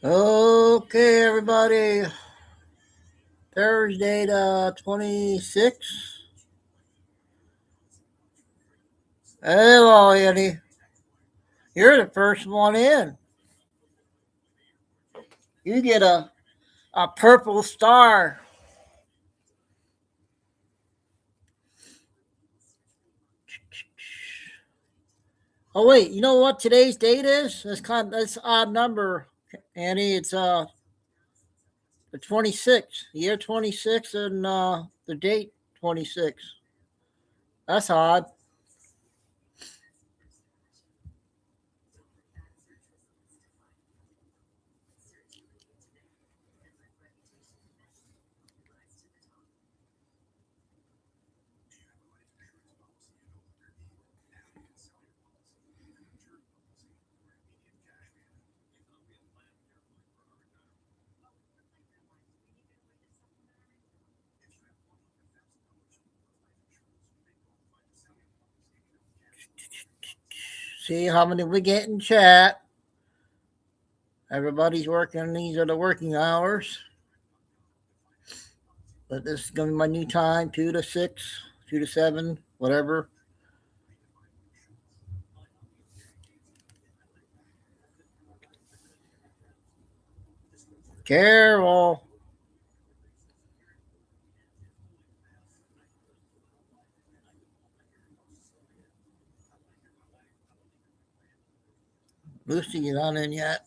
Okay, everybody. Thursday the 26th. Hello, Eddie. You're the first one in. You get a purple star. Oh wait, you know what today's date is? That's an odd number, Annie. It's the 26th, year 26, and the date 26. That's odd. See how many we get in chat. Everybody's working. These are the working hours. But this is gonna be my new time, 2 to 6, 2 to 7, whatever. Carol. Lucy, you're not in yet.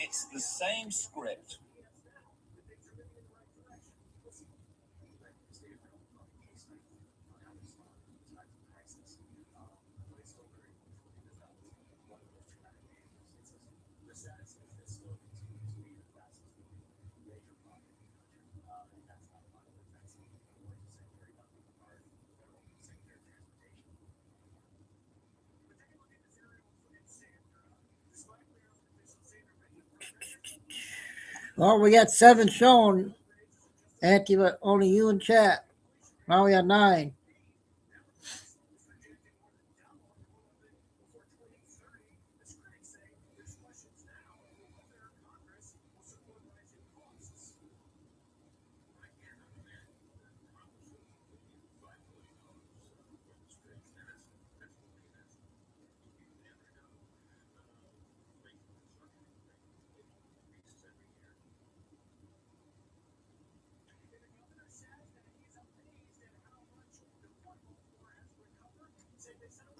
It's the same script. Well, we got 7 shown. Auntie, but only you in chat. Now we got 9.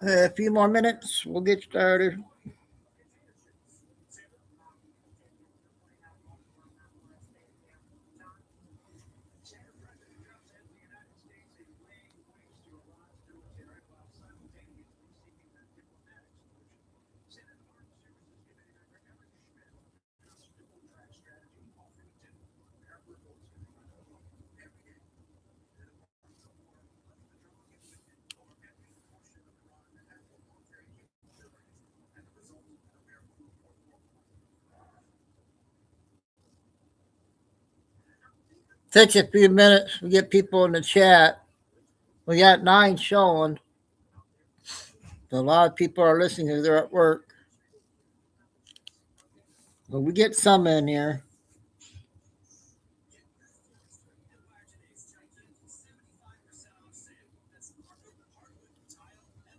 A few more minutes. We'll get started. Takes a few minutes. We get people in the chat. We got 9 showing. A lot of people are listening because they're at work. But we get some in here.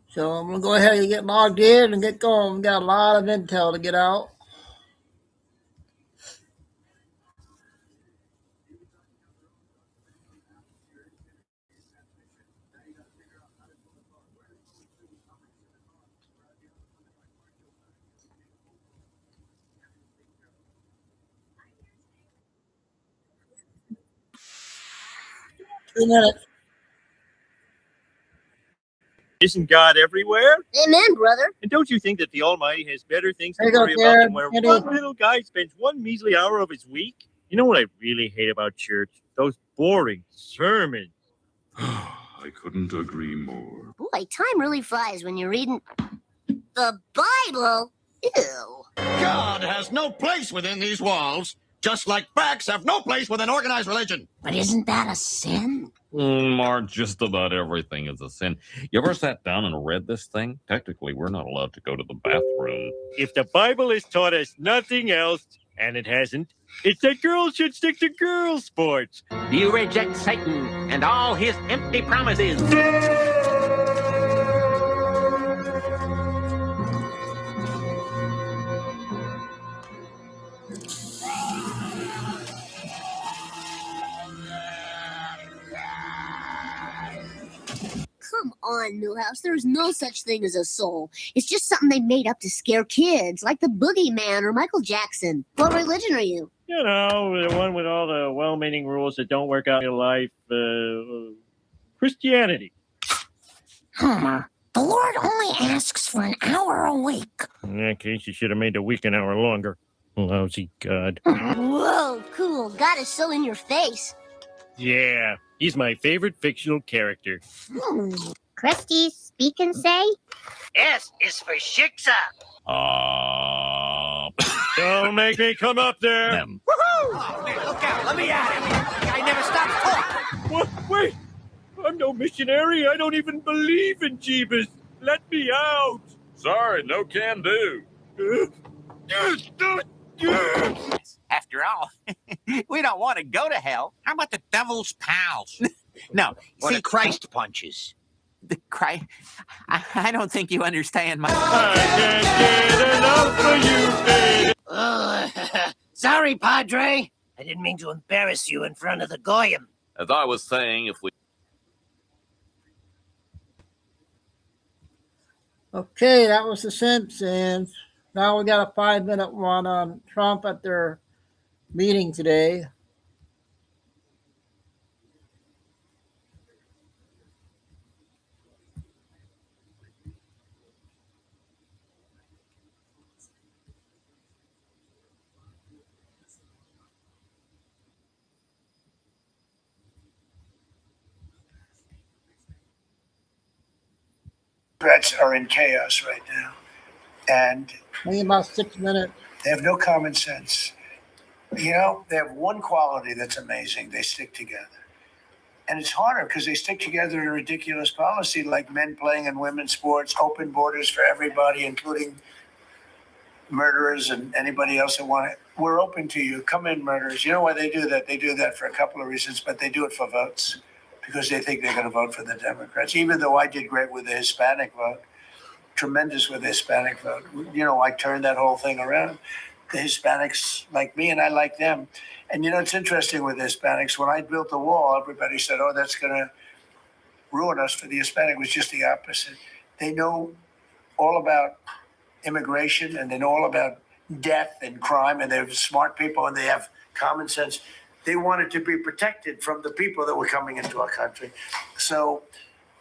So I'm going to go ahead and get logged in and get going. We got a lot of intel to get out. 2 minutes. Isn't God everywhere? Amen, brother. And don't you think that the Almighty has better things to There you go, worry about than Darren. where Eddie. one little guy spends one measly hour of his week? You know what I really hate about church? Those boring sermons. I couldn't agree more. Boy, time really flies when you're reading the Bible. Ew. God has no place within these walls, just like facts have no place within organized religion. But isn't that a sin? Mark, just about everything is a sin. You ever sat down and read this thing? Technically, we're not allowed to go to the bathroom. If the Bible has taught us nothing else, and it hasn't, it's that girls should stick to girls' sports. You reject Satan and all his empty promises. Come on, Millhouse. There's no such thing as a soul. It's just something they made up to scare kids, like the Boogeyman or Michael Jackson. What religion are you? You know, the one with all the well-meaning rules that don't work out in life. Christianity. Homer, the Lord only asks for an hour a week. In that case, you should have made the week an hour longer. Lousy God. Whoa, cool. God is so in your face. Yeah, he's my favorite fictional character. Krusty, speak and say? S is for Shiksa. Don't make me come up there. Them. Oh, man, look out. Let me at him. The guy never stops talking. What? Wait, I'm no missionary. I don't even believe in Jeebus. Let me out. Sorry, no can do. After all, we don't want to go to hell. How about the devil's pals? No, What see, are Christ punches? the Christ. I don't think you understand my. I can't get enough of you, baby. Sorry, Padre. I didn't mean to embarrass you in front of the Goyim. As I was saying, if we... Okay, that was the Simpsons. Now we got a 5-minute one on Trump at their meeting today. Democrats are in chaos right now, and Maybe about 6 minutes. they have no common sense. You know, they have one quality that's amazing. They stick together. And it's harder because they stick together in a ridiculous policy like men playing in women's sports, open borders for everybody, including murderers and anybody else that want it. We're open to you. Come in, murderers. You know why they do that? They do that for a couple of reasons, but they do it for votes because they think they're going to vote for the Democrats, even though I did great with the Hispanic vote, tremendous with the Hispanic vote. You know, I turned that whole thing around. The Hispanics like me and I like them. And you know, it's interesting with the Hispanics. When I built the wall, everybody said, oh, that's going to ruin us for the Hispanic. It was just the opposite. They know all about immigration and they know all about death and crime, and they're smart people and they have common sense. They wanted to be protected from the people that were coming into our country. So,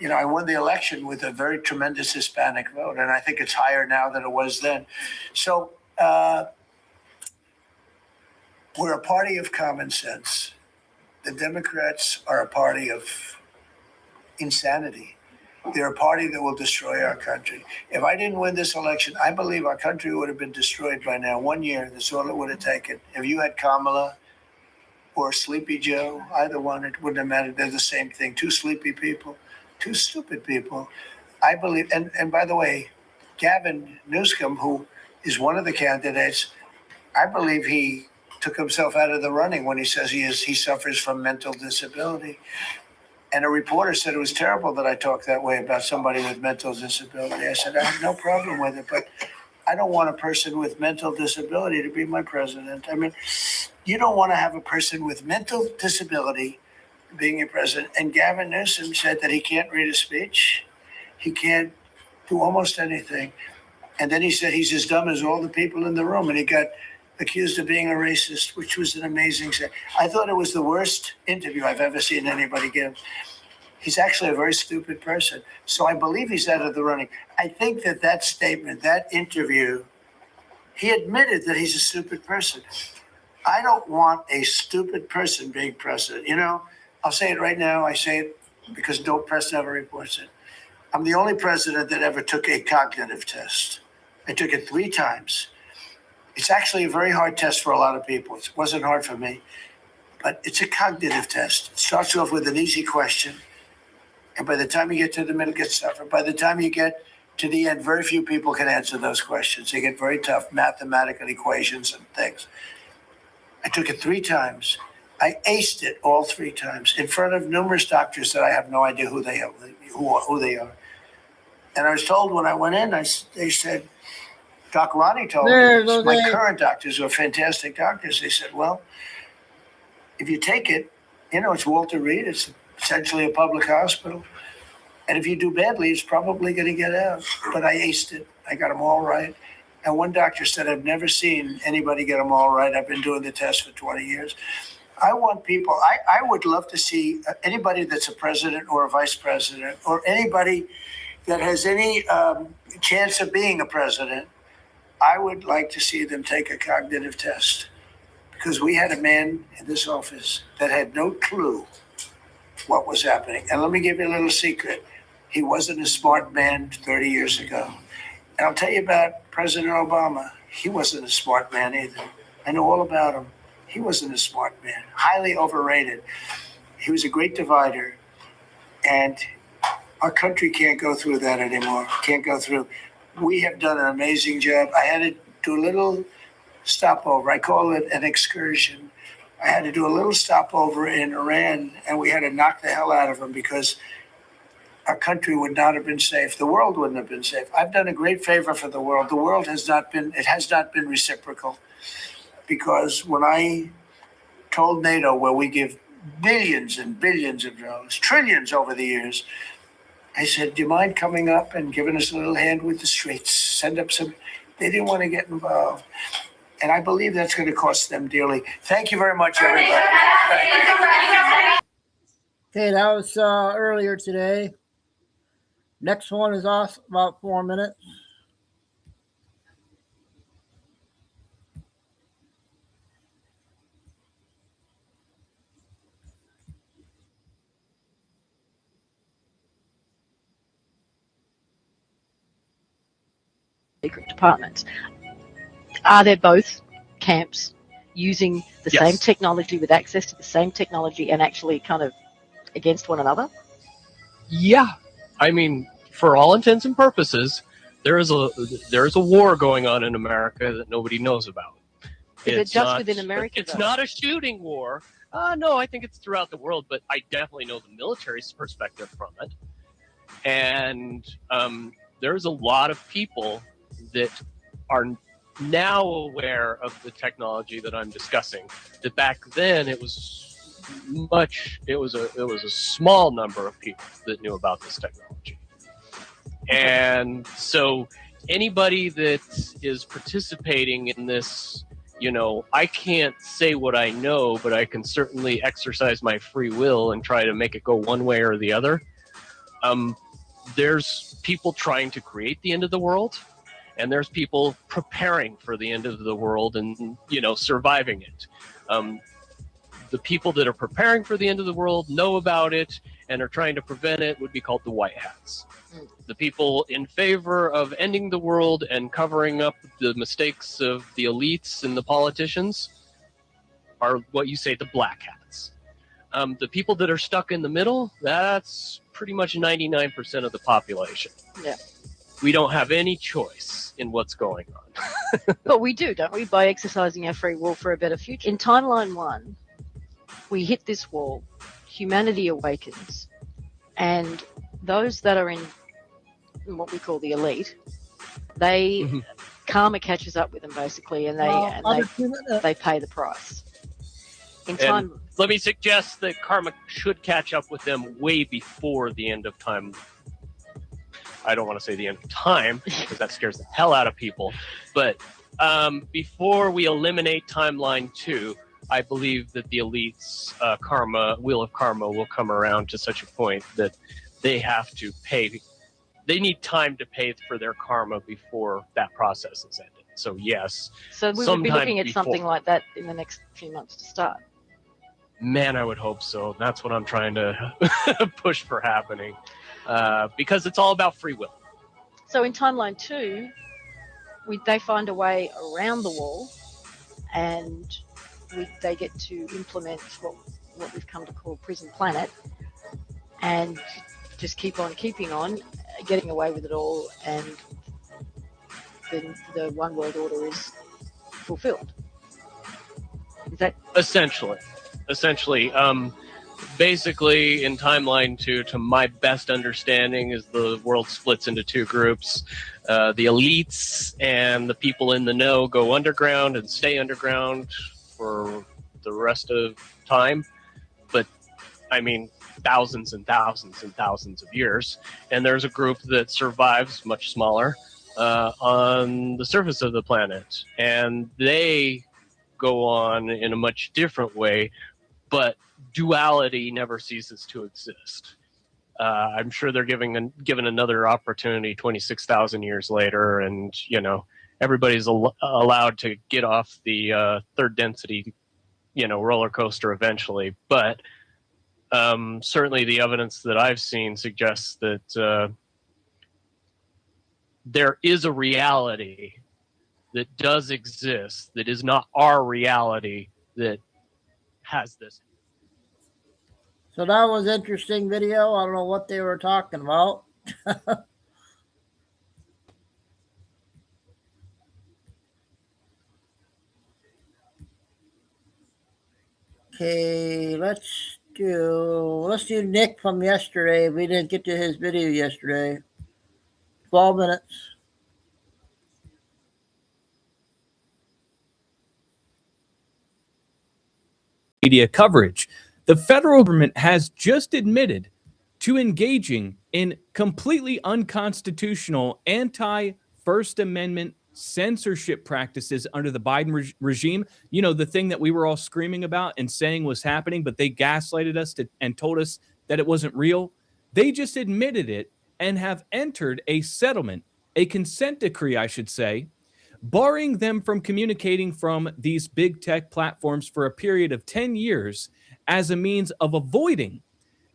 you know, I won the election with a very tremendous Hispanic vote, and I think it's higher now than it was then. So we're a party of common sense. The Democrats are a party of insanity. They're a party that will destroy our country. If I didn't win this election, I believe our country would have been destroyed by now. 1 year, that's all it would have taken. If you had Kamala or Sleepy Joe, either one, it wouldn't have mattered. They're the same thing. Two sleepy people, two stupid people. I believe, and by the way, Gavin Newsom, who is one of the candidates, I believe he took himself out of the running when he says he suffers from mental disability. And a reporter said it was terrible that I talked that way about somebody with mental disability. I said, I have no problem with it, but I don't want a person with mental disability to be my president. I mean, you don't want to have a person with mental disability being your president. And Gavin Newsom said that he can't read a speech. He can't do almost anything. And then he said he's as dumb as all the people in the room. And he got accused of being a racist, which was an amazing thing. I thought it was the worst interview I've ever seen anybody give. He's actually a very stupid person. So I believe he's out of the running. I think that statement, that interview, he admitted that he's a stupid person. I don't want a stupid person being president. You know, I'll say it right now. I say it because no press never reports it. I'm the only president that ever took a cognitive test. I took it 3 times. It's actually a very hard test for a lot of people. It wasn't hard for me, but it's a cognitive test. It starts off with an easy question. And by the time you get to the middle, it gets tougher. By the time you get to the end, very few people can answer those questions. They get very tough mathematical equations and things. I took it 3 times. I aced it all 3 times in front of numerous doctors that I have no idea who they are. And I was told when I went in, they said, Doc Ronnie told me, this, my current doctors who are fantastic doctors, they said, well, if you take it, you know, it's Walter Reed. It's essentially a public hospital. And if you do badly, it's probably going to get out. But I aced it. I got them all right. And one doctor said, I've never seen anybody get them all right. I've been doing the test for 20 years. I want people, I would love to see anybody that's a president or a vice president or anybody that has any chance of being a president. I would like to see them take a cognitive test, because we had a man in this office that had no clue what was happening. And let me give you a little secret. He wasn't a smart man 30 years ago. And I'll tell you about President Obama. He wasn't a smart man either. I know all about him. He wasn't a smart man, highly overrated. He was a great divider. And our country can't go through that anymore. Can't go through. We have done an amazing job. I had to do a little stopover. I call it an excursion. I had to do a little stopover in Iran, and we had to knock the hell out of them because our country would not have been safe. The world wouldn't have been safe. I've done a great favor for the world. The world has not been reciprocal, because when I told NATO, where we give billions and billions of dollars, trillions over the years, I said, do you mind coming up and giving us a little hand with the streets? Send up some. They didn't want to get involved. And I believe that's going to cost them dearly. Thank you very much, everybody. Okay, that was earlier today. Next one is off about 4 minutes. Secret departments. Are there both camps using the same technology, with access to the same technology, and actually kind of against one another? Yeah, I mean, for all intents and purposes, there is a war going on in America that nobody knows about. Is it just within America? It's not a shooting war. No, I think it's throughout the world, but I definitely know the military's perspective from it. And there's a lot of people that are now aware of the technology that I'm discussing. That back then it was a small number of people that knew about this technology. And so anybody that is participating in this, you know, I can't say what I know, but I can certainly exercise my free will and try to make it go one way or the other. There's people trying to create the end of the world, and there's people preparing for the end of the world and, you know, surviving it. The people that are preparing for the end of the world know about it and are trying to prevent it would be called the white hats. The people in favor of ending the world and covering up the mistakes of the elites and the politicians are what you say the black hats. The people that are stuck in the middle, that's pretty much 99% of the population. Yeah. We don't have any choice in what's going on. But we do, don't we, by exercising our free will for a better future. In timeline 1, we hit this wall, humanity awakens, and those that are in what we call the elite, they karma catches up with them basically, and they pay the price. In time, and let me suggest that karma should catch up with them way before the end of time. I don't want to say the end of time because that scares the hell out of people, but Before we eliminate timeline 2, I believe that the elite's wheel of karma will come around to such a point that they have to pay. They need time to pay for their karma before that process is ended. So yes. So we would be looking at something like that in the next few months to start. Man, I would hope so. That's what I'm trying to push for happening, because it's all about free will. So in timeline 2, they find a way around the wall, and they get to implement what we've come to call Prison Planet, and just keep on keeping on, getting away with it all, and then the one world order is fulfilled. Is that essentially? Basically, in timeline 2, to my best understanding, is the world splits into 2 groups. The elites and the people in the know go underground and stay underground for the rest of time. But, I mean, thousands and thousands and thousands of years. And there's a group that survives, much smaller, on the surface of the planet. And they go on in a much different way, but duality never ceases to exist. I'm sure they're given another opportunity 26,000 years later, and everybody's allowed to get off the third density, roller coaster eventually. But certainly the evidence that I've seen suggests that there is a reality that does exist that is not our reality that has this. So that was interesting video. I don't know what they were talking about. Okay, let's do Nick from yesterday. We didn't get to his video yesterday. 12 minutes. Media coverage. The federal government has just admitted to engaging in completely unconstitutional anti-First Amendment censorship practices under the Biden regime. The thing that we were all screaming about and saying was happening, but they gaslighted us and told us that it wasn't real. They just admitted it and have entered a settlement, a consent decree, I should say, barring them from communicating from these big tech platforms for a period of 10 years as a means of avoiding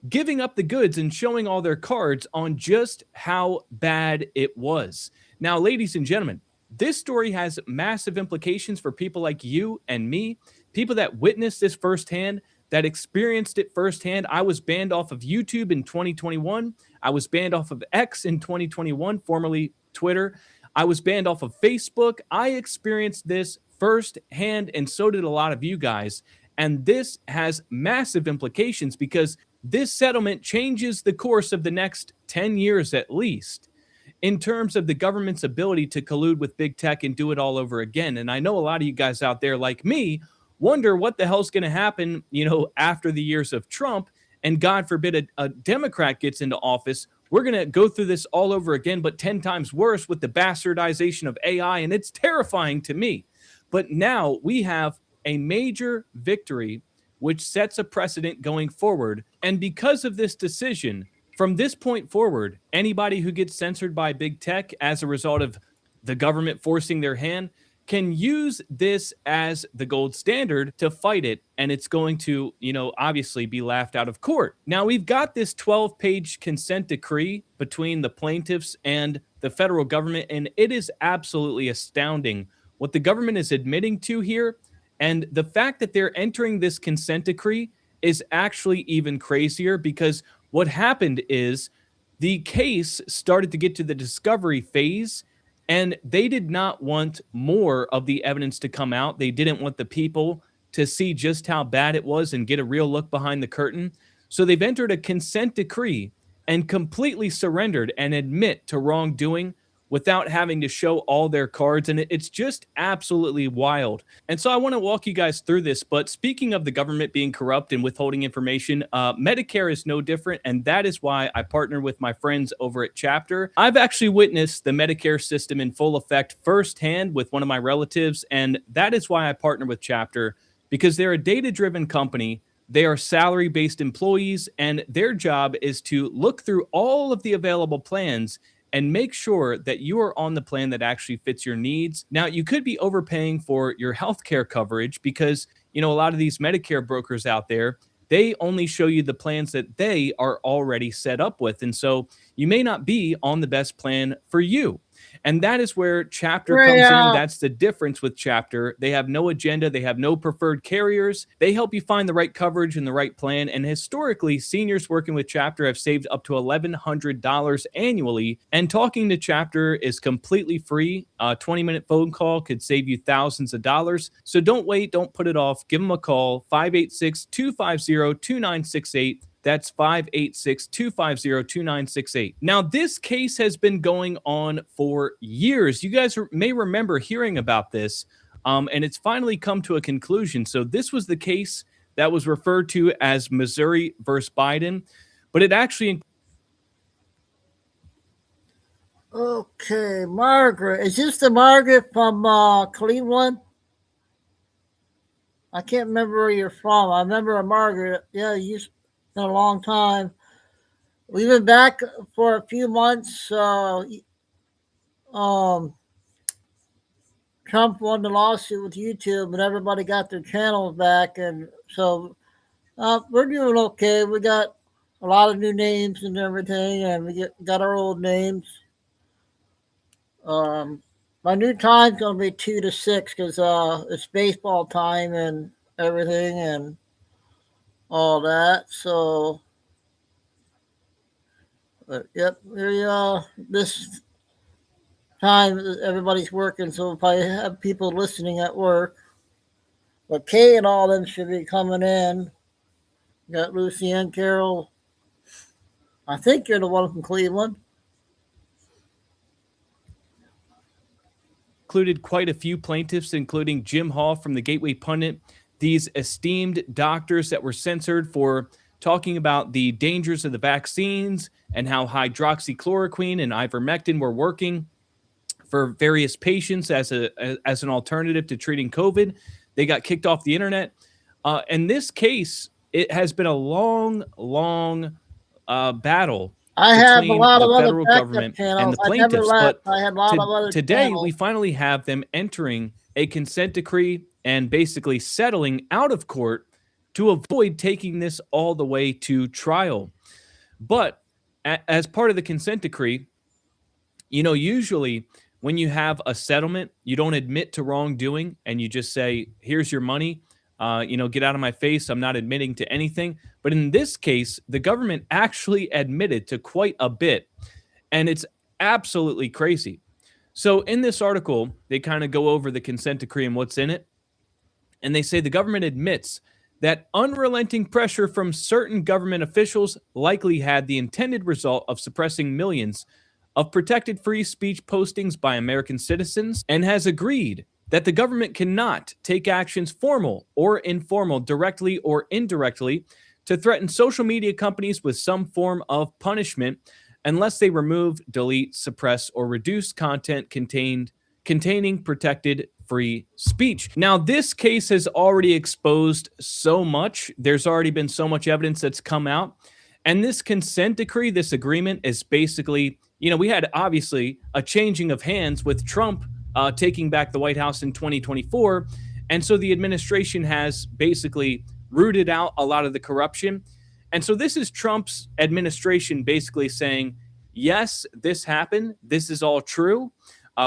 giving up the goods and showing all their cards on just how bad it was. Now, ladies and gentlemen, this story has massive implications for people like you and me, people that witnessed this firsthand, that experienced it firsthand. I was banned off of YouTube in 2021. I was banned off of X in 2021, formerly Twitter. I was banned off of Facebook. I experienced this firsthand, and so did a lot of you guys. And this has massive implications because this settlement changes the course of the next 10 years at least in terms of the government's ability to collude with big tech and do it all over again. And I know a lot of you guys out there like me wonder what the hell's going to happen, after the years of Trump, and God forbid a Democrat gets into office. We're going to go through this all over again, but 10 times worse with the bastardization of AI, and it's terrifying to me. But now we have a major victory which sets a precedent going forward. And because of this decision, from this point forward, anybody who gets censored by big tech as a result of the government forcing their hand can use this as the gold standard to fight it. And it's going to, obviously be laughed out of court. Now, we've got this 12-page consent decree between the plaintiffs and the federal government, and it is absolutely astounding what the government is admitting to here. And the fact that they're entering this consent decree is actually even crazier, because what happened is the case started to get to the discovery phase, and they did not want more of the evidence to come out. They didn't want the people to see just how bad it was and get a real look behind the curtain. So they've entered a consent decree and completely surrendered and admit to wrongdoing without having to show all their cards. And it's just absolutely wild. And so I want to walk you guys through this. But speaking of the government being corrupt and withholding information, Medicare is no different. And that is why I partner with my friends over at Chapter. I've actually witnessed the Medicare system in full effect firsthand with one of my relatives. And that is why I partner with Chapter, because they're a data-driven company. They are salary-based employees, and their job is to look through all of the available plans and make sure that you are on the plan that actually fits your needs. Now, you could be overpaying for your healthcare coverage because, a lot of these Medicare brokers out there, they only show you the plans that they are already set up with. And so you may not be on the best plan for you. And that is where Chapter comes in. That's the difference with Chapter. They have no agenda. They have no preferred carriers. They help you find the right coverage and the right plan. And historically, seniors working with Chapter have saved up to $1,100 annually. And talking to Chapter is completely free. A 20-minute phone call could save you thousands of dollars. So don't wait. Don't put it off. Give them a call, 586-250-2968. That's 586-250-2968. Now, this case has been going on for years. You guys may remember hearing about this, and it's finally come to a conclusion. So this was the case that was referred to as Missouri versus Biden, but it actually... Okay, Margaret. Is this the Margaret from Cleveland? I can't remember where you're from. I remember a Margaret. Yeah, it's been a long time. We've been back for a few months. Trump won the lawsuit with YouTube, and everybody got their channels back. And so we're doing okay. We got a lot of new names and everything, and we got our old names. My new time's going to be 2 to 6 because it's baseball time and everything and all that. So, yep, this time everybody's working, so we'll probably have people listening at work. But Kay and all them should be coming in. Got Lucy and Carol. I think you're the one from Cleveland. Included quite a few plaintiffs, including Jim Hall from the Gateway Pundit, these esteemed doctors that were censored for talking about the dangers of the vaccines and how hydroxychloroquine and ivermectin were working for various patients as an alternative to treating COVID. They got kicked off the internet. In this case, it has been a long battle. I have a lot of other federal government and the plaintiffs, but I had a lot of other today channels. we finally have them entering a consent decree and basically settling out of court to avoid taking this all the way to trial. But as part of the consent decree, usually when you have a settlement, you don't admit to wrongdoing and you just say, here's your money. Get out of my face. I'm not admitting to anything. But in this case, the government actually admitted to quite a bit. And it's absolutely crazy. So in this article, they kind of go over the consent decree and what's in it. And they say the government admits that unrelenting pressure from certain government officials likely had the intended result of suppressing millions of protected free speech postings by American citizens, and has agreed that the government cannot take actions formal or informal, directly or indirectly, to threaten social media companies with some form of punishment unless they remove, delete, suppress, or reduce content containing protected free speech. Now, this case has already exposed so much. There's already been so much evidence that's come out. And this consent decree, this agreement is basically, we had obviously a changing of hands with Trump taking back the White House in 2024. And so the administration has basically rooted out a lot of the corruption. And so this is Trump's administration basically saying, yes, this happened. This is all true.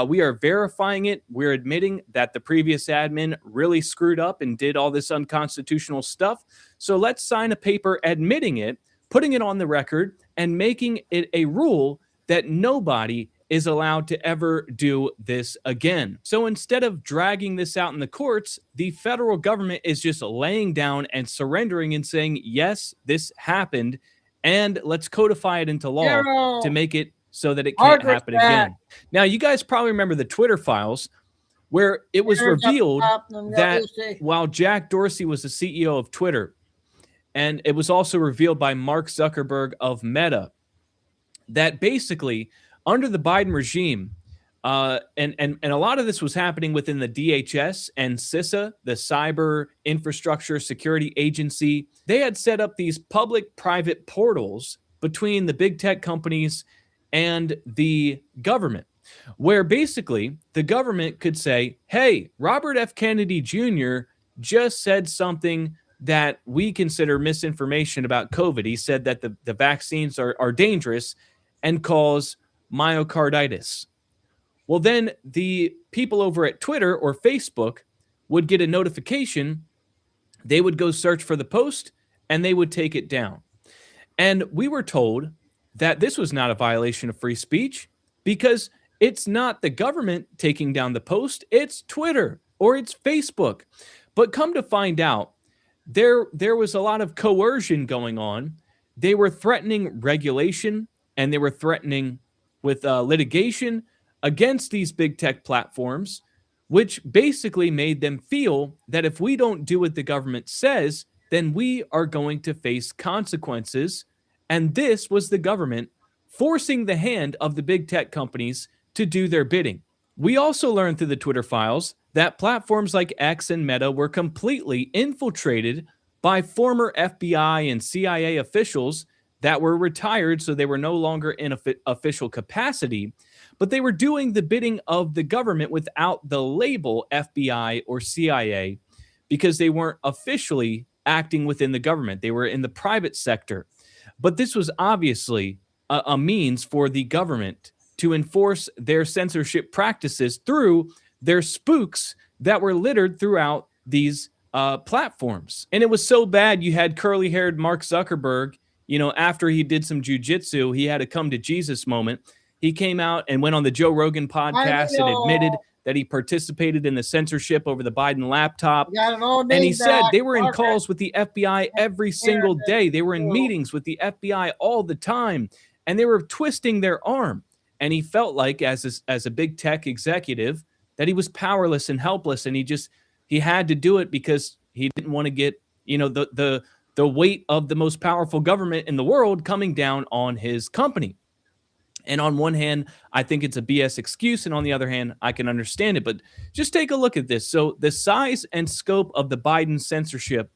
We are verifying it. We're admitting that the previous admin really screwed up and did all this unconstitutional stuff. So let's sign a paper admitting it, putting it on the record, and making it a rule that nobody is allowed to ever do this again. So instead of dragging this out in the courts, the federal government is just laying down and surrendering and saying, yes, this happened, and let's codify it into law to make it so that it can't Margaret's happen back. again. Now, you guys probably remember the Twitter files where it was Here's up revealed top, and that Lucy. while Jack Dorsey was the CEO of Twitter, and it was also revealed by Mark Zuckerberg of Meta, that basically under the Biden regime, and a lot of this was happening within the DHS and CISA, the Cyber Infrastructure Security Agency. They had set up these public-private portals between the big tech companies and the government, where basically the government could say, hey, Robert F. Kennedy Jr. just said something that we consider misinformation about COVID. He said that the vaccines are dangerous and cause myocarditis. Well, then the people over at Twitter or Facebook would get a notification. They would go search for the post and they would take it down. And we were told that this was not a violation of free speech because it's not the government taking down the post, it's Twitter or it's Facebook. But come to find out, there was a lot of coercion going on. They were threatening regulation and they were threatening with litigation against these big tech platforms, which basically made them feel that if we don't do what the government says, then we are going to face consequences. And this was the government forcing the hand of the big tech companies to do their bidding. We also learned through the Twitter files that platforms like X and Meta were completely infiltrated by former FBI and CIA officials that were retired, so they were no longer in official capacity, but they were doing the bidding of the government without the label FBI or CIA because they weren't officially acting within the government. They were in the private sector. But this was obviously a means for the government to enforce their censorship practices through their spooks that were littered throughout these platforms. And it was so bad, you had curly-haired Mark Zuckerberg, after he did some jujitsu, he had a come to Jesus moment. He came out and went on the Joe Rogan podcast and admitted that he participated in the censorship over the Biden laptop. And he said they were in calls with the FBI every single day. They were in meetings with the FBI all the time, and they were twisting their arm. And he felt like, as a big tech executive, that he was powerless and helpless, and he had to do it because he didn't want to get the weight of the most powerful government in the world coming down on his company. And on one hand, I think it's a BS excuse, and on the other hand, I can understand it. But just take a look at this. So the size and scope of the Biden censorship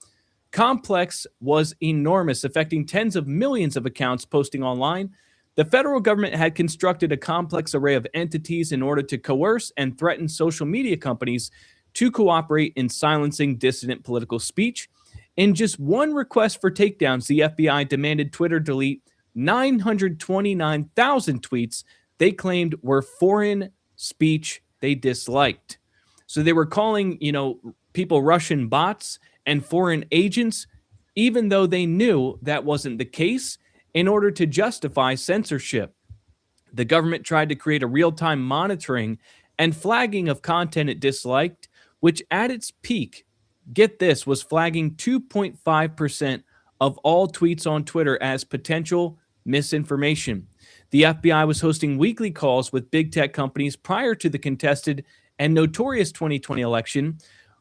complex was enormous, affecting tens of millions of accounts posting online. The federal government had constructed a complex array of entities in order to coerce and threaten social media companies to cooperate in silencing dissident political speech. In just one request for takedowns, the FBI demanded Twitter delete 929,000 tweets they claimed were foreign speech they disliked. So they were calling, people Russian bots and foreign agents, even though they knew that wasn't the case, in order to justify censorship. The government tried to create a real-time monitoring and flagging of content it disliked, which at its peak, get this, was flagging 2.5% of all tweets on Twitter as potential misinformation. The FBI was hosting weekly calls with big tech companies prior to the contested and notorious 2020 election,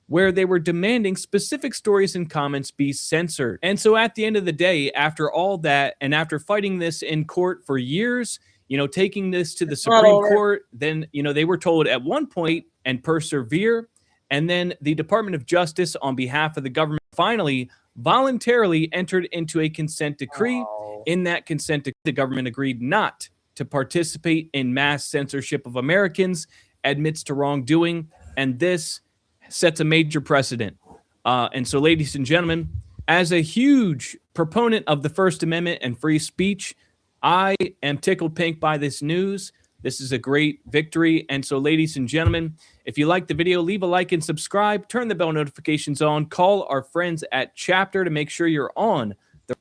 where they were demanding specific stories and comments be censored. And so at the end of the day, after all that, and after fighting this in court for years, taking this to the Supreme Court, then, they were told at one point and persevere. And then the Department of Justice, on behalf of the government, finally voluntarily entered into a consent decree. In that consent decree, the government agreed not to participate in mass censorship of Americans, admits to wrongdoing, and this sets a major precedent. And so, ladies and gentlemen, as a huge proponent of the First Amendment and free speech, I am tickled pink by this news. This is a great victory. And so, ladies and gentlemen, if you like the video, leave a like and subscribe. Turn the bell notifications on. Call our friends at Chapter to make sure you're on the...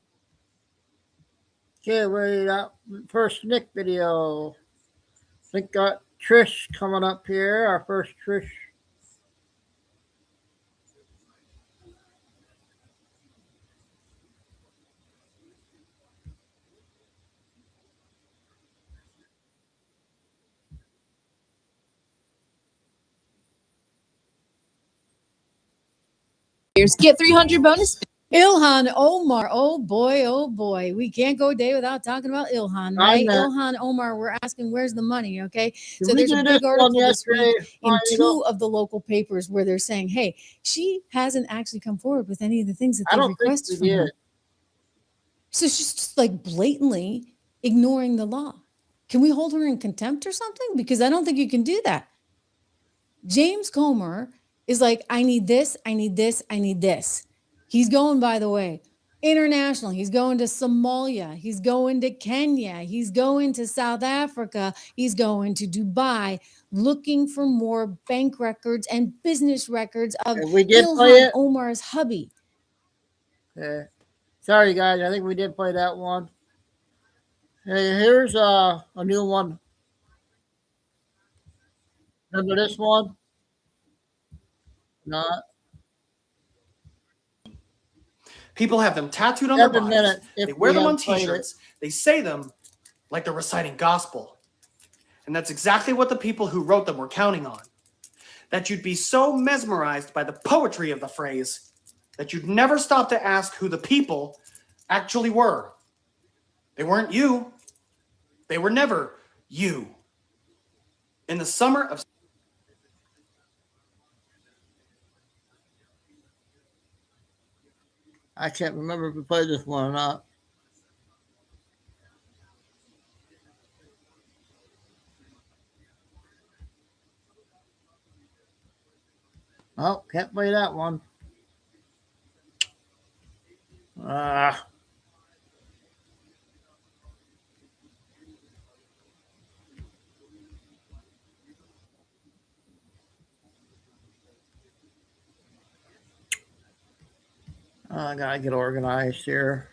Okay, we got first Nick video. I think got Trish coming up here. Our first Trish. Here's get 300 bonus. Ilhan Omar. Oh boy. We can't go a day without talking about Ilhan, right? Ilhan Omar, we're asking where's the money, okay? So there's a big article this week in two of the local papers where they're saying, hey, she hasn't actually come forward with any of the things that they've requested from her. So she's just like blatantly ignoring the law. Can we hold her in contempt or something? Because I don't think you can do that. James Comer is like, I need this, I need this, I need this. He's going, by the way, international. He's going to Somalia. He's going to Kenya. He's going to South Africa. He's going to Dubai, looking for more bank records and business records of Ilhan Omar's hubby. Okay. Sorry, guys. I think we did play that one. Hey, here's a new one. Remember this one? Not. People have them tattooed on their bodies. They wear them on t-shirts. They say them like they're reciting gospel. And that's exactly what the people who wrote them were counting on. That you'd be so mesmerized by the poetry of the phrase that you'd never stop to ask who the people actually were. They weren't you. They were never you. In the summer of I can't remember if we played this one or not. Oh, can't play that one. I gotta get organized here.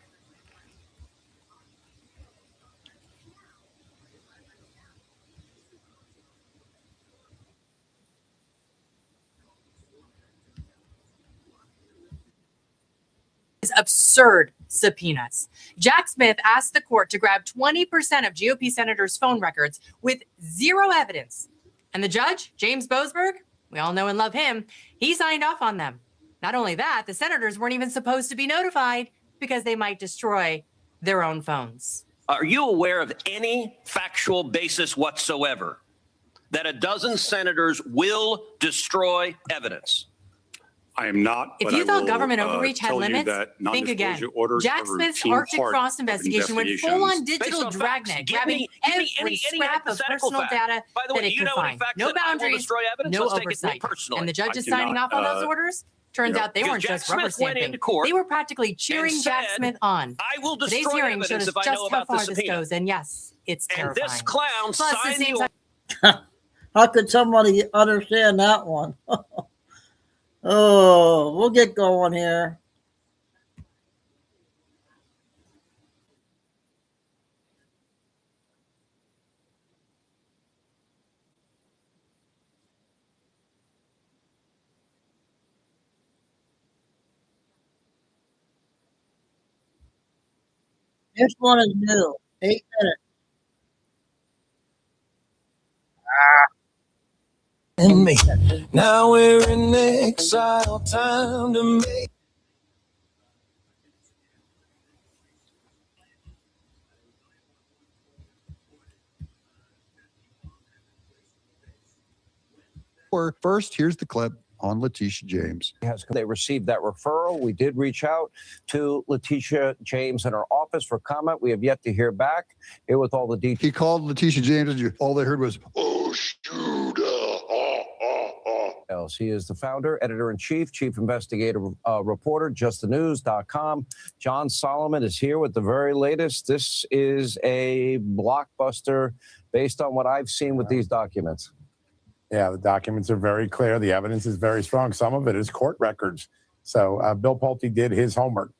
Absurd subpoenas. Jack Smith asked the court to grab 20% of GOP senators' phone records with zero evidence. And the judge, James Boasberg, we all know and love him, he signed off on them. Not only that, the senators weren't even supposed to be notified because they might destroy their own phones. Are you aware of any factual basis whatsoever that a dozen senators will destroy evidence? I am not. If you thought government overreach had limits, think again. Jack Smith's Arctic Frost investigation went full-on digital dragnet, grabbing every scrap of personal data that it could find. No boundaries, no oversight. And the judge is signing off on those orders? Turns out they weren't just rubber stamping. They were practically cheering Jack Smith on. Today's hearing showed us just how far this goes, and yes, it's terrifying. And this clown signed the How could somebody understand that one? Oh, we'll get going here. This one is new. 8 minutes. And me. Now we're in exile, time to make. First, here's the clip on Letitia James. They received that referral. We did reach out to Letitia James in her office for comment. We have yet to hear back. Here with all the details. He called Letitia James, and all they heard was, "Oh, shoot." He is the founder, editor-in-chief, chief investigative reporter, justthenews.com. John Solomon is here with the very latest. This is a blockbuster based on what I've seen with these documents. Yeah, the documents are very clear. The evidence is very strong. Some of it is court records. So Bill Pulte did his homework.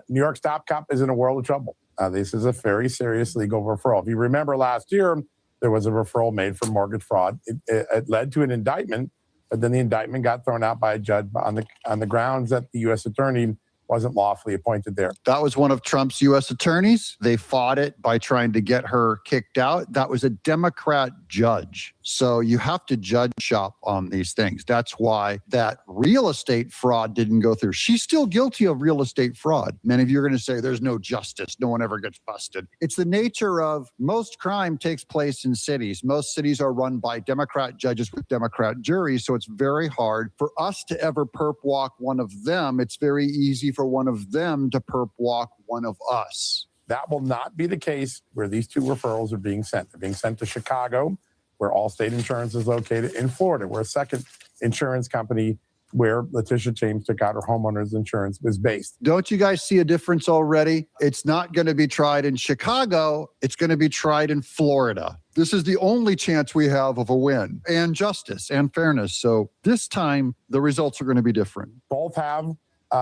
New York Stop Cop is in a world of trouble. This is a very serious legal referral. If you remember last year, there was a referral made for mortgage fraud. It led to an indictment, but then the indictment got thrown out by a judge on the grounds that the U.S. attorney wasn't lawfully appointed there. That was one of Trump's U.S. attorneys. They fought it by trying to get her kicked out. That was a Democrat judge. So you have to judge shop on these things. That's why that real estate fraud didn't go through. She's still guilty of real estate fraud. Many of you are going to say there's no justice. No one ever gets busted. It's the nature of most crime takes place in cities. Most cities are run by Democrat judges with Democrat juries. So it's very hard for us to ever perp walk one of them. It's very easy for one of them to perp walk one of us. That will not be the case where these two referrals are being sent. They're being sent to Chicago, where Allstate Insurance is located, in Florida, where a second insurance company where Letitia James took out her homeowner's insurance was based. Don't you guys see a difference already? It's not going to be tried in Chicago. It's going to be tried in Florida. This is the only chance we have of a win and justice and fairness. So this time, the results are going to be different. Both have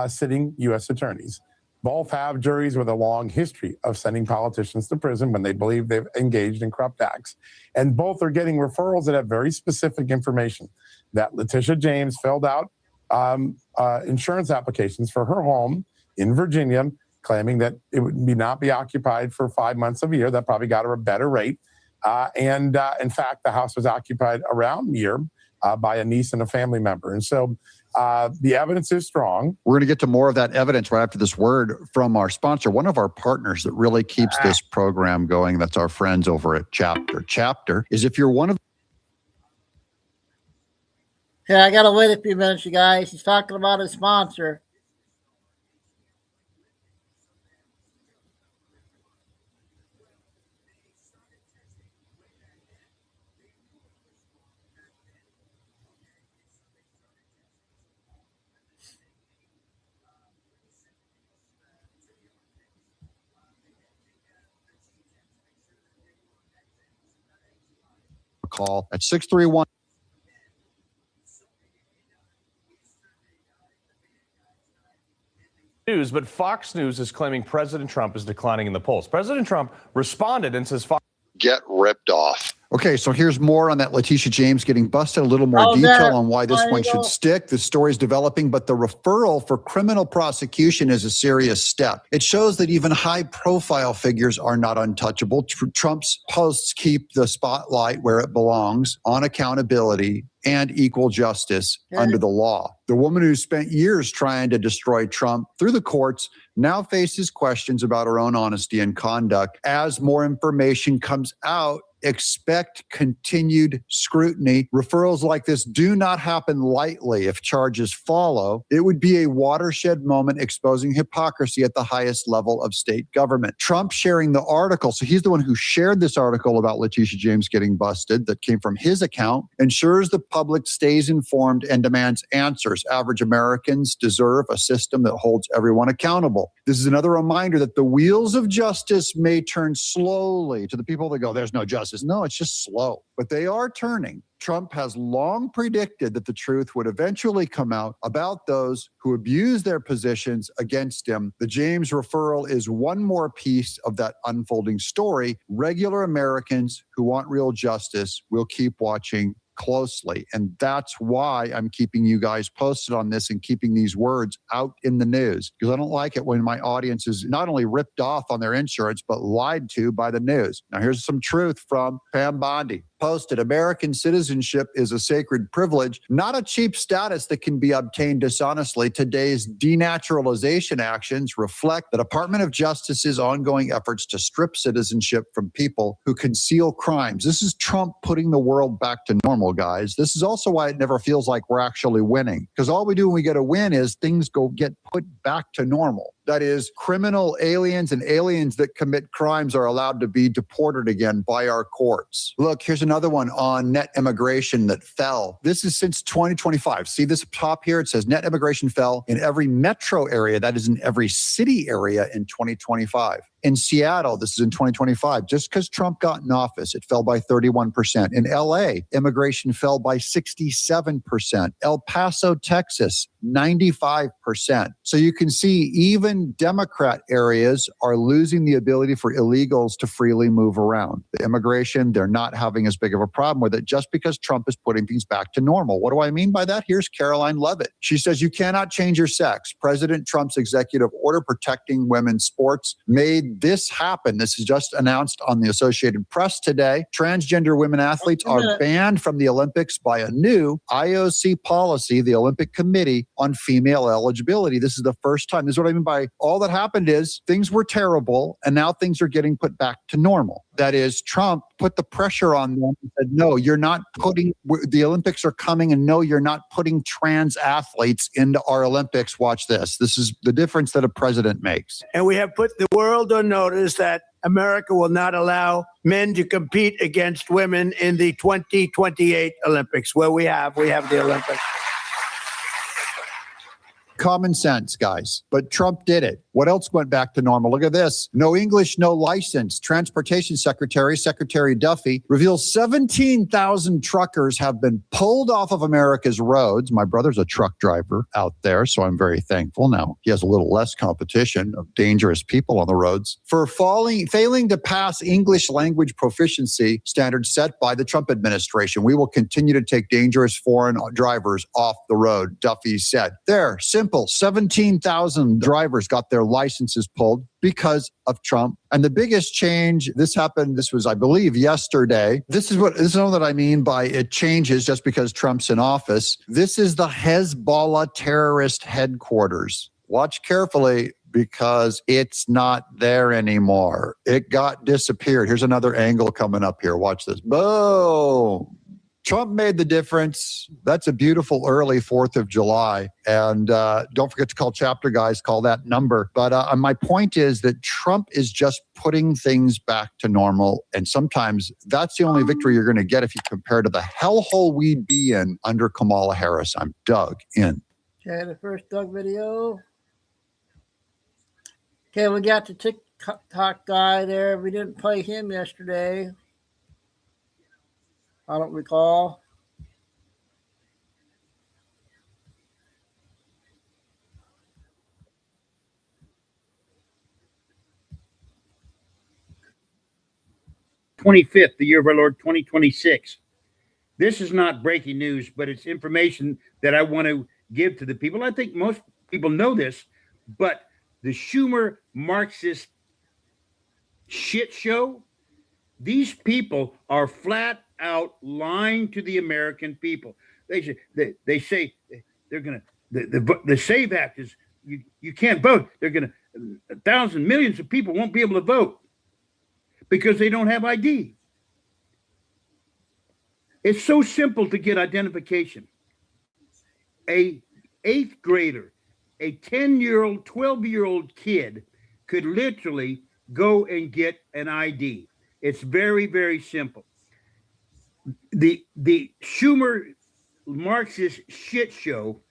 sitting U.S. attorneys. Both have juries with a long history of sending politicians to prison when they believe they've engaged in corrupt acts. And both are getting referrals that have very specific information that Letitia James filled out insurance applications for her home in Virginia, claiming that it would not be occupied for 5 months of a year. That probably got her a better rate. In fact, the house was occupied around a year by a niece and a family member. And so the evidence is strong. We're going to get to more of that evidence right after this word from our sponsor, one of our partners that really keeps this program going. That's our friends over at Chapter. Chapter is if you're one of... Yeah, I got to wait a few minutes, you guys. He's talking about his sponsor. Call at 631. News, but Fox News is claiming President Trump is declining in the polls. President Trump responded and says Fox Get ripped off. Okay, so here's more on that Letitia James getting busted, a little more detail on why this one should stick. The story's developing, but the referral for criminal prosecution is a serious step. It shows that even high-profile figures are not untouchable. Trump's posts keep the spotlight where it belongs on accountability and equal justice under the law. The woman who spent years trying to destroy Trump through the courts now faces questions about her own honesty and conduct. As more information comes out, expect continued scrutiny. Referrals like this do not happen lightly. If charges follow, it would be a watershed moment exposing hypocrisy at the highest level of state government. Trump sharing the article, so he's the one who shared this article about Letitia James getting busted that came from his account, ensures the public stays informed and demands answers. Average Americans deserve a system that holds everyone accountable. This is another reminder that the wheels of justice may turn slowly. To the people that go, there's no justice. No, it's just slow, but they are turning. Trump has long predicted that the truth would eventually come out about those who abuse their positions against him. The James referral is one more piece of that unfolding story. Regular Americans who want real justice will keep watching closely. And that's why I'm keeping you guys posted on this and keeping these words out in the news, because I don't like it when my audience is not only ripped off on their insurance, but lied to by the news. Now, here's some truth from Pam Bondi. Posted, American citizenship is a sacred privilege, not a cheap status that can be obtained dishonestly. Today's denaturalization actions reflect the Department of Justice's ongoing efforts to strip citizenship from people who conceal crimes. This is Trump putting the world back to normal, guys. This is also why it never feels like we're actually winning, because all we do when we get a win is things get put back to normal. That is, criminal aliens and aliens that commit crimes are allowed to be deported again by our courts. Look, here's another one on net immigration that fell. This is since 2025. See this top here? It says net immigration fell in every metro area. That is in every city area in 2025. In Seattle, this is in 2025, just because Trump got in office, it fell by 31%. In LA, immigration fell by 67%. El Paso, Texas, 95%. So you can see even Democrat areas are losing the ability for illegals to freely move around. The immigration, they're not having as big of a problem with it just because Trump is putting things back to normal. What do I mean by that? Here's Caroline Levitt. She says, you cannot change your sex. President Trump's executive order protecting women's sports made this happen. This is just announced on the Associated Press today. Transgender women athletes are banned from the Olympics by a new IOC policy, the Olympic Committee on Female Eligibility. This is the first time. This is what I mean by all that happened is things were terrible and now things are getting put back to normal. That is, Trump put the pressure on them and said, no, you're not putting, the Olympics are coming, and no, you're not putting trans athletes into our Olympics. Watch this. This is the difference that a president makes. And we have put the world on notice that America will not allow men to compete against women in the 2028 Olympics, where we have the Olympics. Common sense, guys. But Trump did it. What else went back to normal? Look at this. No English, no license. Transportation Secretary Duffy, reveals 17,000 truckers have been pulled off of America's roads. My brother's a truck driver out there, so I'm very thankful. Now he has a little less competition of dangerous people on the roads for failing to pass English language proficiency standards set by the Trump administration. We will continue to take dangerous foreign drivers off the road, Duffy said. There, simple. 17,000 drivers got their licenses pulled because of Trump. And the biggest change, this was, I believe, yesterday. This is what I mean by it changes just because Trump's in office. This is the Hezbollah terrorist headquarters. Watch carefully because it's not there anymore. It got disappeared. Here's another angle coming up here. Watch this. Boom. Trump made the difference. That's a beautiful early 4th of July. And don't forget to call chapter guys, call that number. But my point is that Trump is just putting things back to normal. And sometimes that's the only victory you're going to get if you compare to the hellhole we'd be in under Kamala Harris. I'm dug in. Okay, the first Doug video. Okay, we got the TikTok guy there. We didn't play him yesterday. I don't recall. '25th, the year of our Lord, 2026. This is not breaking news, but it's information that I want to give to the people. I think most people know this, but the Schumer Marxist shit show, these people are flat out lying to the American people. They say they're going to, the SAVE Act is, you can't vote. They're going to, millions of people won't be able to vote because they don't have ID. It's so simple to get identification. A 8th grader, a 10-year-old, 12-year-old kid could literally go and get an ID. It's very, very simple. The Schumer Marxist shit show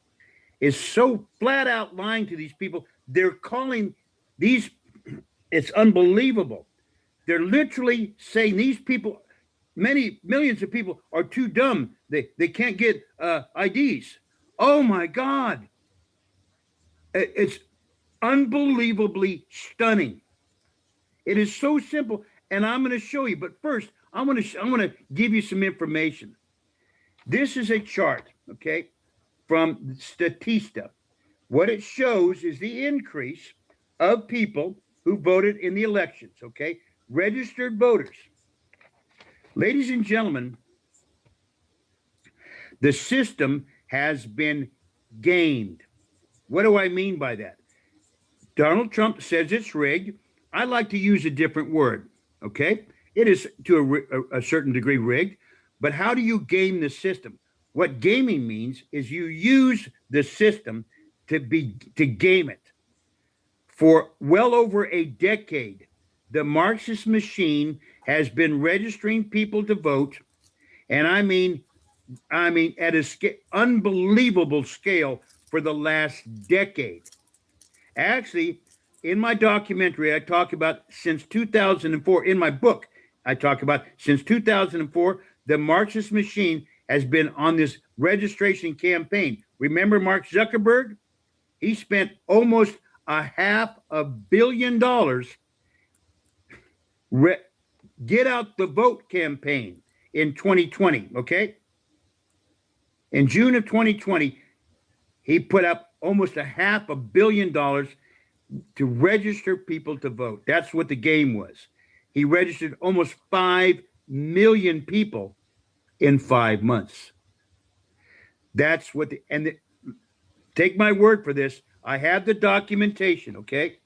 is so flat out lying to these people. They're calling these, it's unbelievable. They're literally saying these people, many millions of people are too dumb. They can't get IDs. Oh my God. It's unbelievably stunning. It is so simple. And I'm going to show you, but first I'm going to give you some information. This is a chart, okay, from Statista. What it shows is the increase of people who voted in the elections, okay, registered voters. Ladies and gentlemen, the system has been gamed. What do I mean by that? Donald Trump says it's rigged. I like to use a different word, okay? It is to a certain degree rigged, but how do you game the system? What gaming means is you use the system to game it. For well over a decade, the Marxist machine has been registering people to vote, and I mean at a unbelievable scale for the last decade. Actually, In my documentary, I talk about since 2004. In my book, I talk about since 2004, the Marxist machine has been on this registration campaign. Remember Mark Zuckerberg? He spent almost $500 million get out the vote campaign in 2020, okay? In June of 2020, he put up almost $500 million to register people to vote. That's what the game was. He registered almost 5 million people in 5 months. That's what take my word for this. I have the documentation, okay?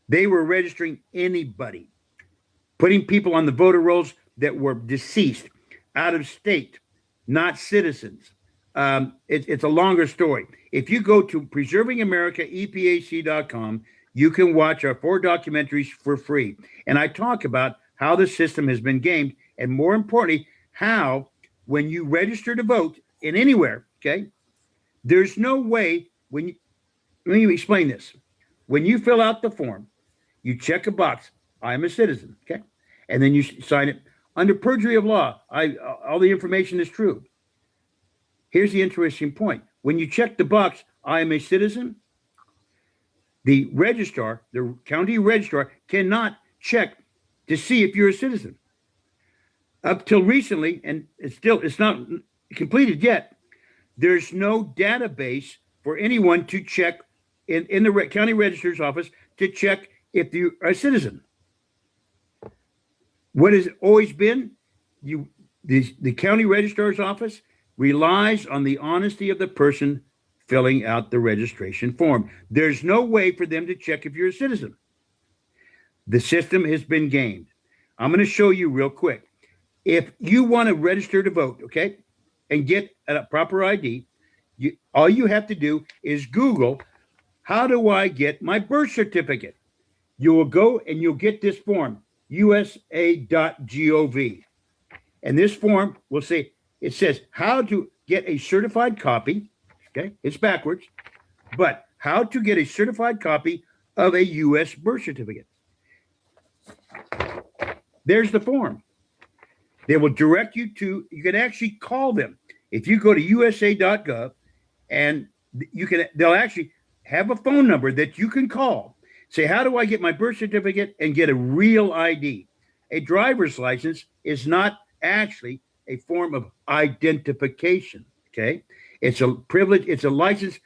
They were registering anybody, putting people on the voter rolls that were deceased, out of state, not citizens. It's a longer story. If you go to preservingamericaepac.com, you can watch our 4 documentaries for free. And I talk about how the system has been gamed, and more importantly, how when you register to vote in anywhere, okay, there's no way let me explain this. When you fill out the form, you check a box, I'm a citizen, okay? And then you sign it under perjury of law. All the information is true. Here's the interesting point. When you check the box, I am a citizen, the registrar, the county registrar, cannot check to see if you're a citizen. Up till recently, and it's not completed yet, there's no database for anyone to check in the county registrar's office to check if you are a citizen. What has always been, the county registrar's office relies on the honesty of the person filling out the registration form. There's no way for them to check if you're a citizen. The system has been gamed. I'm going to show you real quick. If you want to register to vote, okay, and get a proper ID, all you have to do is Google, how do I get my birth certificate? You will go and you'll get this form, usa.gov. And this form will say, it says how to get a certified copy. Okay, it's backwards, but how to get a certified copy of a U.S. birth certificate. There's the form. They will direct you to, you can actually call them. If you go to usa.gov, and they'll actually have a phone number that you can call. Say, how do I get my birth certificate and get a real ID? A driver's license is not actually a form of identification, okay? It's a privilege, it's a license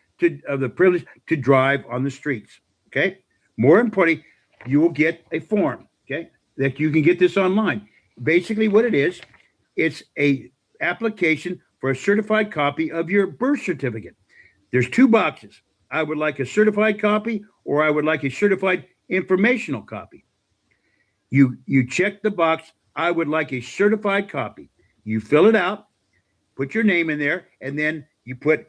of the privilege to drive on the streets, okay? More importantly, you will get a form, okay? That you can get this online. Basically what it is, it's a application for a certified copy of your birth certificate. There's 2 boxes. I would like a certified copy, or I would like a certified informational copy. You check the box, I would like a certified copy. You fill it out, put your name in there, and then you put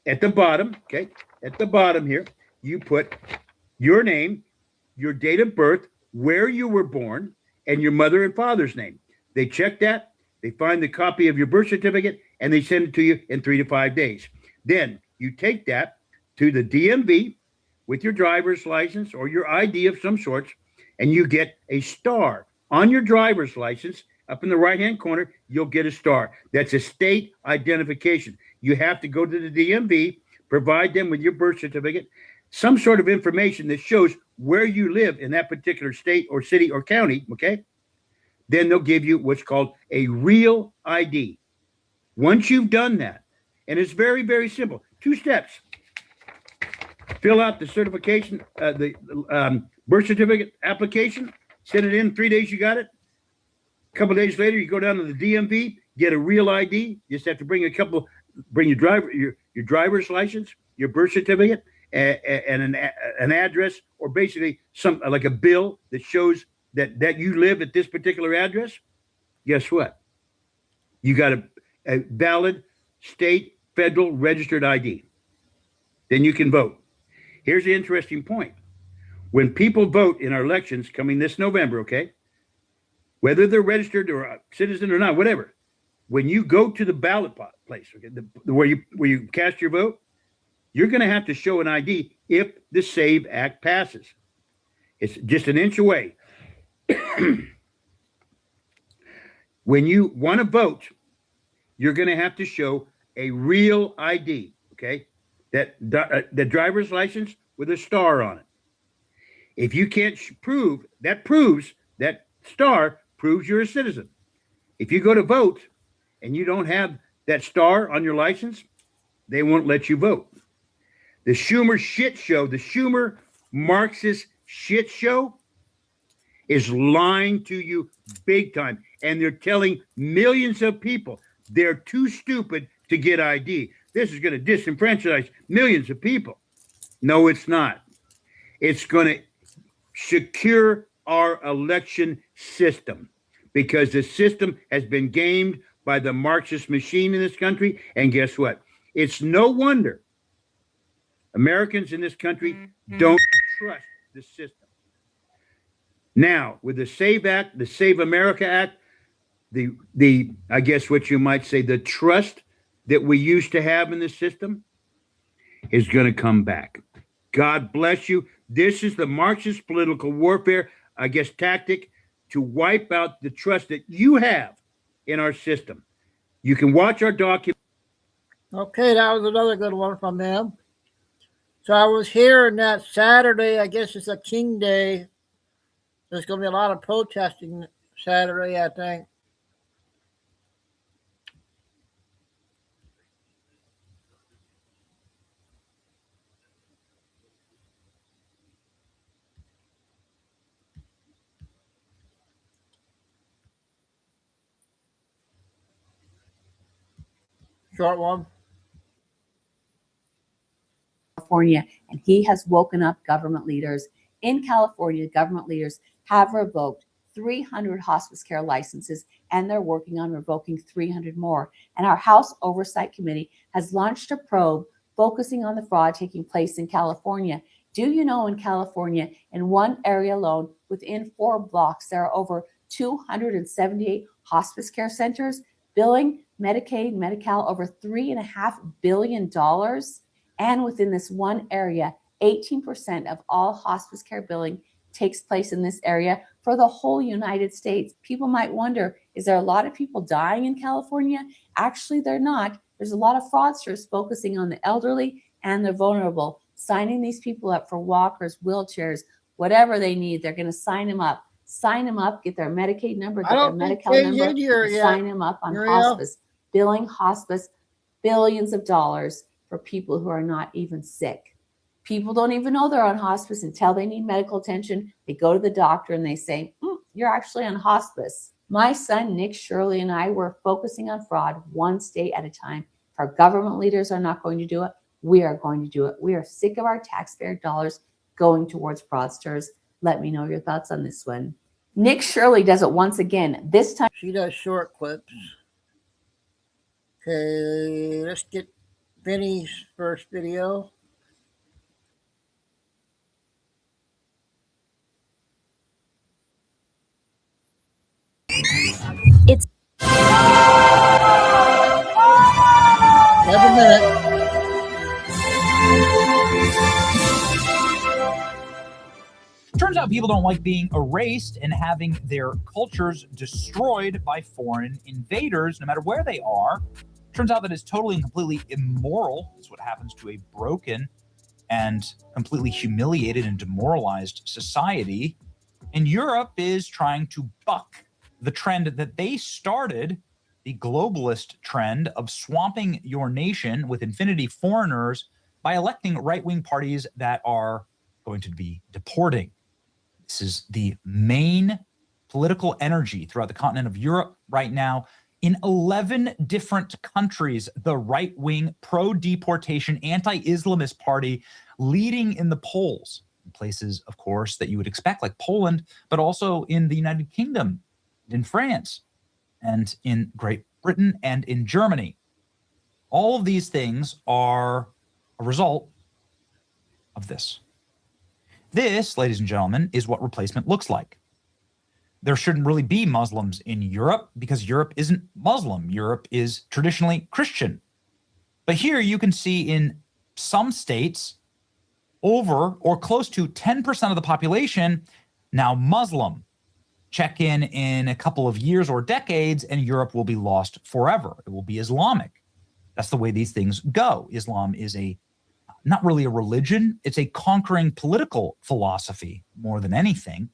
at the bottom, okay, at the bottom here, you put your name, your date of birth, where you were born, and your mother and father's name. They check that, they find the copy of your birth certificate, and they send it to you in 3 to 5 days. Then you take that to the DMV with your driver's license or your ID of some sorts, and you get a star on your driver's license. Up in the right-hand corner, you'll get a star. That's a state identification. You have to go to the DMV, provide them with your birth certificate, some sort of information that shows where you live in that particular state or city or county, okay? Then they'll give you what's called a real ID. Once you've done that, and it's very, very simple, 2 steps. Fill out the certification, the birth certificate application, send it in, 3 days, you got it. A couple of days later, you go down to the DMV, get a real ID. You just have to bring your driver's license, your birth certificate, and an address, or basically some like a bill that shows that you live at this particular address. Guess what? You got a valid state, federal registered ID. Then you can vote. Here's the interesting point. When people vote in our elections coming this November, okay, whether they're registered or a citizen or not, whatever, when you go to the ballot place, okay, where you cast your vote, you're going to have to show an ID. if the SAVE Act passes. It's just an inch away. When you want to vote, you're going to have to show a real ID, okay? The driver's license with a star on it. If you can't prove, that star proves you're a citizen. If you go to vote and you don't have that star on your license, they won't let you vote. The Schumer shit show, the Schumer Marxist shit show is lying to you big time. And they're telling millions of people they're too stupid to get ID. This is going to disenfranchise millions of people. No, it's not. It's going to secure our election system because the system has been gamed by the Marxist machine in this country. And guess what? It's no wonder Americans in this country don't trust the system. Now, with the SAVE Act, the Save America Act, the I guess what you might say, the trust that we used to have in the system is going to come back. God bless you. This is the Marxist political warfare, I guess, tactic to wipe out the trust that you have in our system. You can watch our document. Okay, that was another good one from him. So I was hearing that Saturday, I guess it's a King Day. There's going to be a lot of protesting Saturday, I think. Short one. California, and he has woken up government leaders. In California, government leaders have revoked 300 hospice care licenses, and they're working on revoking 300 more. And our House Oversight Committee has launched a probe focusing on the fraud taking place in California. Do you know in California, in one area alone, within 4 blocks, there are over 278 hospice care centers, billing Medicaid, Medi-Cal over $3.5 billion. And within this one area, 18% of all hospice care billing takes place in this area for the whole United States. People might wonder, is there a lot of people dying in California? Actually, they're not. There's a lot of fraudsters focusing on the elderly and the vulnerable, signing these people up for walkers, wheelchairs, whatever they need. They're going to sign them up. Sign them up, get their Medicaid number, get their Medi-Cal number, and sign them up on hospice. Billing hospice billions of dollars for people who are not even sick. People don't even know they're on hospice until they need medical attention. They go to the doctor and they say, you're actually on hospice. My son, Nick, Shirley, and I were focusing on fraud one state at a time. If our government leaders are not going to do it, we are going to do it. We are sick of our taxpayer dollars going towards fraudsters. Let me know your thoughts on this one. Nick Shirley does it once again. This time she does short clips. Okay, let's get Vinny's first video. It's every minute. Turns out people don't like being erased and having their cultures destroyed by foreign invaders, no matter where they are. Turns out that it's totally and completely immoral. It's what happens to a broken and completely humiliated and demoralized society. And Europe is trying to buck the trend that they started, the globalist trend of swamping your nation with infinity foreigners by electing right-wing parties that are going to be deporting. This is the main political energy throughout the continent of Europe right now. In 11 different countries, the right-wing pro-deportation anti-Islamist party leading in the polls. In places, of course, that you would expect, like Poland, but also in the United Kingdom, in France, and in Great Britain, and in Germany. All of these things are a result of this. This, ladies and gentlemen, is what replacement looks like. There shouldn't really be Muslims in Europe because Europe isn't Muslim. Europe is traditionally Christian. But here you can see in some states over or close to 10% of the population now Muslim. Check in a couple of years or decades, and Europe will be lost forever. It will be Islamic. That's the way these things go. Islam is not really a religion. It's a conquering political philosophy more than anything.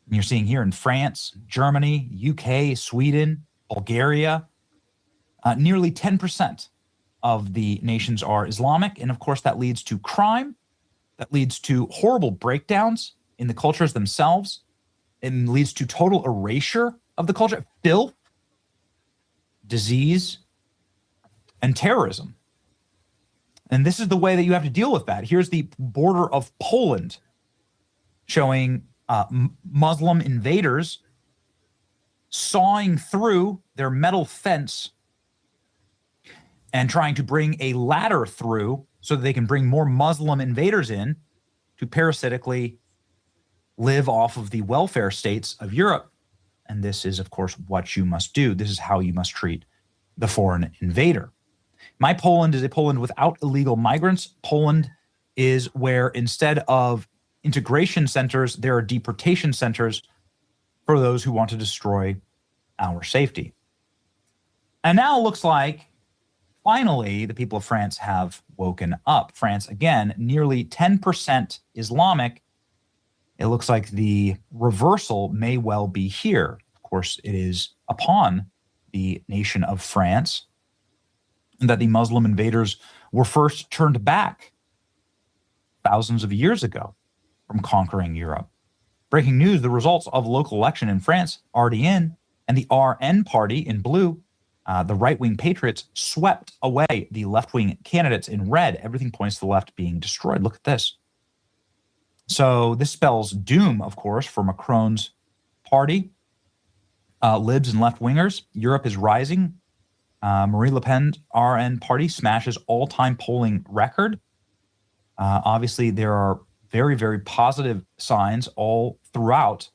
And you're seeing here in France, Germany, UK, Sweden, Bulgaria, nearly 10% of the nations are Islamic. And of course, that leads to crime. That leads to horrible breakdowns in the cultures themselves. It leads to total erasure of the culture, filth, disease, and terrorism. And this is the way that you have to deal with that. Here's the border of Poland showing Muslim invaders sawing through their metal fence and trying to bring a ladder through so that they can bring more Muslim invaders in to parasitically live off of the welfare states of Europe. And this is, of course, what you must do. This is how you must treat the foreign invader. My Poland is a Poland without illegal migrants. Poland is where instead of integration centers, there are deportation centers for those who want to destroy our safety. And now it looks like finally the people of France have woken up. France, again, nearly 10% Islamic. It looks like the reversal may well be here. Of course, it is upon the nation of France that the Muslim invaders were first turned back thousands of years ago from conquering Europe. Breaking news, the results of local election in France already in, and the RN party in blue, the right-wing patriots, swept away the left-wing candidates in red. Everything points to the left being destroyed. Look at this. So this spells doom, of course, for Macron's party, libs and left-wingers. Europe is rising. Marine Le Pen's RN party smashes all-time polling record. Obviously, there are very, very positive signs all throughout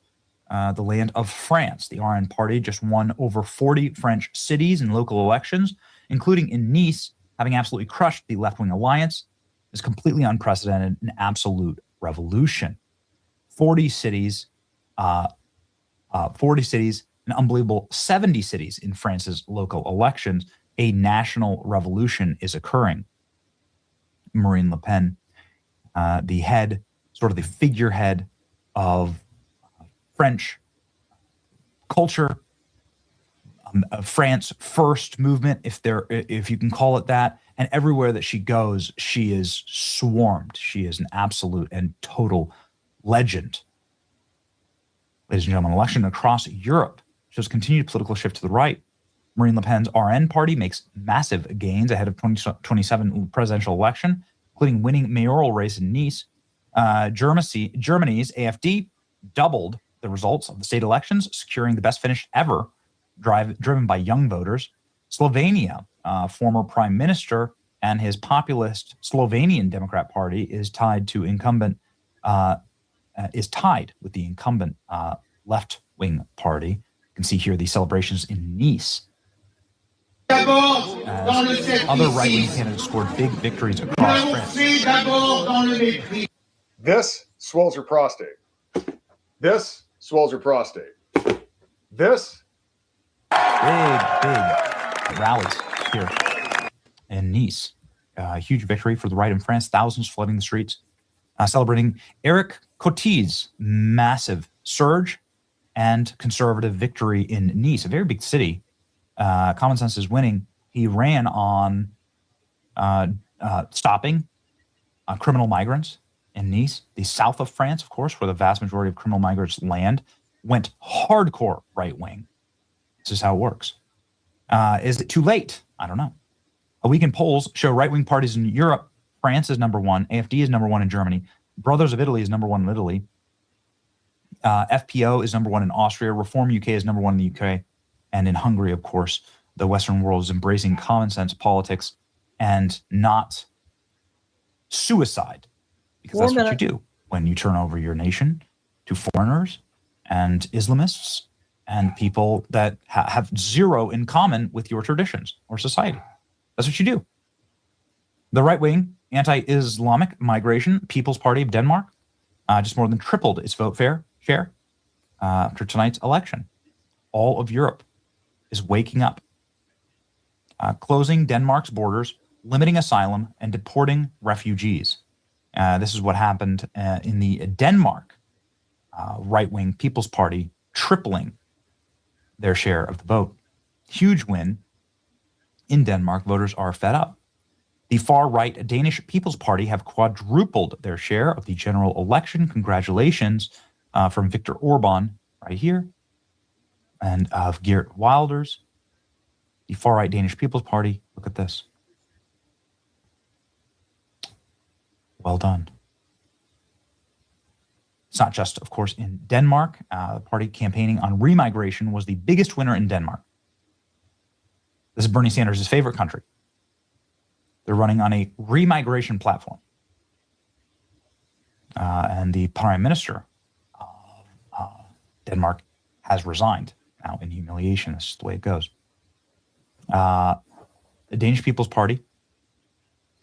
the land of France. The RN party just won over 40 French cities in local elections, including in Nice, having absolutely crushed the left-wing alliance. Is completely unprecedented, an absolute revolution. 40 cities, an unbelievable 70 cities in France's local elections. A national revolution is occurring. Marine Le Pen, the head, sort of the figurehead of French culture, France first movement, if you can call it that. And everywhere that she goes, she is swarmed. She is an absolute and total legend. Ladies and gentlemen, election across Europe shows continued political shift to the right. Marine Le Pen's RN party makes massive gains ahead of 2027 presidential election, including winning mayoral race in Nice. Germany's AfD doubled the results of the state elections, securing the best finish ever, driven by young voters. Slovenia, former prime minister and his populist Slovenian Democrat Party is tied with the incumbent left-wing party. You can see here the celebrations in Nice. As other right-wing candidates scored big victories across France. This swells your prostate. This swells your prostate. This. Big rallies here in Nice. Huge victory for the right in France. Thousands flooding the streets, celebrating Eric Cotte's massive surge and conservative victory in Nice, a very big city. Common sense is winning. He ran on stopping criminal migrants in Nice, the south of France, of course, where the vast majority of criminal migrants land, went hardcore right-wing. This is how it works. Is it too late? I don't know. A week in polls show right-wing parties in Europe. France is number one. AfD is number one in Germany. Brothers of Italy is number one in Italy. FPO is number one in Austria. Reform UK is number one in the UK. And in Hungary, of course, the Western world is embracing common sense politics and not suicide. Because that's what you do when you turn over your nation to foreigners and Islamists and people that have zero in common with your traditions or society. That's what you do. The right wing Anti-Islamic migration, People's Party of Denmark, just more than tripled its vote share after tonight's election. All of Europe is waking up. Closing Denmark's borders, limiting asylum, and deporting refugees. This is what happened in the Denmark right-wing People's Party, tripling their share of the vote. Huge win in Denmark. Voters are fed up. The far-right Danish People's Party have quadrupled their share of the general election. Congratulations from Viktor Orban right here, and of Geert Wilders. The far-right Danish People's Party, look at this. Well done. It's not just, of course, in Denmark. The party campaigning on remigration was the biggest winner in Denmark. This is Bernie Sanders' favorite country. They're running on a remigration platform. And the prime minister of Denmark has resigned now in humiliation. This is the way it goes. The Danish People's Party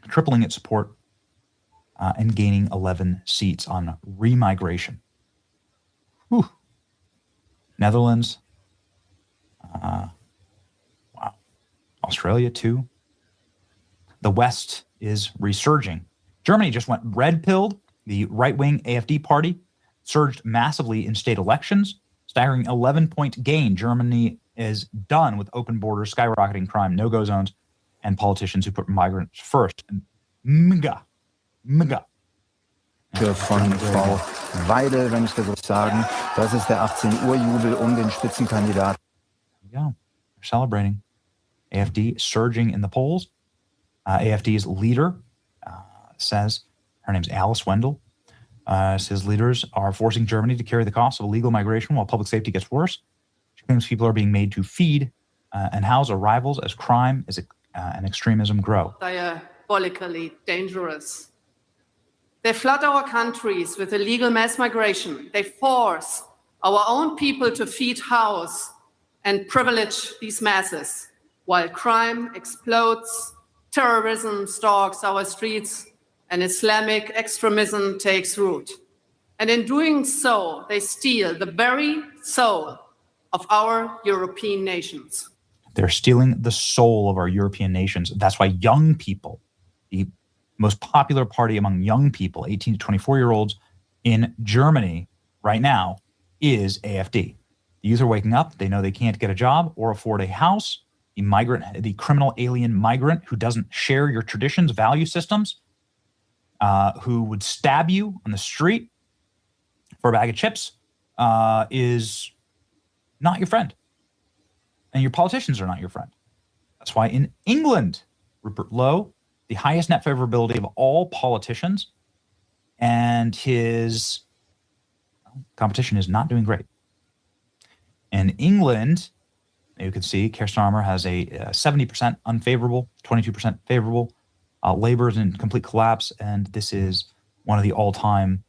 tripling its support and gaining 11 seats on remigration. Whew. Netherlands. Wow. Australia, too. The West is resurging. Germany just went red-pilled. The right-wing AfD party surged massively in state elections, staggering 11-point gain. Germany is done with open borders, skyrocketing crime, no-go zones, and politicians who put migrants first. And mega. Von Frau Weidel, wenn ich das so sagen. Das ist der 18 Uhr Jubel den Spitzenkandidaten. Yeah, they're celebrating. AfD surging in the polls. AfD's leader says, her name's Alice Wendell, says leaders are forcing Germany to carry the cost of illegal migration while public safety gets worse. She claims people are being made to feed and house arrivals as crime and extremism grow. Diabolically dangerous. They flood our countries with illegal mass migration. They force our own people to feed, house, and privilege these masses, while crime explodes, terrorism stalks our streets, and Islamic extremism takes root. And in doing so, they steal the very soul of our European nations. They're stealing the soul of our European nations. That's why young people, the most popular party among young people, 18 to 24-year-olds in Germany right now, is AfD. The youth are waking up. They know they can't get a job or afford a house. The criminal alien migrant who doesn't share your traditions, value systems, who would stab you on the street for a bag of chips, is not your friend. And your politicians are not your friend. That's why in England, Rupert Lowe, the highest net favorability of all politicians, and his competition is not doing great. In England, you can see Keir Starmer has a 70% unfavorable, 22% favorable. Labour is in complete collapse, and this is one of the all-time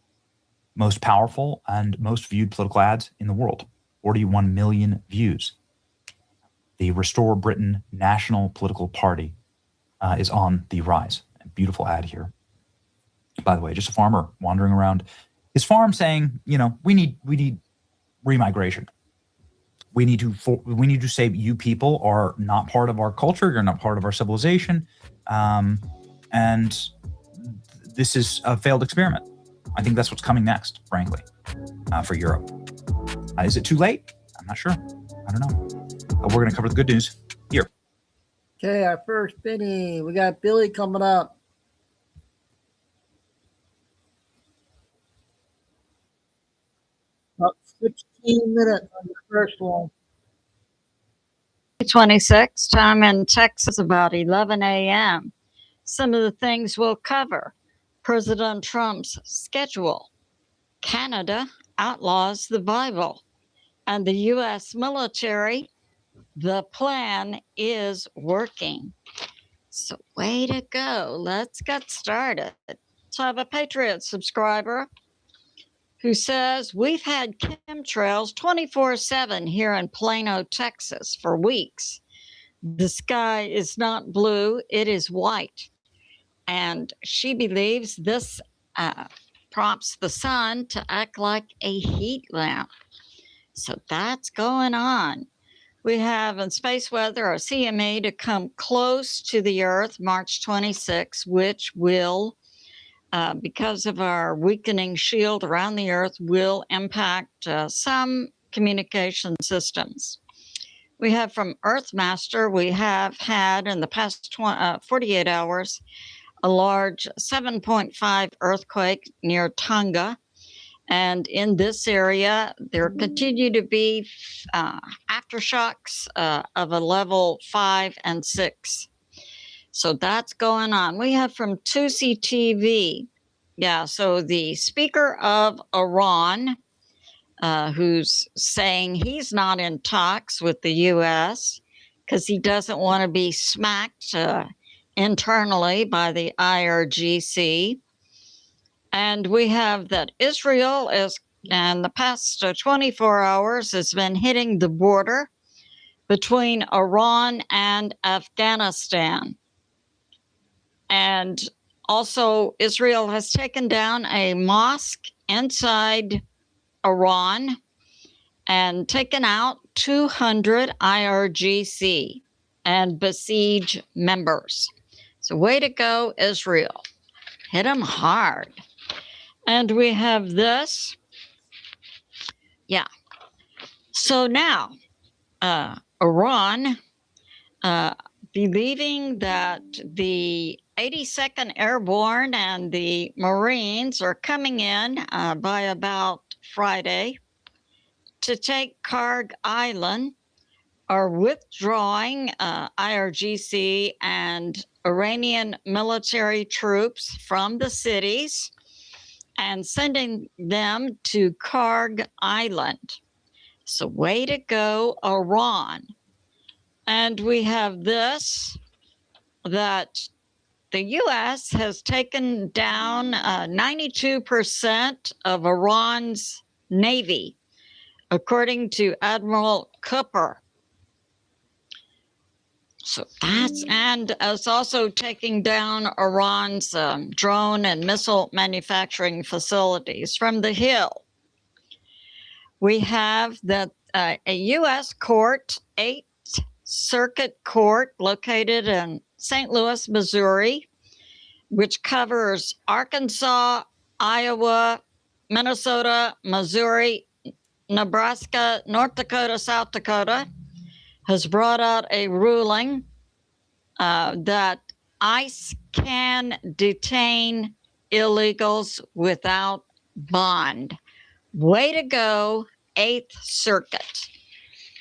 most powerful and most viewed political ads in the world. 41 million views. The Restore Britain National Political Party is on the rise. A beautiful ad here. By the way, just a farmer wandering around his farm saying, we need remigration. We need to say you people are not part of our culture. You're not part of our civilization. And this is a failed experiment. I think that's what's coming next, frankly, for Europe. Is it too late? I'm not sure. I don't know. But we're going to cover the good news here. Okay, our first Benny. We got Billy coming up. About 16 minutes on the first one. 26, time in Texas about 11 a.m. Some of the things we'll cover. President Trump's schedule. Canada outlaws the Bible. And the U.S. military, the plan is working. So way to go. Let's get started. So I have a Patriot subscriber who says, we've had chemtrails 24/7 here in Plano, Texas for weeks. The sky is not blue, it is white. And she believes this prompts the sun to act like a heat lamp. So that's going on. We have in space weather our CMA to come close to the Earth March 26, which will, because of our weakening shield around the Earth, will impact some communication systems. We have from Earthmaster, we have had in the past 48 hours a large 7.5 earthquake near Tonga. And in this area, there continue to be aftershocks of a level 5 and 6. So that's going on. We have from 2CTV. Yeah, so the Speaker of Iran, who's saying he's not in talks with the U.S. because he doesn't want to be smacked internally by the IRGC. And we have that Israel is, in the past 24 hours, has been hitting the border between Iran and Afghanistan. And also, Israel has taken down a mosque inside Iran and taken out 200 IRGC and Besiege members. So way to go, Israel. Hit them hard. And we have this. Yeah. So now, Iran, believing that the 82nd Airborne and the Marines are coming in by about Friday to take Karg Island, are withdrawing IRGC and Iranian military troops from the cities and sending them to Karg Island. So way to go, Iran. And we have this, that the U.S. has taken down 92% of Iran's navy, according to Admiral Cooper. So that's, and it's also taking down Iran's drone and missile manufacturing facilities from the Hill. We have that a U.S. court, 8th Circuit Court, located in St. Louis, Missouri, which covers Arkansas, Iowa, Minnesota, Missouri, Nebraska, North Dakota, South Dakota, has brought out a ruling that ICE can detain illegals without bond. Way to go, 8th Circuit.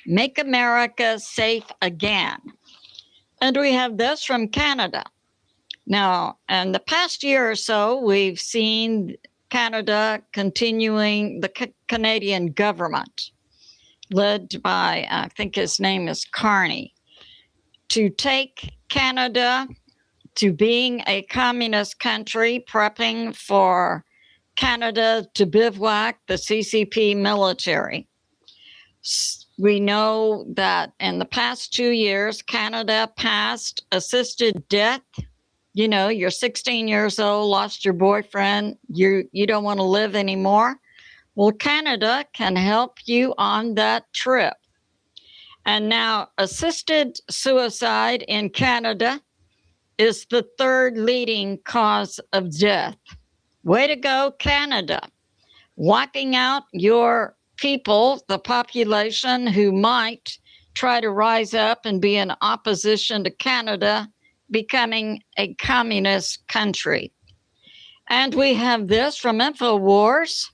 Make America safe again. And we have this from Canada. Now, in the past year or so, we've seen Canada continuing, the Canadian government, led by, I think his name is Carney, to take Canada to being a communist country, prepping for Canada to bivouac the CCP military. We know that in the past 2 years, Canada passed assisted death. You know, you're 16 years old, lost your boyfriend, you don't want to live anymore. Well, Canada can help you on that trip. And now assisted suicide in Canada is the 3rd leading cause of death. Way to go, Canada. Wiping out your people, the population who might try to rise up and be in opposition to Canada becoming a communist country. And we have this from InfoWars.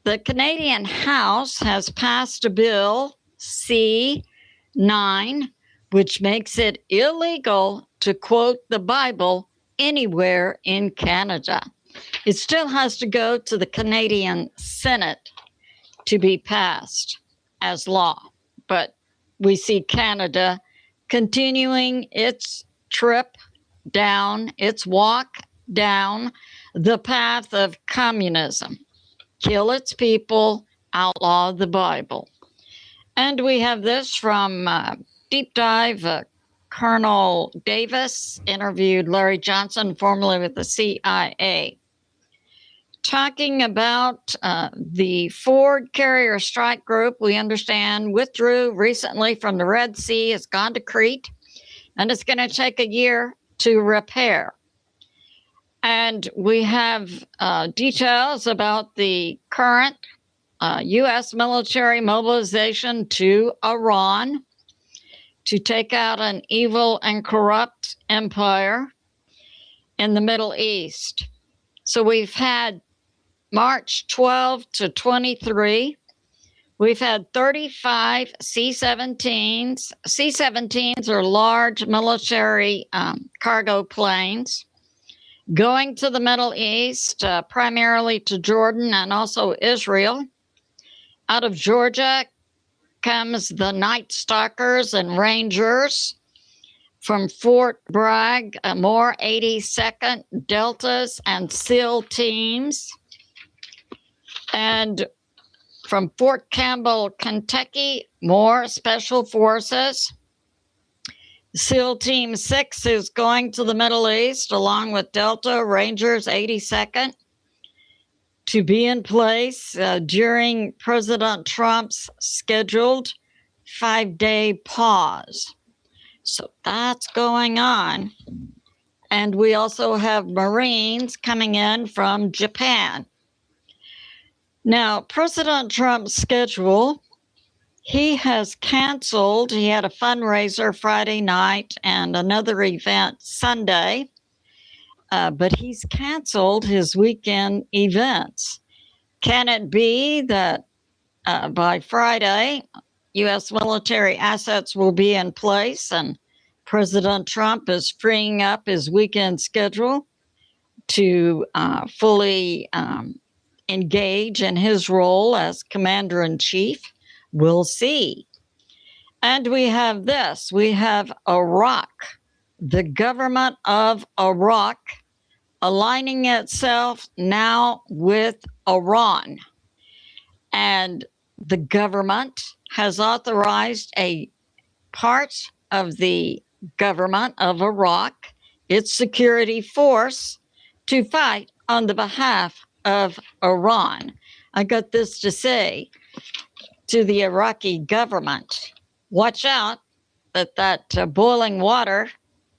The Canadian House has passed a bill, C-9, which makes it illegal to quote the Bible anywhere in Canada. It still has to go to the Canadian Senate to be passed as law. But we see Canada continuing its trip down, its walk down the path of communism. Kill its people, outlaw the Bible. And we have this from Deep Dive Colonel Davis interviewed Larry Johnson, formerly with the CIA, talking about the Ford Carrier Strike Group, we understand, withdrew recently from the Red Sea, has gone to Crete, and it's going to take a year to repair. And we have details about the current U.S. military mobilization to Iran to take out an evil and corrupt empire in the Middle East. So we've had March 12 to 23, we've had 35 C-17s. C-17s are large military cargo planes going to the Middle East, primarily to Jordan and also Israel. Out of Georgia comes the Night Stalkers and Rangers. From Fort Bragg, more 82nd Deltas and SEAL teams. And from Fort Campbell, Kentucky, more Special Forces. SEAL Team 6 is going to the Middle East along with Delta Rangers 82nd to be in place during President Trump's scheduled 5-day pause. So that's going on. And we also have Marines coming in from Japan. Now, President Trump's schedule, he has canceled. He had a fundraiser Friday night and another event Sunday, but he's canceled his weekend events. Can it be that by Friday, U.S. military assets will be in place and President Trump is freeing up his weekend schedule to fully engage in his role as commander-in-chief? We'll see. And we have this. We have Iraq, the government of Iraq aligning itself now with Iran. And the government has authorized a part of the government of Iraq, its security force, to fight on the behalf of Iran. I got this to say to the Iraqi government: watch out that boiling water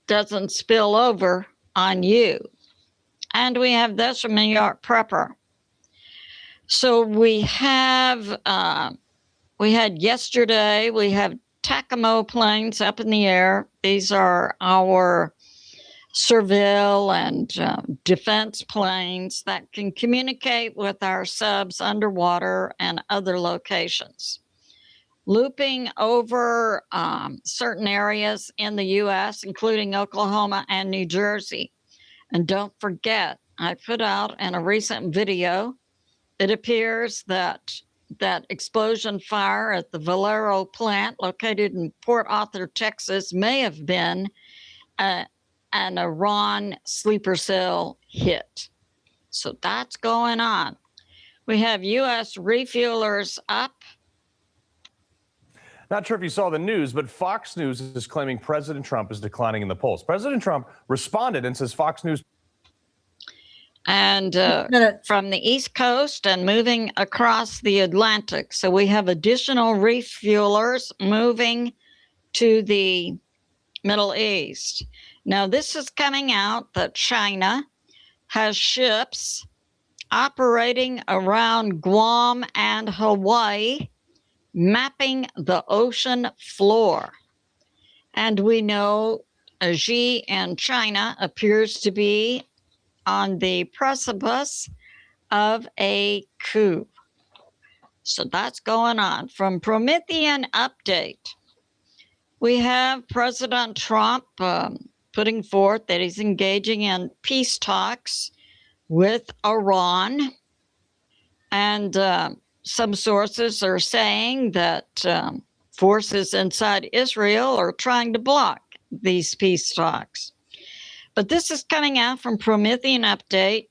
doesn't spill over on you. And we have this from New York Prepper. So we have, we had yesterday, we have TACAMO planes up in the air. These are our surveil and defense planes that can communicate with our subs underwater and other locations, looping over certain areas in the U.S., including Oklahoma and New Jersey. And don't forget, I put out in a recent video, it appears that that explosion fire at the Valero plant located in Port Arthur, Texas, may have been an Iran sleeper cell hit. So that's going on. We have U.S. refuelers up. Not sure if you saw the news, but Fox News is claiming President Trump is declining in the polls. President Trump responded and says Fox News. And from the East Coast and moving across the Atlantic. So we have additional refuelers moving to the Middle East. Now, this is coming out that China has ships operating around Guam and Hawaii, mapping the ocean floor. And we know Xi in China appears to be on the precipice of a coup. So that's going on. From Promethean Update, we have President Trump putting forth that he's engaging in peace talks with Iran. And some sources are saying that forces inside Israel are trying to block these peace talks. But this is coming out from Promethean Update.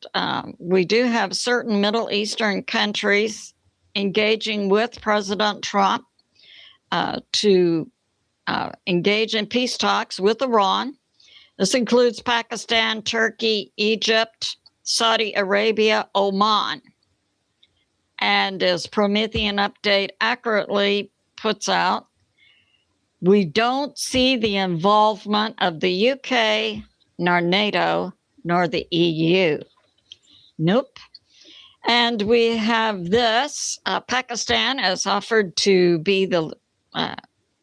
We do have certain Middle Eastern countries engaging with President Trump to engage in peace talks with Iran. This includes Pakistan, Turkey, Egypt, Saudi Arabia, Oman. And as Promethean Update accurately puts out, we don't see the involvement of the UK, nor NATO, nor the EU. Nope. And we have this. Pakistan has offered to be the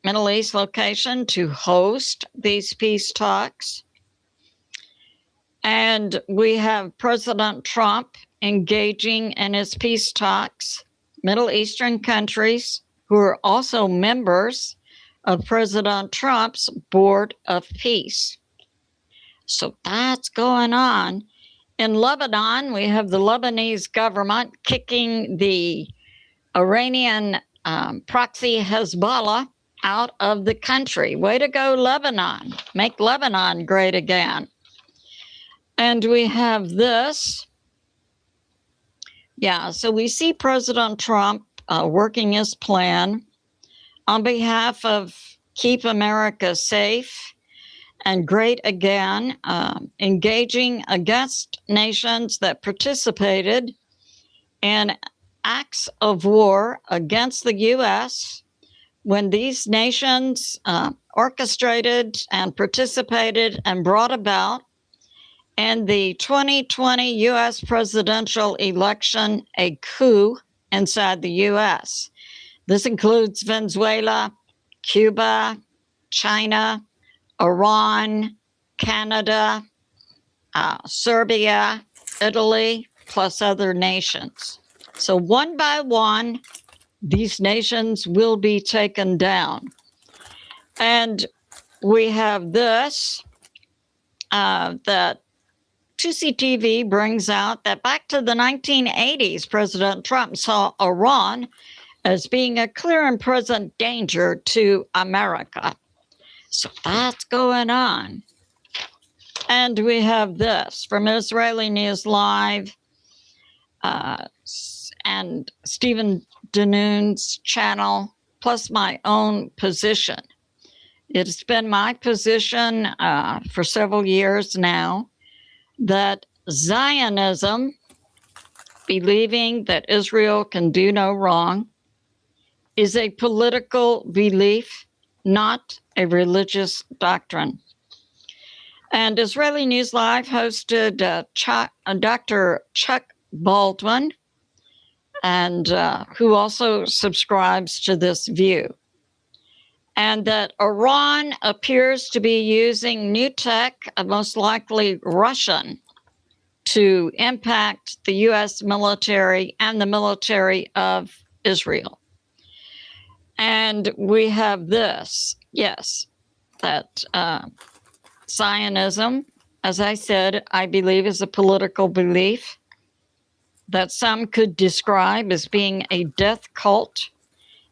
Middle East location to host these peace talks. And we have President Trump engaging in his peace talks, Middle Eastern countries who are also members of President Trump's Board of Peace. So that's going on. In Lebanon, we have the Lebanese government kicking the Iranian proxy Hezbollah out of the country. Way to go, Lebanon. Make Lebanon great again. And we have this. Yeah, so we see President Trump working his plan on behalf of Keep America Safe and Great Again, engaging against nations that participated in acts of war against the U.S. when these nations orchestrated and participated and brought about in the 2020 U.S. presidential election a coup inside the U.S. This includes Venezuela, Cuba, China, Iran, Canada, Serbia, Italy, plus other nations. So one by one, these nations will be taken down. And we have this, that 2CTV brings out that back to the 1980s, President Trump saw Iran as being a clear and present danger to America. So that's going on. And we have this from Israeli News Live and Stephen Danoon's channel, plus my own position. It's been my position for several years now that Zionism, believing that Israel can do no wrong, is a political belief, not a religious doctrine. And Israeli News Live hosted Dr. Chuck Baldwin, and who also subscribes to this view. And that Iran appears to be using new tech, most likely Russian, to impact the U.S. military and the military of Israel. And we have this, yes, that Zionism, as I said, I believe is a political belief that some could describe as being a death cult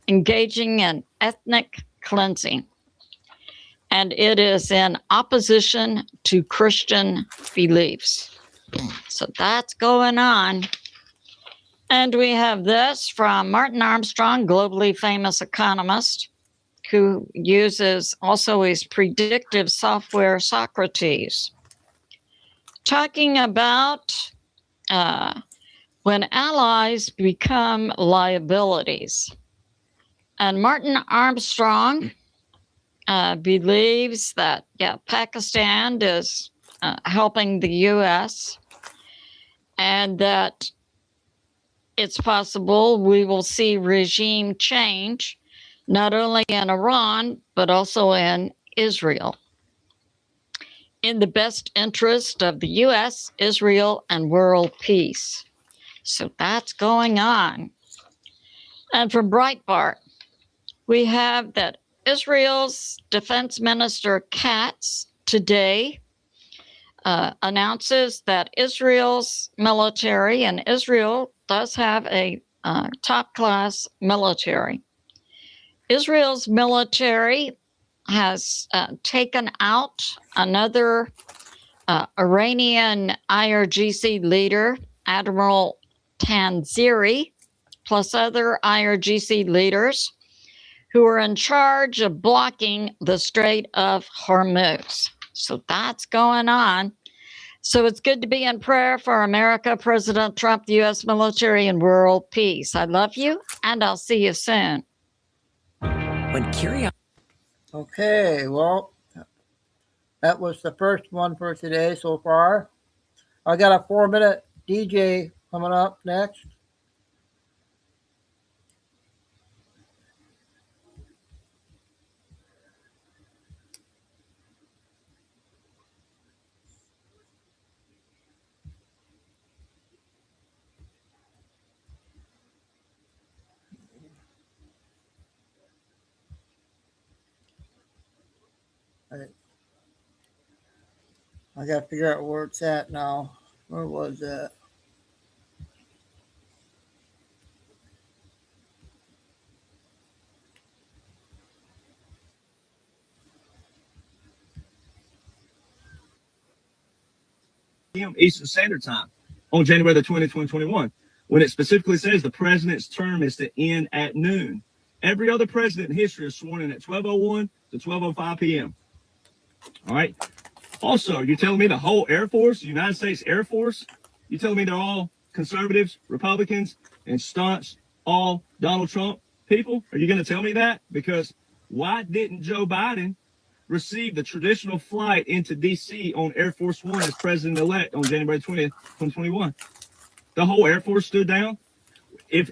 engaging in ethnic cleansing. And it is in opposition to Christian beliefs. So that's going on. And we have this from Martin Armstrong, globally famous economist, who uses also his predictive software Socrates, talking about when allies become liabilities. And Martin Armstrong believes that, Pakistan is helping the U.S. and that it's possible we will see regime change, not only in Iran, but also in Israel, in the best interest of the U.S., Israel, and world peace. So that's going on. And from Breitbart, we have that Israel's Defense Minister Katz today announces that Israel's military, and Israel does have a top-class military. Israel's military has taken out another Iranian IRGC leader, Admiral Tanziri, plus other IRGC leaders who are in charge of blocking the Strait of Hormuz. So that's going on. So it's good to be in prayer for America, President Trump, the U.S. military, and world peace. I love you, and I'll see you soon. Okay, well, that was the first one for today so far. I got a 4-minute DJ coming up next. I got to figure out where it's at now. Where was that? Eastern Standard Time on January the 20th, 2021, when it specifically says the president's term is to end at noon. Every other president in history is sworn in at 12:01 to 12:05 p.m. All right. Also, you're telling me the whole Air Force, the United States Air Force, you're telling me they're all conservatives, Republicans, and staunch all Donald Trump people? Are you going to tell me that? Because why didn't Joe Biden receive the traditional flight into D.C. on Air Force One as president-elect on January 20th, 2021? The whole Air Force stood down. If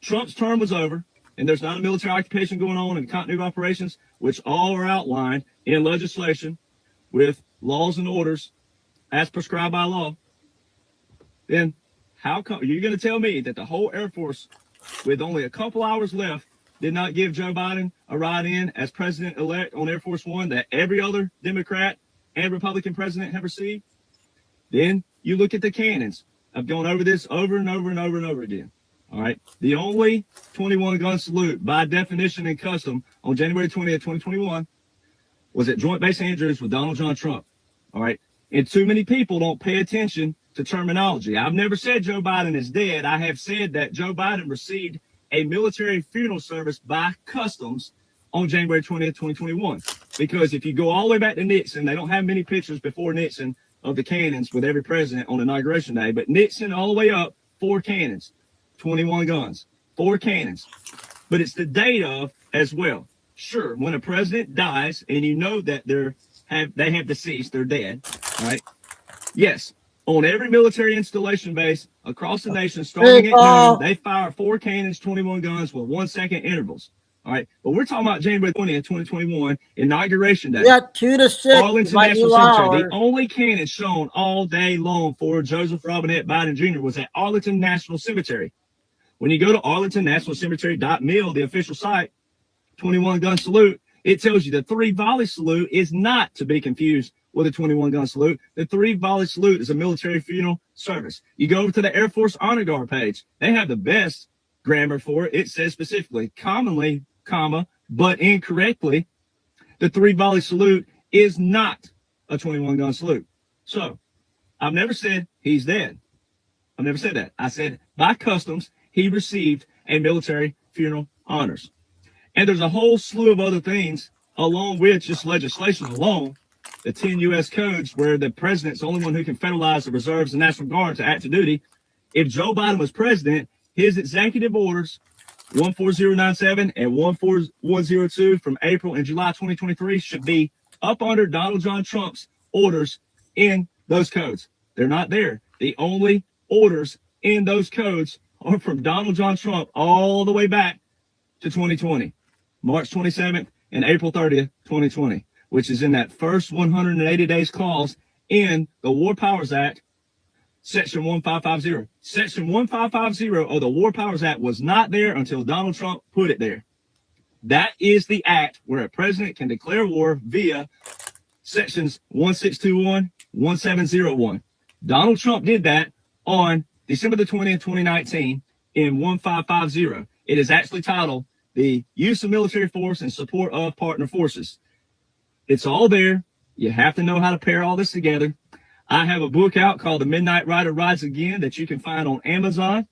Trump's term was over and there's not a military occupation going on in continuity of operations, which all are outlined in legislation with laws and orders as prescribed by law, then how come you're going to tell me that the whole Air Force, with only a couple hours left, did not give Joe Biden a ride in as president-elect on Air Force One that every other Democrat and Republican president have received? Then you look at the cannons. I've gone over this over and over and over and over again. All right. The only 21-gun salute by definition and custom on January 20th, 2021 was at Joint Base Andrews with Donald John Trump. All right. And too many people don't pay attention to terminology. I've never said Joe Biden is dead. I have said that Joe Biden received a military funeral service by customs on January 20th, 2021. Because if you go all the way back to Nixon, they don't have many pictures before Nixon of the cannons with every president on Inauguration Day. But Nixon all the way up, 4 cannons, 21 guns, 4 cannons. But it's the date of as well. Sure, when a president dies and you know that they have deceased, they're dead, right? Yes, on every military installation base across the nation, starting at noon, they fire 4 cannons, 21 guns with 1-second intervals. All right, but we're talking about January 20th, 2021, Inauguration Day. Yeah, 2 to 6. Arlington National Cemetery. The only cannon shown all day long for Joseph Robinette Biden Jr. was at Arlington National Cemetery. When you go to arlingtonnationalcemetery.mil, the official site, 21-gun salute, it tells you the 3-volley salute is not to be confused with a 21-gun salute. The 3-volley salute is a military funeral service. You go over to the Air Force Honor Guard page. They have the best grammar for it. It says specifically, commonly, comma, but incorrectly, the 3-volley salute is not a 21-gun salute. So I've never said he's dead. I've never said that. I said by customs, he received a military funeral honors. And there's a whole slew of other things along with just legislation alone, the 10 U.S. codes where the president's the only one who can federalize the reserves and National Guard to active duty. If Joe Biden was president, his executive orders 14097 and 14102 from April and July 2023 should be up under Donald John Trump's orders in those codes. They're not there. The only orders in those codes are from Donald John Trump all the way back to 2020, March 27th and April 30th, 2020, which is in that first 180 days clause in the War Powers Act, Section 1550. Section 1550 of the War Powers Act was not there until Donald Trump put it there. That is the act where a president can declare war via sections 1621, 1701. Donald Trump did that on December the 20th, 2019 in 1550. It is actually titled the Use of Military Force in Support of Partner Forces. It's all there. You have to know how to pair all this together. I have a book out called The Midnight Rider Rides Again that you can find on Amazon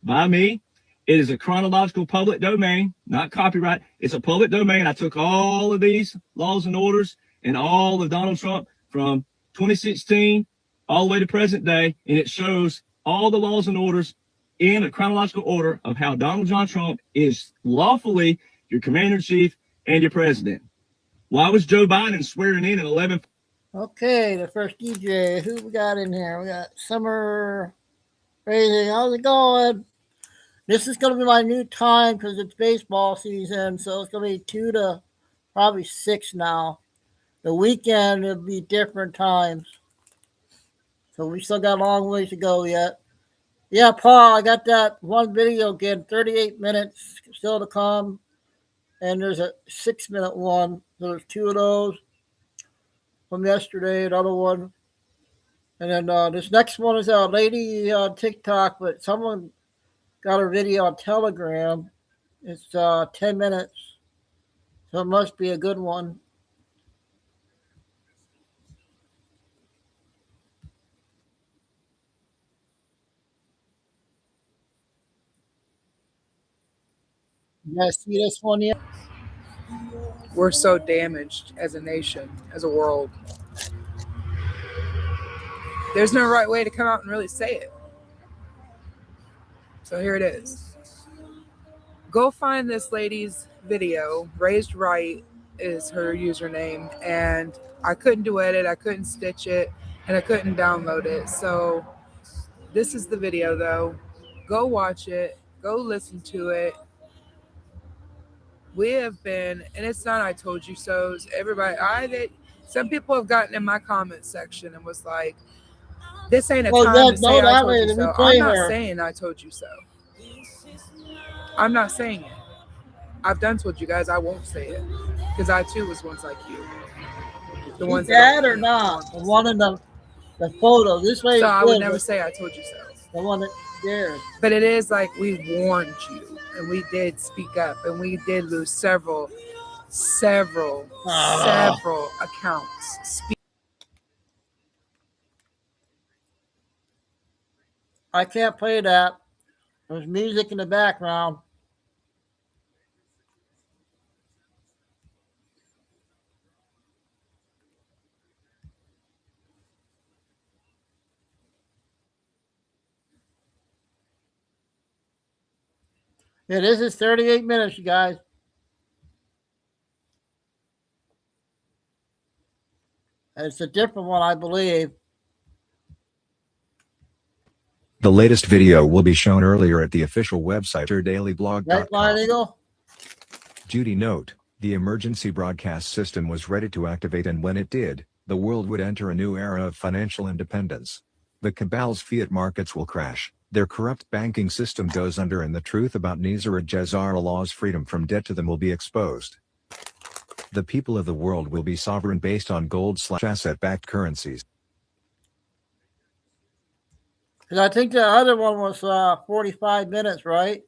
by me. It is a chronological public domain, not copyright. It's a public domain. I took all of these laws and orders and all of Donald Trump from 2016 all the way to present day, and it shows all the laws and orders in a chronological order of how Donald John Trump is lawfully your commander-in-chief and your president. Why was Joe Biden swearing in 11? Okay, the first DJ. Who we got in here? We got Summer Raising. How's it going? This is going to be my new time because it's baseball season, so it's going to be 2 to probably 6 now. The weekend, it'll be different times. So we still got a long ways to go yet. Yeah, Paul, I got that one video again, 38 minutes still to come. And there's a 6-minute one. So there's 2 of those from yesterday, another one. And then this next one is a lady on TikTok, but someone got her video on Telegram. It's 10 minutes. So it must be a good one. You guys see this one yet? We're so damaged as a nation, as a world. There's no right way to come out and really say it. So here it is. Go find this lady's video. Raised Right is her username. And I couldn't duet it. I couldn't stitch it. And I couldn't download it. So this is the video, though. Go watch it. Go listen to it. We have been, and it's not I told you so's. Everybody, some people have gotten in my comment section and was like, this ain't a time to say I told you so. I'm not saying I told you so. I'm not saying it. I've done told you guys I won't say it because I too was once like you. The ones that or not? The one in the photo. This way. So I would never say I told you so. The one that there. But it is like we warned you, and we did speak up, and we did lose several accounts. I can't play that. There's music in the background. Yeah, this is 38 minutes, you guys. It's a different one, I believe. The latest video will be shown earlier at the official website yourdailyblog.com. Duty note, the emergency broadcast system was ready to activate, and when it did, the world would enter a new era of financial independence. The cabal's fiat markets will crash, their corrupt banking system goes under, and the truth about Nizar Jazarullah's freedom from debt to them will be exposed. The people of the world will be sovereign based on gold/asset-backed currencies. Because I think the other one was 45 minutes, right?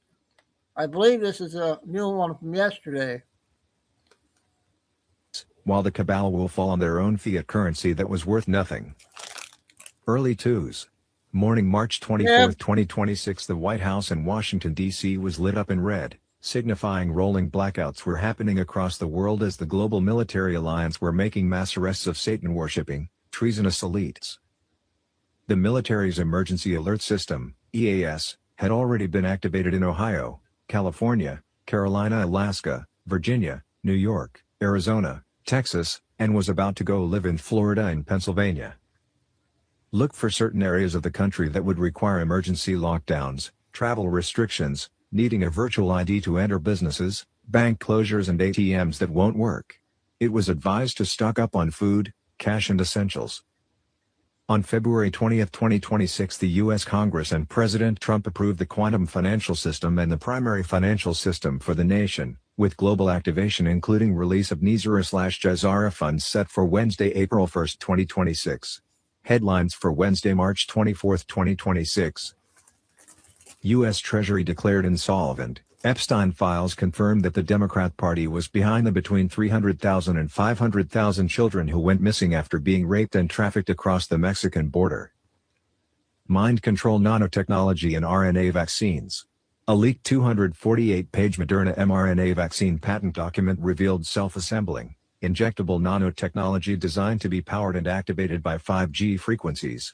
I believe this is a new one from yesterday. While the cabal will fall on their own fiat currency that was worth nothing. Early twos. Morning March 24, 2026, the White House in Washington, D.C. was lit up in red, signifying rolling blackouts were happening across the world as the global military alliance were making mass arrests of Satan-worshipping, treasonous elites. The military's emergency alert system, EAS, had already been activated in Ohio, California, Carolina, Alaska, Virginia, New York, Arizona, Texas, and was about to go live in Florida and Pennsylvania. Look for certain areas of the country that would require emergency lockdowns, travel restrictions, needing a virtual ID to enter businesses, bank closures, and ATMs that won't work. It was advised to stock up on food, cash, and essentials. On February 20, 2026, the U.S. Congress and President Trump approved the quantum financial system and the primary financial system for the nation, with global activation including release of Nizar/Jazara funds set for Wednesday, April 1, 2026. Headlines for Wednesday, March 24, 2026. U.S. Treasury declared insolvent. Epstein files confirmed that the Democrat Party was behind the between 300,000 and 500,000 children who went missing after being raped and trafficked across the Mexican border. Mind control nanotechnology in RNA vaccines. A leaked 248-page Moderna mRNA vaccine patent document revealed self-assembling, injectable nanotechnology designed to be powered and activated by 5G frequencies.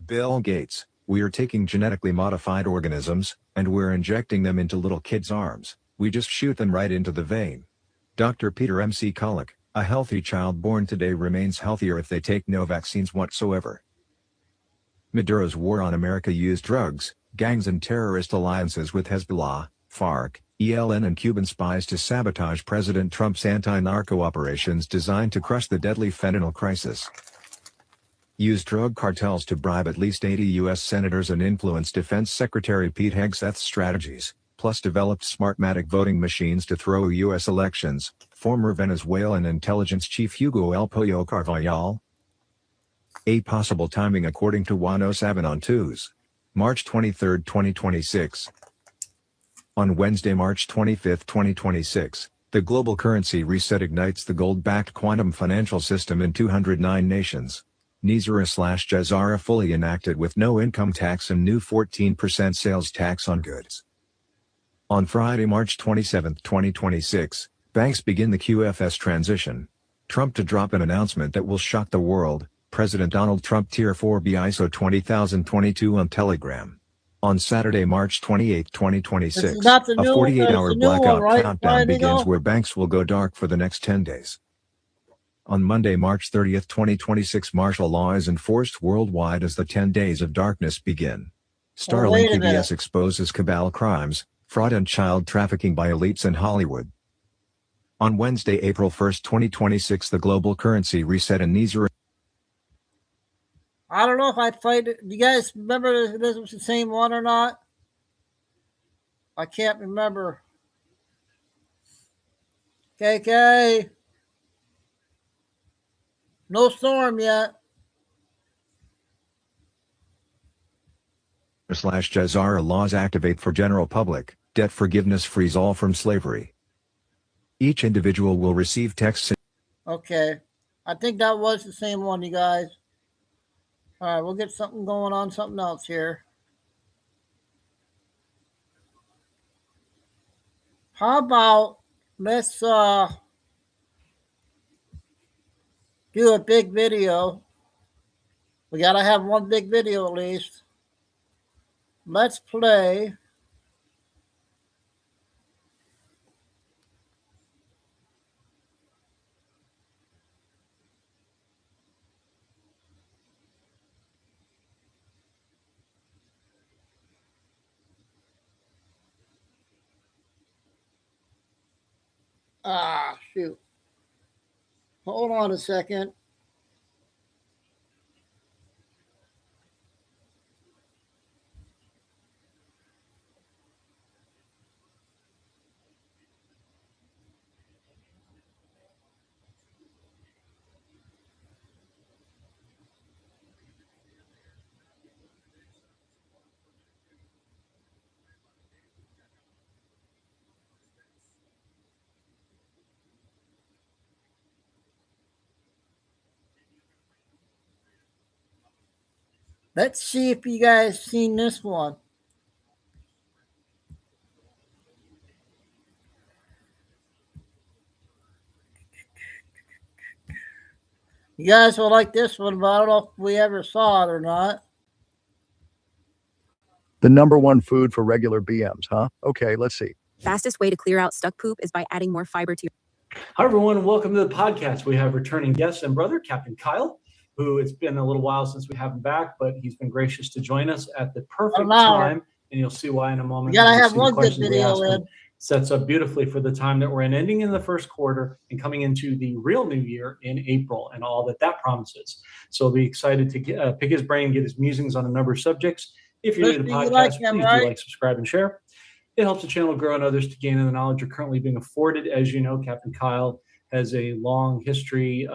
Bill Gates, we are taking genetically modified organisms, and we're injecting them into little kids' arms. We just shoot them right into the vein. Dr. Peter M.C. Kulik, a healthy child born today remains healthier if they take no vaccines whatsoever. Maduro's war on America used drugs, gangs and terrorist alliances with Hezbollah, FARC, ELN and Cuban spies to sabotage President Trump's anti-narco operations designed to crush the deadly fentanyl crisis. Used drug cartels to bribe at least 80 U.S. senators and influence Defense Secretary Pete Hegseth's strategies, plus developed Smartmatic voting machines to throw U.S. elections, former Venezuelan intelligence chief Hugo El Pollo Carvajal. A possible timing according to Newswithzman on Tuesday, March 23, 2026. On Wednesday, March 25, 2026, the global currency reset ignites the gold-backed quantum financial system in 209 nations. Nizara/Jazara fully enacted with no income tax and new 14% sales tax on goods. On Friday, March 27, 2026, banks begin the QFS transition. Trump to drop an announcement that will shock the world. President Donald Trump Tier 4B ISO 20022 on Telegram. On Saturday, March 28, 2026, a 48-hour blackout countdown begins where banks will go dark for the next 10 days. On Monday, March 30, 2026, martial law is enforced worldwide as the 10 days of darkness begin. Starlink PBS exposes cabal crimes, fraud and child trafficking by elites in Hollywood. On Wednesday, April 1, 2026, the global currency reset in Nizara. I don't know if I'd fight it. Do you guys remember if this was the same one or not? I can't remember. KK. No storm yet. /Jazara laws activate for general public. Debt forgiveness frees all from slavery. Each individual will receive texts. Okay. I think that was the same one, you guys. All right, we'll get something going on, something else here. How about let's do a big video. We got to have one big video at least. Let's play. Shoot. Hold on a second. Let's see if you guys seen this one. You guys will like this one, but I don't know if we ever saw it or not. The number one food for regular BMs, huh? Okay, let's see. Fastest way to clear out stuck poop is by adding more fiber to your... Hi, everyone. Welcome to the podcast. We have returning guest and brother, Captain Kyle, who it's been a little while since we have him back, but he's been gracious to join us at the perfect time, and you'll see why in a moment. You gotta have one good video in. Sets up beautifully for the time that we're in, ending in the first quarter and coming into the real new year in April and all that promises. So we'll be excited to pick his brain, get his musings on a number of subjects. If you're new to the podcast, please do like, subscribe, and share. It helps the channel grow and others to gain the knowledge you're currently being afforded. As you know, Captain Kyle has a long history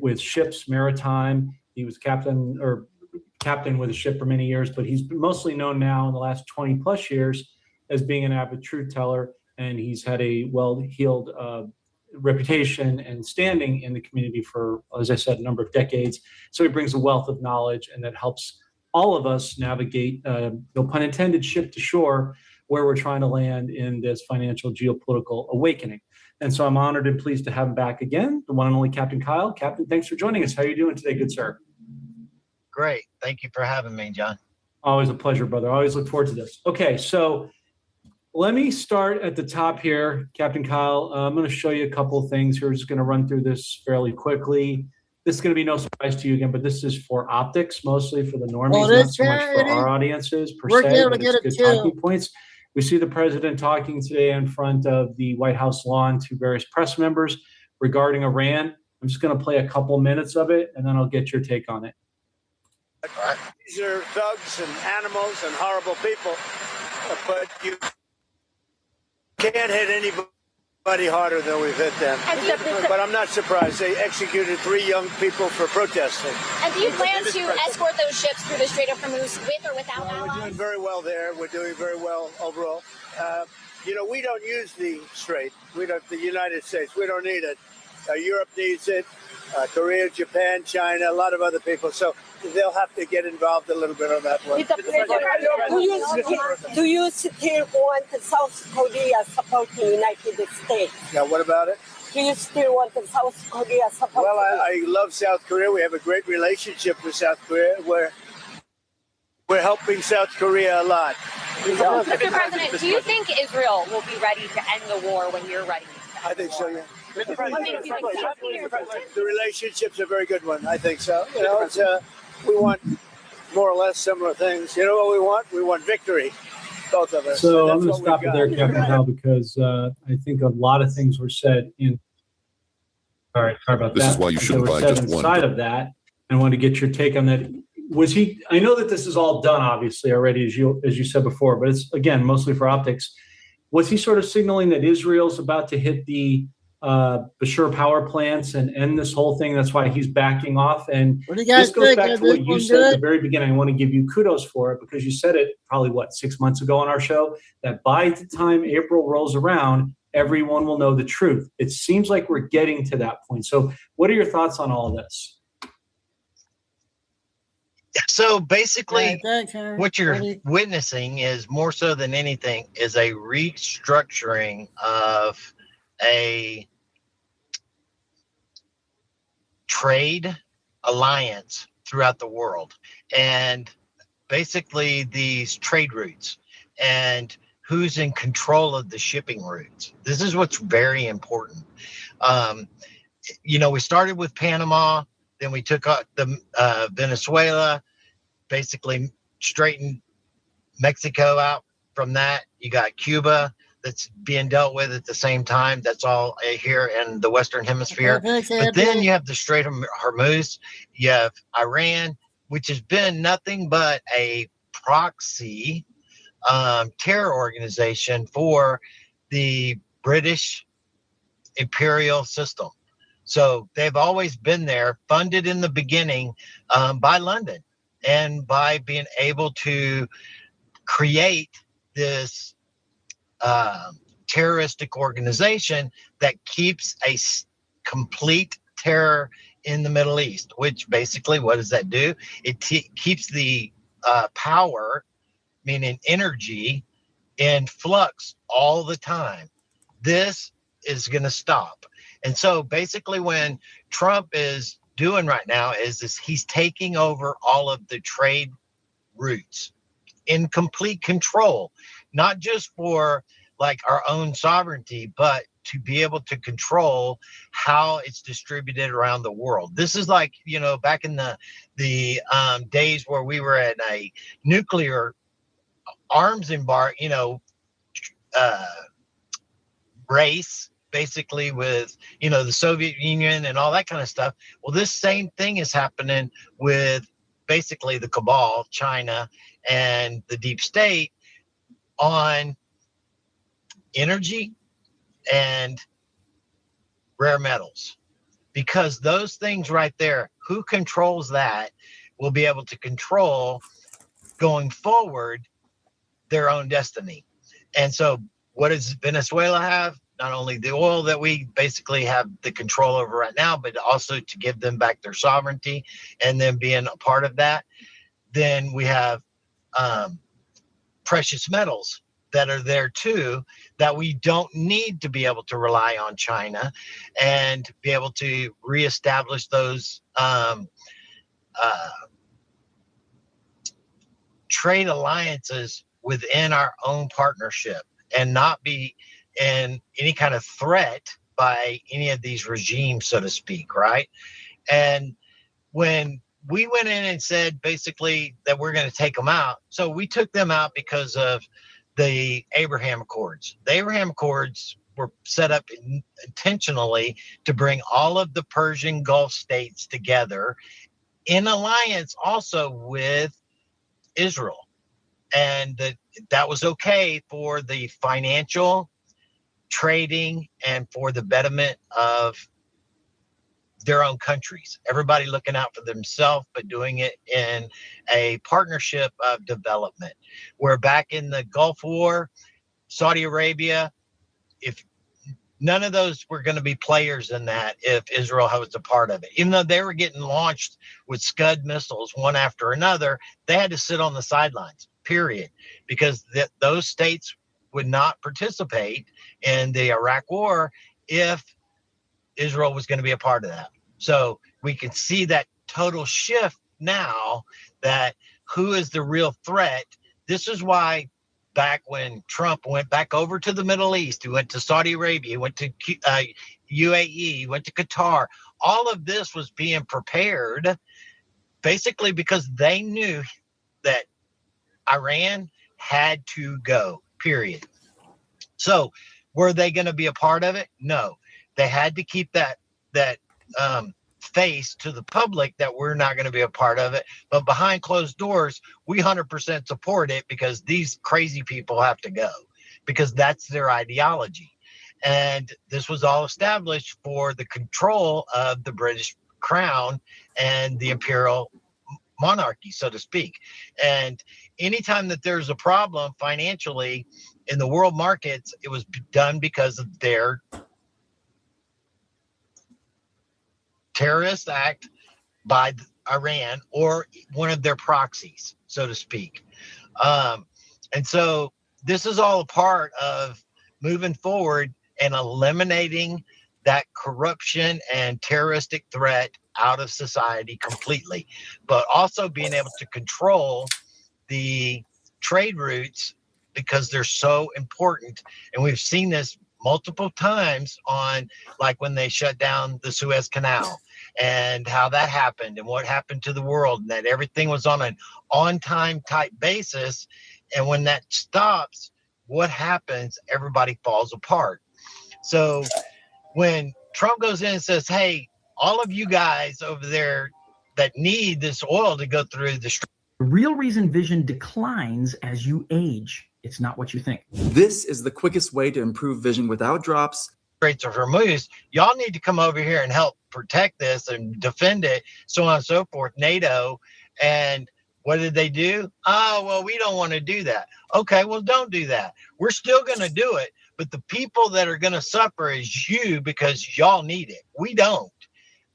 with ships, maritime. He was captain with a ship for many years, but he's been mostly known now in the last 20 plus years as being an avid truth teller, and he's had a well-heeled reputation and standing in the community for, as I said, a number of decades. So he brings a wealth of knowledge, and that helps all of us navigate, no pun intended, ship to shore, where we're trying to land in this financial geopolitical awakening. And so I'm honored and pleased to have him back again, the one and only Captain Kyle. Captain, thanks for joining us. How are you doing today, good sir? Great. Thank you for having me, John. Always a pleasure, brother. I always look forward to this. Okay, so let me start at the top here, Captain Kyle. I'm going to show you a couple of things here. We're just going to run through this fairly quickly. This is going to be no surprise to you again, but this is for optics, mostly for the normies, not so much for our audiences per se, but it's good talking points. We see the president talking today in front of the White House lawn to various press members regarding Iran. I'm just going to play a couple minutes of it, and then I'll get your take on it. These are thugs and animals and horrible people, but you can't hit anybody harder than we've hit them. But I'm not surprised. They executed 3 young people for protesting. And do you plan to escort those ships through the Strait of Hormuz with or without allies? We're doing very well there. We're doing very well overall. We don't use the strait. The United States, we don't need it. Europe needs it. Korea, Japan, China, a lot of other people. So they'll have to get involved a little bit on that one. Do you still want South Korea support the United States? Yeah, what about it? Do you still want South Korea support? Well, I love South Korea. We have a great relationship with South Korea. We're helping South Korea a lot. Mr. President, do you think Israel will be ready to end the war when you're ready? I think so, yeah. The relationship's a very good one. I think so. We want more or less similar things. You know what we want? We want victory, both of us. So I'm going to stop it there, Captain Kyle, because I think a lot of things were said in. All right, sorry about that. This is why you shouldn't buy just one. Inside of that, I want to get your take on that. Was he? I know that this is all done, obviously, already, as you said before, but it's again mostly for optics. Was he sort of signaling that Israel's about to hit the Bashir power plants and end this whole thing? That's why he's backing off. And this goes back to what you said at the very beginning. I want to give you kudos for it because you said it probably 6 months ago on our show that by the time April rolls around, everyone will know the truth. It seems like we're getting to that point. So what are your thoughts on all of this? So basically, what you're witnessing is more so than anything is a restructuring of a trade alliance throughout the world, and basically these trade routes and who's in control of the shipping routes. This is what's very important. We started with Panama, then we took the Venezuela, basically straightened Mexico out from that. You got Cuba that's being dealt with at the same time. That's all here in the Western Hemisphere. But then you have the Strait of Hormuz. You have Iran, which has been nothing but a proxy terror organization for the British imperial system. So they've always been there, funded in the beginning by London and by being able to create this terroristic organization that keeps a complete terror in the Middle East, which basically, what does that do? It keeps the power, meaning energy, in flux all the time. This is going to stop. And so basically when Trump is doing right now is he's taking over all of the trade routes in complete control, not just for like our own sovereignty, but to be able to control how it's distributed around the world. This is like, back in the days where we were in a nuclear arms race, basically with, the Soviet Union and all that kind of stuff. Well, this same thing is happening with basically the cabal, China, and the deep state on energy and rare metals, because those things right there, who controls that will be able to control going forward their own destiny. And so what does Venezuela have? Not only the oil that we basically have the control over right now, but also to give them back their sovereignty and then being a part of that. then we have precious metals that are there too, that we don't need to be able to rely on China and be able to reestablish those trade alliances within our own partnership and not be in any kind of threat by any of these regimes, so to speak, right? And when we went in and said basically that we're going to take them out, so we took them out because of the Abraham Accords. The Abraham Accords were set up intentionally to bring all of the Persian Gulf states together in alliance also with Israel. And that was okay for the financial, trading, and for the betterment of their own countries. Everybody looking out for themselves, but doing it in a partnership of development. Where back in the Gulf War, Saudi Arabia, if none of those were going to be players in that if Israel was a part of it. Even though they were getting launched with Scud missiles one after another, they had to sit on the sidelines, period, because those states would not participate in the Iraq War if Israel was going to be a part of that. So we can see that total shift now, that who is the real threat. This is why back when Trump went back over to the Middle East, he went to Saudi Arabia, he went to UAE, he went to Qatar. All of this was being prepared basically because they knew that Iran had to go, period. So were they going to be a part of it? No. They had to keep that face to the public that we're not going to be a part of it. But behind closed doors, we 100% support it because these crazy people have to go, because that's their ideology. And this was all established for the control of the British crown and the imperial monarchy, so to speak. And anytime that there's a problem financially in the world markets, it was done because of their terrorist act by Iran or one of their proxies, so to speak. And so this is all a part of moving forward and eliminating that corruption and terroristic threat out of society completely, but also being able to control the trade routes because they're so important. And we've seen this multiple times on, like when they shut down the Suez Canal and how that happened and what happened to the world, and that everything was on an on-time type basis. And when that stops, what happens? Everybody falls apart. So when Trump goes in and says, hey, all of you guys over there that need this oil to go through the real reason vision declines as you age. It's not what you think. This is the quickest way to improve vision without drops. Straits of Hormuz, y'all need to come over here and help protect this and defend it, so on and so forth, NATO. And what did they do? Oh, well, we don't want to do that. Okay, well, don't do that. We're still going to do it. But the people that are going to suffer is you, because y'all need it. We don't.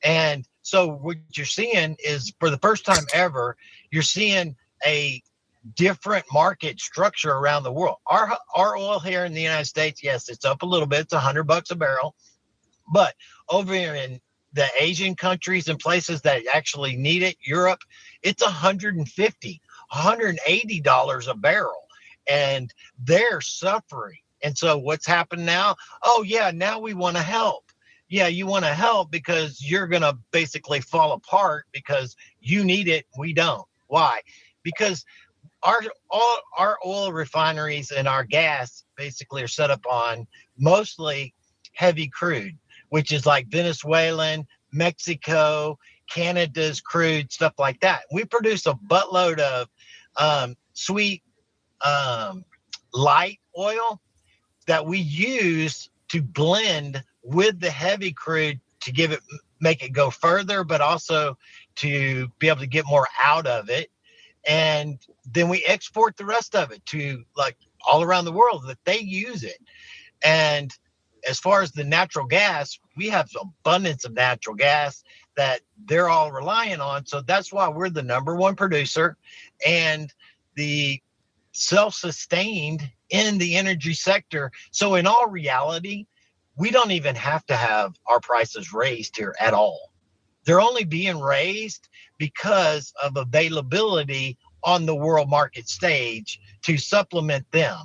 And so what you're seeing is, for the first time ever, you're seeing a different market structure around the world. Our oil here in the United States, yes, it's up a little bit. It's $100 a barrel. But over in the Asian countries and places that actually need it, Europe, it's $150, $180 a barrel. And they're suffering. And so what's happened now? Oh, yeah, now we want to help. Yeah, you want to help because you're going to basically fall apart because you need it. We don't. Why? Because our oil refineries and our gas basically are set up on mostly heavy crude, which is like Venezuelan, Mexico, Canada's crude, stuff like that. We produce a buttload of sweet light oil that we use to blend with the heavy crude to make it go further, but also to be able to get more out of it. And then we export the rest of it to, like, all around the world that they use it. And as far as the natural gas, we have abundance of natural gas that they're all relying on. So that's why we're the number one producer and the self-sustained in the energy sector. So in all reality, we don't even have to have our prices raised here at all. They're only being raised because of availability on the world market stage to supplement them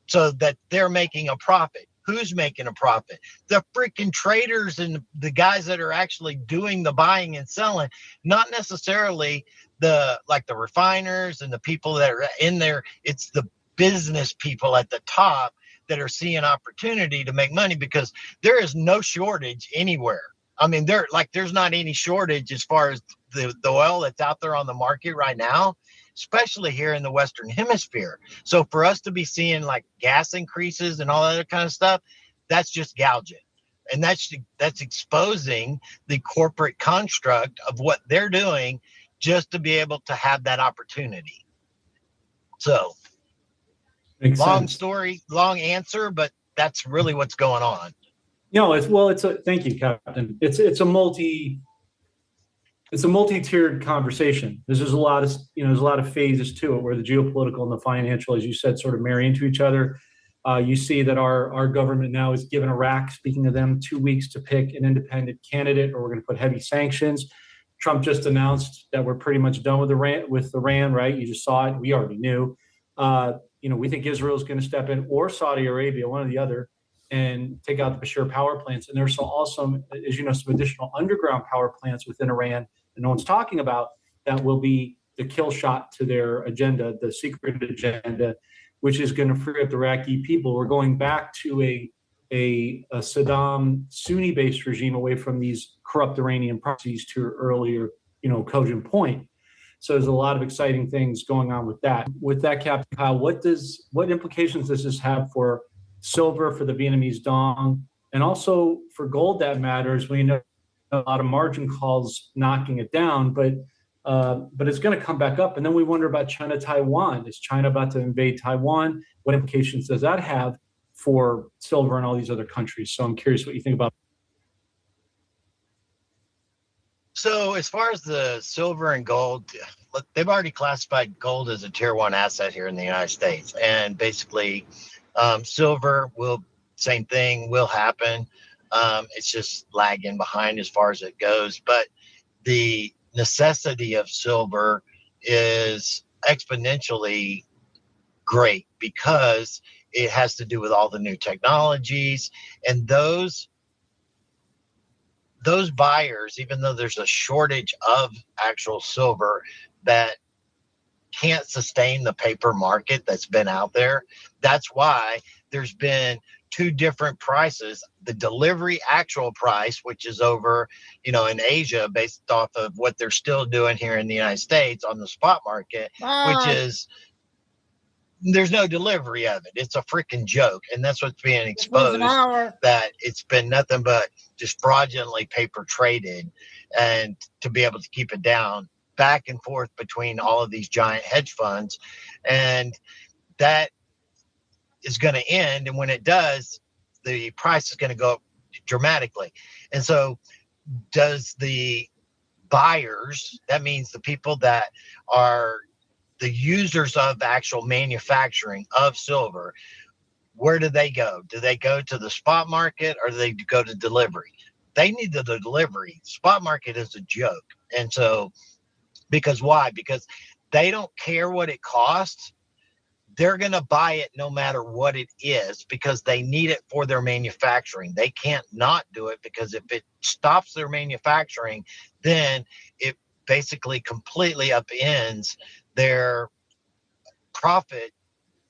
so that they're making a profit. Who's making a profit? The freaking traders and the guys that are actually doing the buying and selling, not necessarily the refiners and the people that are in there. It's the business people at the top that are seeing opportunity to make money, because there is no shortage anywhere. I mean, there's not any shortage as far as the oil that's out there on the market right now, especially here in the Western Hemisphere. So for us to be seeing like gas increases and all that other kind of stuff, that's just gouging. And that's exposing the corporate construct of what they're doing just to be able to have that opportunity. So story, long answer, but that's really what's going on. Thank you, Captain. It's a multi-tiered conversation. There's a lot of phases to it, where the geopolitical and the financial, as you said, sort of marry into each other. You see that our government now has given Iraq, speaking of them, 2 weeks to pick an independent candidate, or we're going to put heavy sanctions. Trump just announced that we're pretty much done with Iran, right? You just saw it. We already knew. We think Israel is going to step in, or Saudi Arabia, one or the other, and take out the Bashir power plants. And there's also, as you know, some additional underground power plants within Iran that no one's talking about, that will be the kill shot to their agenda, the secret agenda, which is going to free up the Iraqi people. We're going back to a Saddam Sunni-based regime, away from these corrupt Iranian proxies, to your earlier, cogent point. So there's a lot of exciting things going on with that. With that, Captain Kyle, what implications does this have for silver, for the Vietnamese dong, and also for gold? That matters. We know a lot of margin calls knocking it down, but it's going to come back up. And then we wonder about China, Taiwan. Is China about to invade Taiwan? What implications does that have for silver and all these other countries? So I'm curious what you think about. So as far as the silver and gold, they've already classified gold as a tier 1 asset here in the United States. And basically, silver same thing will happen. It's just lagging behind as far as it goes. But the necessity of silver is exponentially great, because it has to do with all the new technologies, and those buyers, even though there's a shortage of actual silver that can't sustain the paper market that's been out there. That's why there's been 2 different prices. The delivery actual price, which is over, in Asia, based off of what they're still doing here in the United States on the spot market, which is, there's no delivery of it. It's a freaking joke. And that's what's being exposed, that it's been nothing but just fraudulently paper traded, and to be able to keep it down back and forth between all of these giant hedge funds. And that is going to end. And when it does, the price is going to go up dramatically. And so does the buyers, that means the people that are the users of actual manufacturing of silver, where do they go? Do they go to the spot market, or do they go to delivery? They need the delivery. Spot market is a joke. And so, because why? Because they don't care what it costs. They're going to buy it no matter what it is, because they need it for their manufacturing. They can't not do it, because if it stops their manufacturing, then it basically completely upends their profit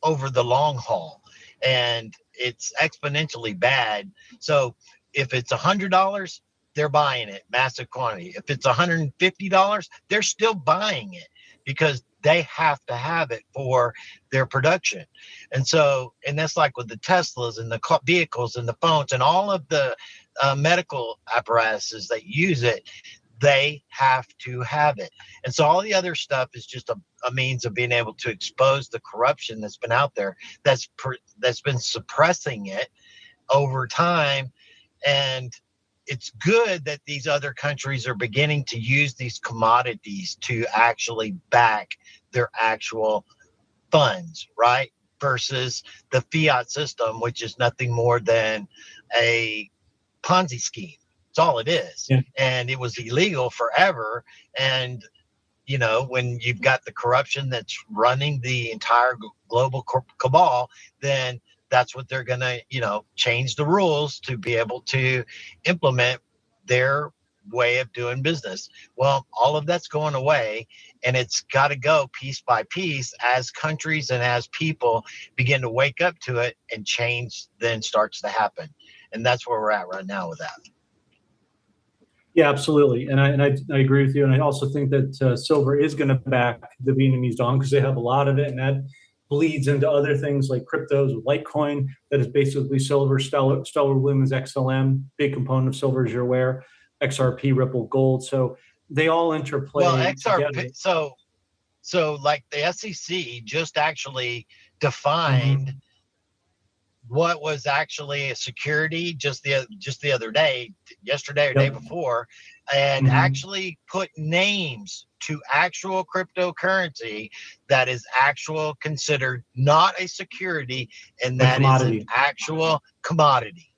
over the long haul, and it's exponentially bad. So if it's $100, they're buying it, massive quantity. If it's $150, they're still buying it, because they have to have it for their production. And so, and that's like with the Teslas and the vehicles and the phones and all of the medical apparatuses that use it, they have to have it. And so all the other stuff is just a means of being able to expose the corruption that's been out there, that's been suppressing it over time. And it's good that these other countries are beginning to use these commodities to actually back their actual funds, right? Versus the fiat system, which is nothing more than a Ponzi scheme. That's all it is. Yeah. And it was illegal forever. And, you know, when you've got the corruption that's running the entire global cabal, then that's what they're going to, you know, change the rules to be able to implement their way of doing business. Well, all of that's going away, and it's got to go piece by piece as countries and as people begin to wake up to it, and change then starts to happen. And that's where we're at right now with that. Yeah, absolutely. And I agree with you. And I also think that silver is going to back the Vietnamese dong because they have a lot of it. And that bleeds into other things like cryptos with Litecoin that is basically silver. Stellar Lumens XLM, big component of silver, as you're aware. XRP, Ripple, gold. So they all interplay. Well, XRP, together. so like the SEC just actually defined what was actually a security just the other day, yesterday or day before, and actually put names to actual cryptocurrency that is actual considered not a security, and that is an actual commodity,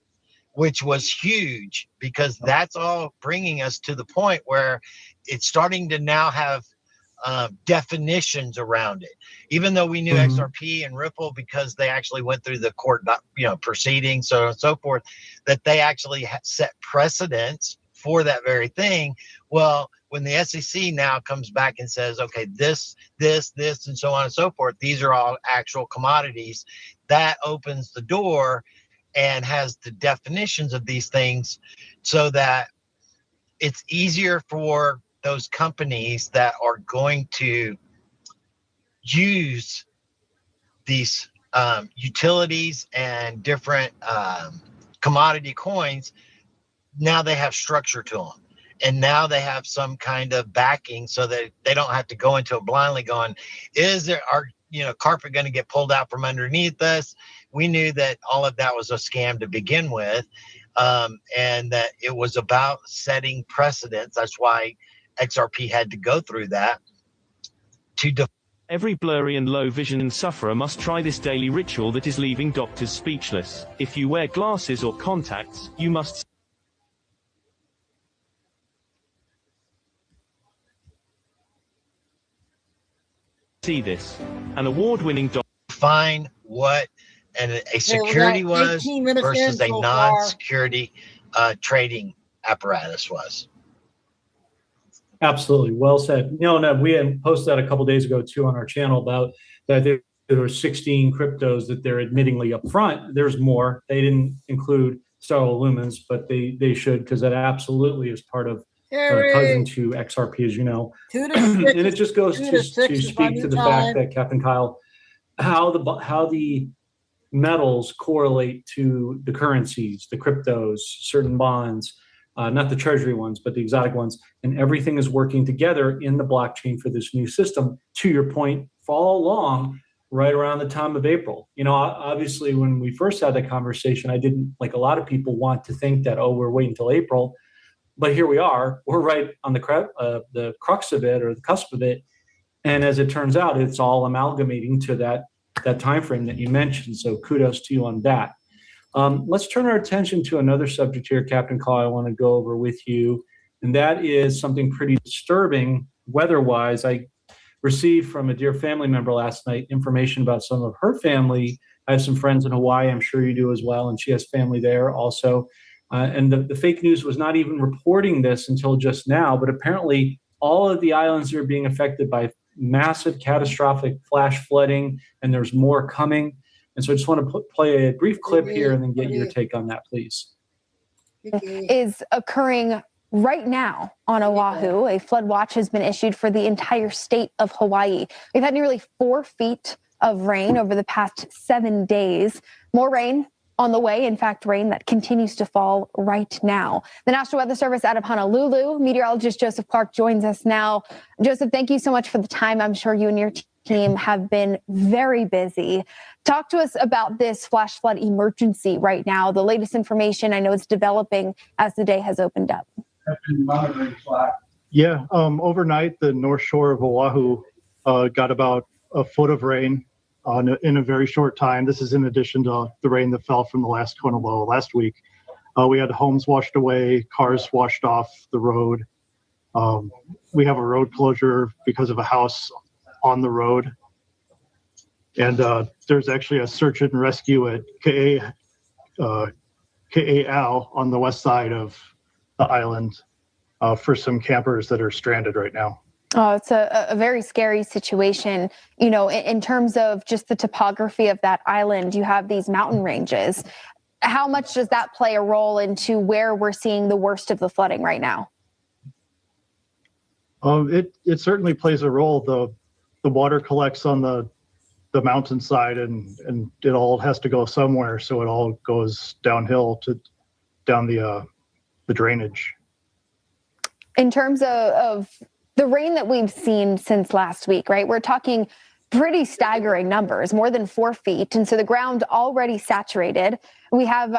which was huge because that's all bringing us to the point where it's starting to now have definitions around it. Even though we knew XRP and Ripple because they actually went through the court, proceedings, so on and so forth, that they actually set precedents for that very thing. Well, when the SEC now comes back and says, okay, this, and so on and so forth, these are all actual commodities, that opens the door and has the definitions of these things so that it's easier for those companies that are going to use these utilities and different commodity coins. Now they have structure to them, and now they have some kind of backing so that they don't have to go into it blindly going, is there carpet going to get pulled out from underneath us? We knew that all of that was a scam to begin with, and that it was about setting precedents. That's why XRP had to go through that to Every blurry and low vision sufferer must try this daily ritual that is leaving doctors speechless. If you wear glasses or contacts, you must see this. An award-winning define what a security was versus a non-security trading apparatus was. Absolutely. Well said. No, we had posted that a couple of days ago too on our channel about that there were 16 cryptos that they're admittingly up front. There's more. They didn't include Stellar Lumens, but they should, because that absolutely is part of cousin to XRP, as you know. And it just goes to speak to the fact that, Captain Kyle, how the metals correlate to the currencies, the cryptos, certain bonds, not the treasury ones, but the exotic ones, and everything is working together in the blockchain for this new system. To your point, fall along right around the time of April. Obviously, when we first had that conversation, I didn't, like a lot of people, want to think that, we're waiting until April. But here we are. We're right on the crux of it, or the cusp of it. And as it turns out, it's all amalgamating to that time frame that you mentioned. So kudos to you on that. Let's turn our attention to another subject here, Captain Call, I want to go over with you, and that is something pretty disturbing weather-wise. I received from a dear family member last night information about some of her family. I have some friends in Hawaii, I'm sure you do as well, and she has family there also. And the fake news was not even reporting this until just now, but apparently all of the islands are being affected by massive catastrophic flash flooding, and there's more coming. And so I just want to play a brief clip here and then get your take on that, please. Is occurring right now on Oahu. A flood watch has been issued for the entire state of Hawaii. We've had nearly 4 feet of rain over the past 7 days. More rain on the way. In fact, rain that continues to fall right now. The National Weather Service out of Honolulu, meteorologist Joseph Clark joins us now. Joseph, thank you so much for the time. I'm sure you and your team have been very busy. Talk to us about this flash flood emergency right now. The latest information, I know it's developing as the day has opened up. Yeah, overnight, the north shore of Oahu got about a foot of rain in a very short time. This is in addition to the rain that fell from the last Kona low last week. We had homes washed away, cars washed off the road. We have a road closure because of a house on the road. And there's actually a search and rescue at Ka'au on the west side of the island for some campers that are stranded right now. Oh, it's a very scary situation. You know, in terms of just the topography of that island, you have these mountain ranges. How much does that play a role into where we're seeing the worst of the flooding right now? It certainly plays a role. The water collects on the mountainside, and it all has to go somewhere, so it all goes downhill down the drainage. In terms of the rain that we've seen since last week, right? We're talking pretty staggering numbers, more than 4 feet. And so the ground already saturated. We have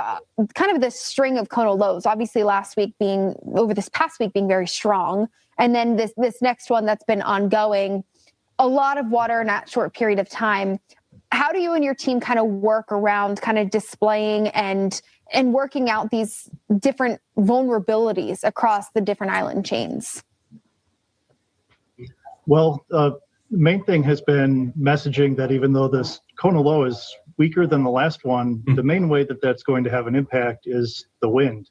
kind of this string of Kona lows, obviously over this past week being very strong. And then this next one that's been ongoing, a lot of water in that short period of time. How do you and your team kind of work around kind of displaying and working out these different vulnerabilities across the different island chains? Well, the main thing has been messaging that even though this Kona low is weaker than the last one, the main way that that's going to have an impact is the wind.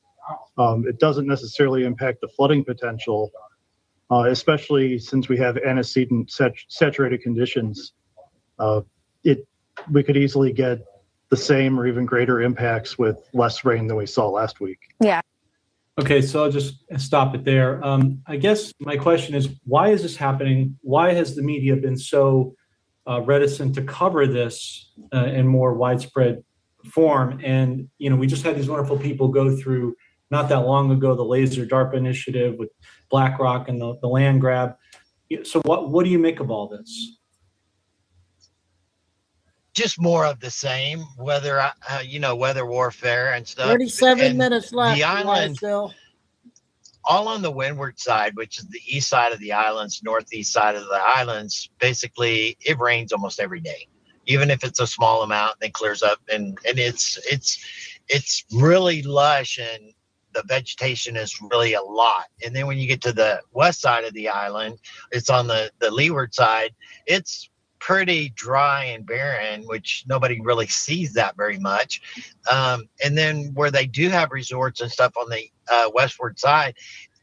It doesn't necessarily impact the flooding potential, especially since we have antecedent saturated conditions. We could easily get the same or even greater impacts with less rain than we saw last week. Yeah. Okay, so I'll just stop it there. I guess my question is, why is this happening? Why has the media been so reticent to cover this in more widespread form? And, you know, we just had these wonderful people go through not that long ago, the Laser DARPA initiative with BlackRock and the land grab. So what do you make of all this? Just more of the same, weather warfare and stuff. 37 minutes left. The island, Phil. all on the windward side, which is the east side of the islands, northeast side of the islands, basically it rains almost every day. Even if it's a small amount, it clears up, and it's really lush, and the vegetation is really a lot. And then when you get to the west side of the island, it's on the leeward side, it's pretty dry and barren, which nobody really sees that very much. And then where they do have resorts and stuff on the westward side,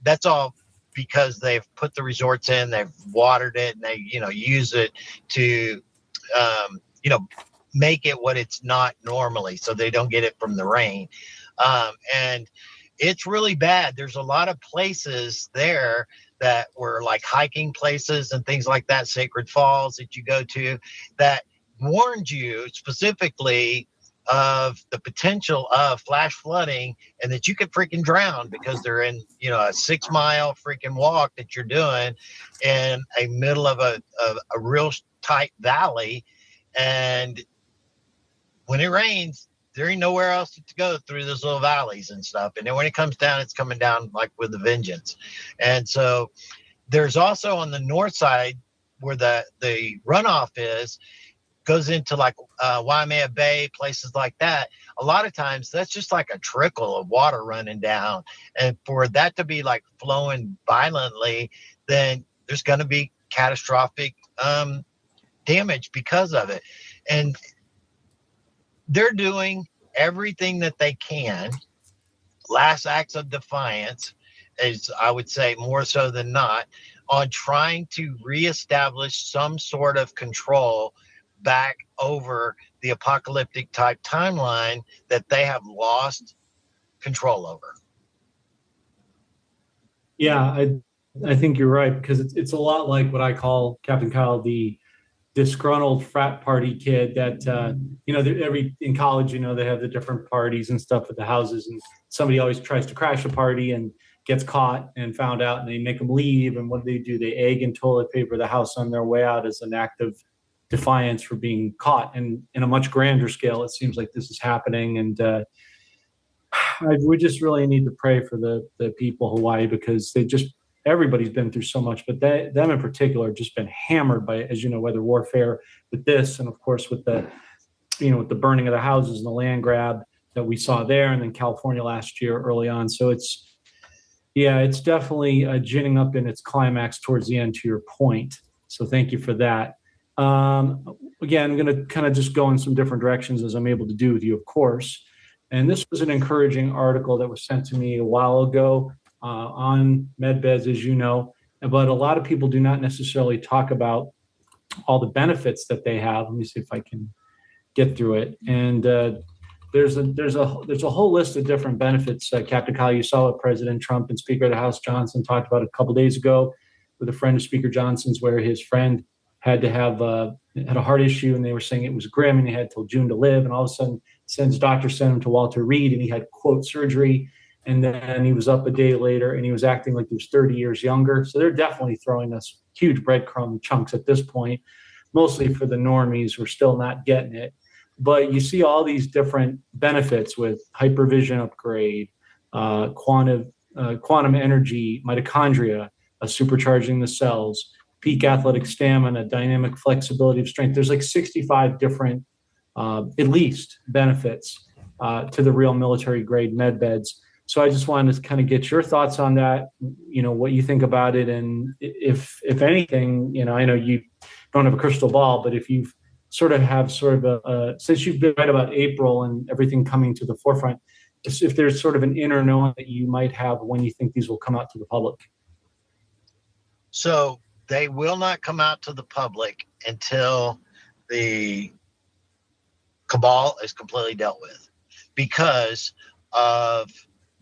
that's all because they've put the resorts in, they've watered it, and they use it to make it what it's not normally, so they don't get it from the rain. And it's really bad. There's a lot of places there that were like hiking places and things like that, sacred falls that you go to, that warned you specifically of the potential of flash flooding, and that you could freaking drown because they're in, a 6 mile freaking walk that you're doing in a middle of a real tight valley. And when it rains, there ain't nowhere else to go through those little valleys and stuff. And then when it comes down, it's coming down like with a vengeance. And so there's also on the north side where the runoff goes into like Waimea Bay, places like that. A lot of times that's just like a trickle of water running down. And for that to be like flowing violently, then there's going to be catastrophic damage because of it. And they're doing everything that they can. Last acts of defiance, is I would say more so than not, on trying to reestablish some sort of control back over the apocalyptic type timeline that they have lost control over. Yeah, I think you're right, because it's a lot like what I call, Captain Kyle, the disgruntled frat party kid that in college, they have the different parties and stuff at the houses, and somebody always tries to crash a party and gets caught and found out, and they make them leave. And what do? They egg and toilet paper the house on their way out as an act of defiance for being caught. And in a much grander scale, it seems like this is happening. And we just really need to pray for the people of Hawaii, because everybody's been through so much, but them in particular have just been hammered by, as you know, weather warfare with this, and of course with the burning of the houses and the land grab that we saw there, and then California last year early on. So it's definitely ginning up in its climax towards the end, to your point. So thank you for that. Again, I'm going to kind of just go in some different directions as I'm able to do with you, of course. And this was an encouraging article that was sent to me a while ago on medbeds, as you know, but a lot of people do not necessarily talk about all the benefits that they have. Let me see if I can get through it. And there's a whole list of different benefits. Captain Kyle, you saw what President Trump and Speaker of the House Johnson talked about a couple days ago with a friend of Speaker Johnson's, where his friend had to have had a heart issue, and they were saying it was grim, and he had till June to live. And all of a sudden, doctor sent him to Walter Reed, and he had, quote, surgery. And then he was up a day later, and he was acting like he was 30 years younger. So they're definitely throwing us huge breadcrumb chunks at this point, mostly for the normies who are still not getting it. But you see all these different benefits with hypervision upgrade, quantum energy, mitochondria, supercharging the cells, peak athletic stamina, dynamic flexibility of strength. There's like 65 different, at least, benefits to the real military grade med beds. So I just wanted to kind of get your thoughts on that, what you think about it. And if anything, I know you don't have a crystal ball, but if you've since you've been right about April and everything coming to the forefront, if there's sort of an inner knowing that you might have when you think these will come out to the public. So they will not come out to the public until the cabal is completely dealt with, because of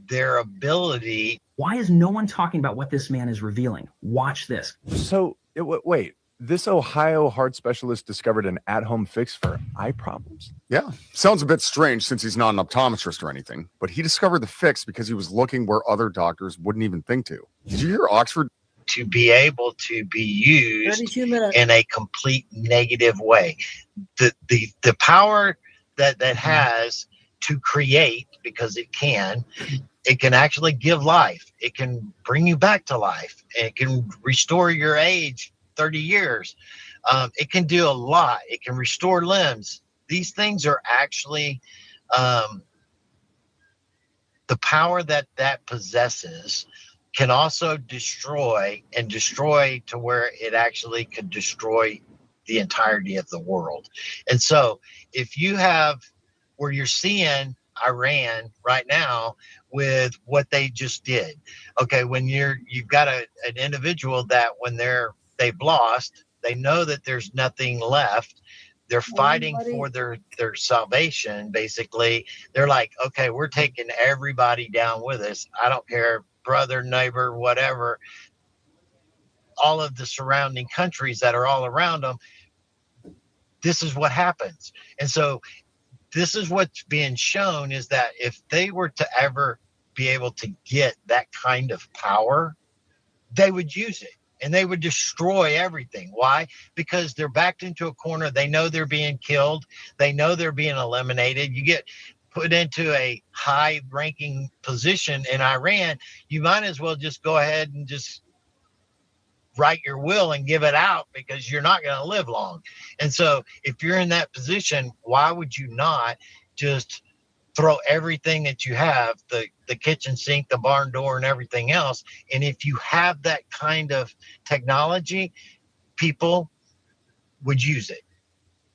their ability. Why is no one talking about what this man is revealing? Watch this. So wait, this Ohio heart specialist discovered an at-home fix for eye problems? Yeah, sounds a bit strange since he's not an optometrist or anything, but he discovered the fix because he was looking where other doctors wouldn't even think to. Did you hear Oxford? To be able to be used in a complete negative way. The power that has to create, because it can actually give life. It can bring you back to life. It can restore your age 30 years. It can do a lot. It can restore limbs. These things are actually the power that possesses can also destroy to where it actually could destroy the entirety of the world. And so if you have where you're seeing Iran right now with what they just did, okay, when you've got an individual that when they've lost, they know that there's nothing left. They're fighting for their salvation. Basically, they're like, okay, we're taking everybody down with us. I don't care, brother, neighbor, whatever, all of the surrounding countries that are all around them. This is what happens. And so this is what's being shown, is that if they were to ever be able to get that kind of power, they would use it and they would destroy everything. Why? Because they're backed into a corner. They know they're being killed. They know they're being eliminated. You get put into a high ranking position in Iran, you might as well just go ahead and just write your will and give it out, because you're not going to live long. And so if you're in that position, why would you not just throw everything that you have, the kitchen sink, the barn door, and everything else? And if you have that kind of technology, people would use it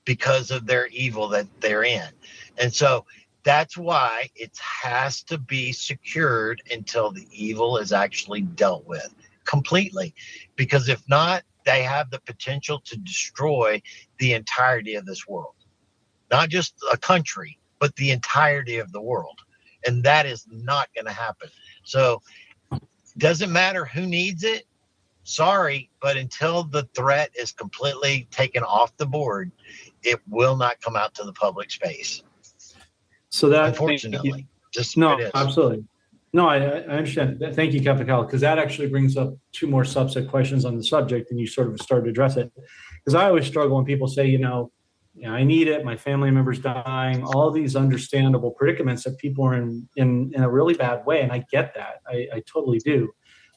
because of their evil that they're in. And so that's why it has to be secured until the evil is actually dealt with completely, because if not, they have the potential to destroy the entirety of this world, not just a country, but the entirety of the world. And that is not going to happen. So doesn't matter who needs it. Sorry, but until the threat is completely taken off the board, it will not come out to the public space. So that, unfortunately, just no, it is. absolutely. No, I understand. Thank you, Captain Kyle, because that actually brings up two more subset questions on the subject, and you sort of started to address it. Because I always struggle when people say, I need it, my family member's dying, all these understandable predicaments that people are in a really bad way, and I get that. I totally do.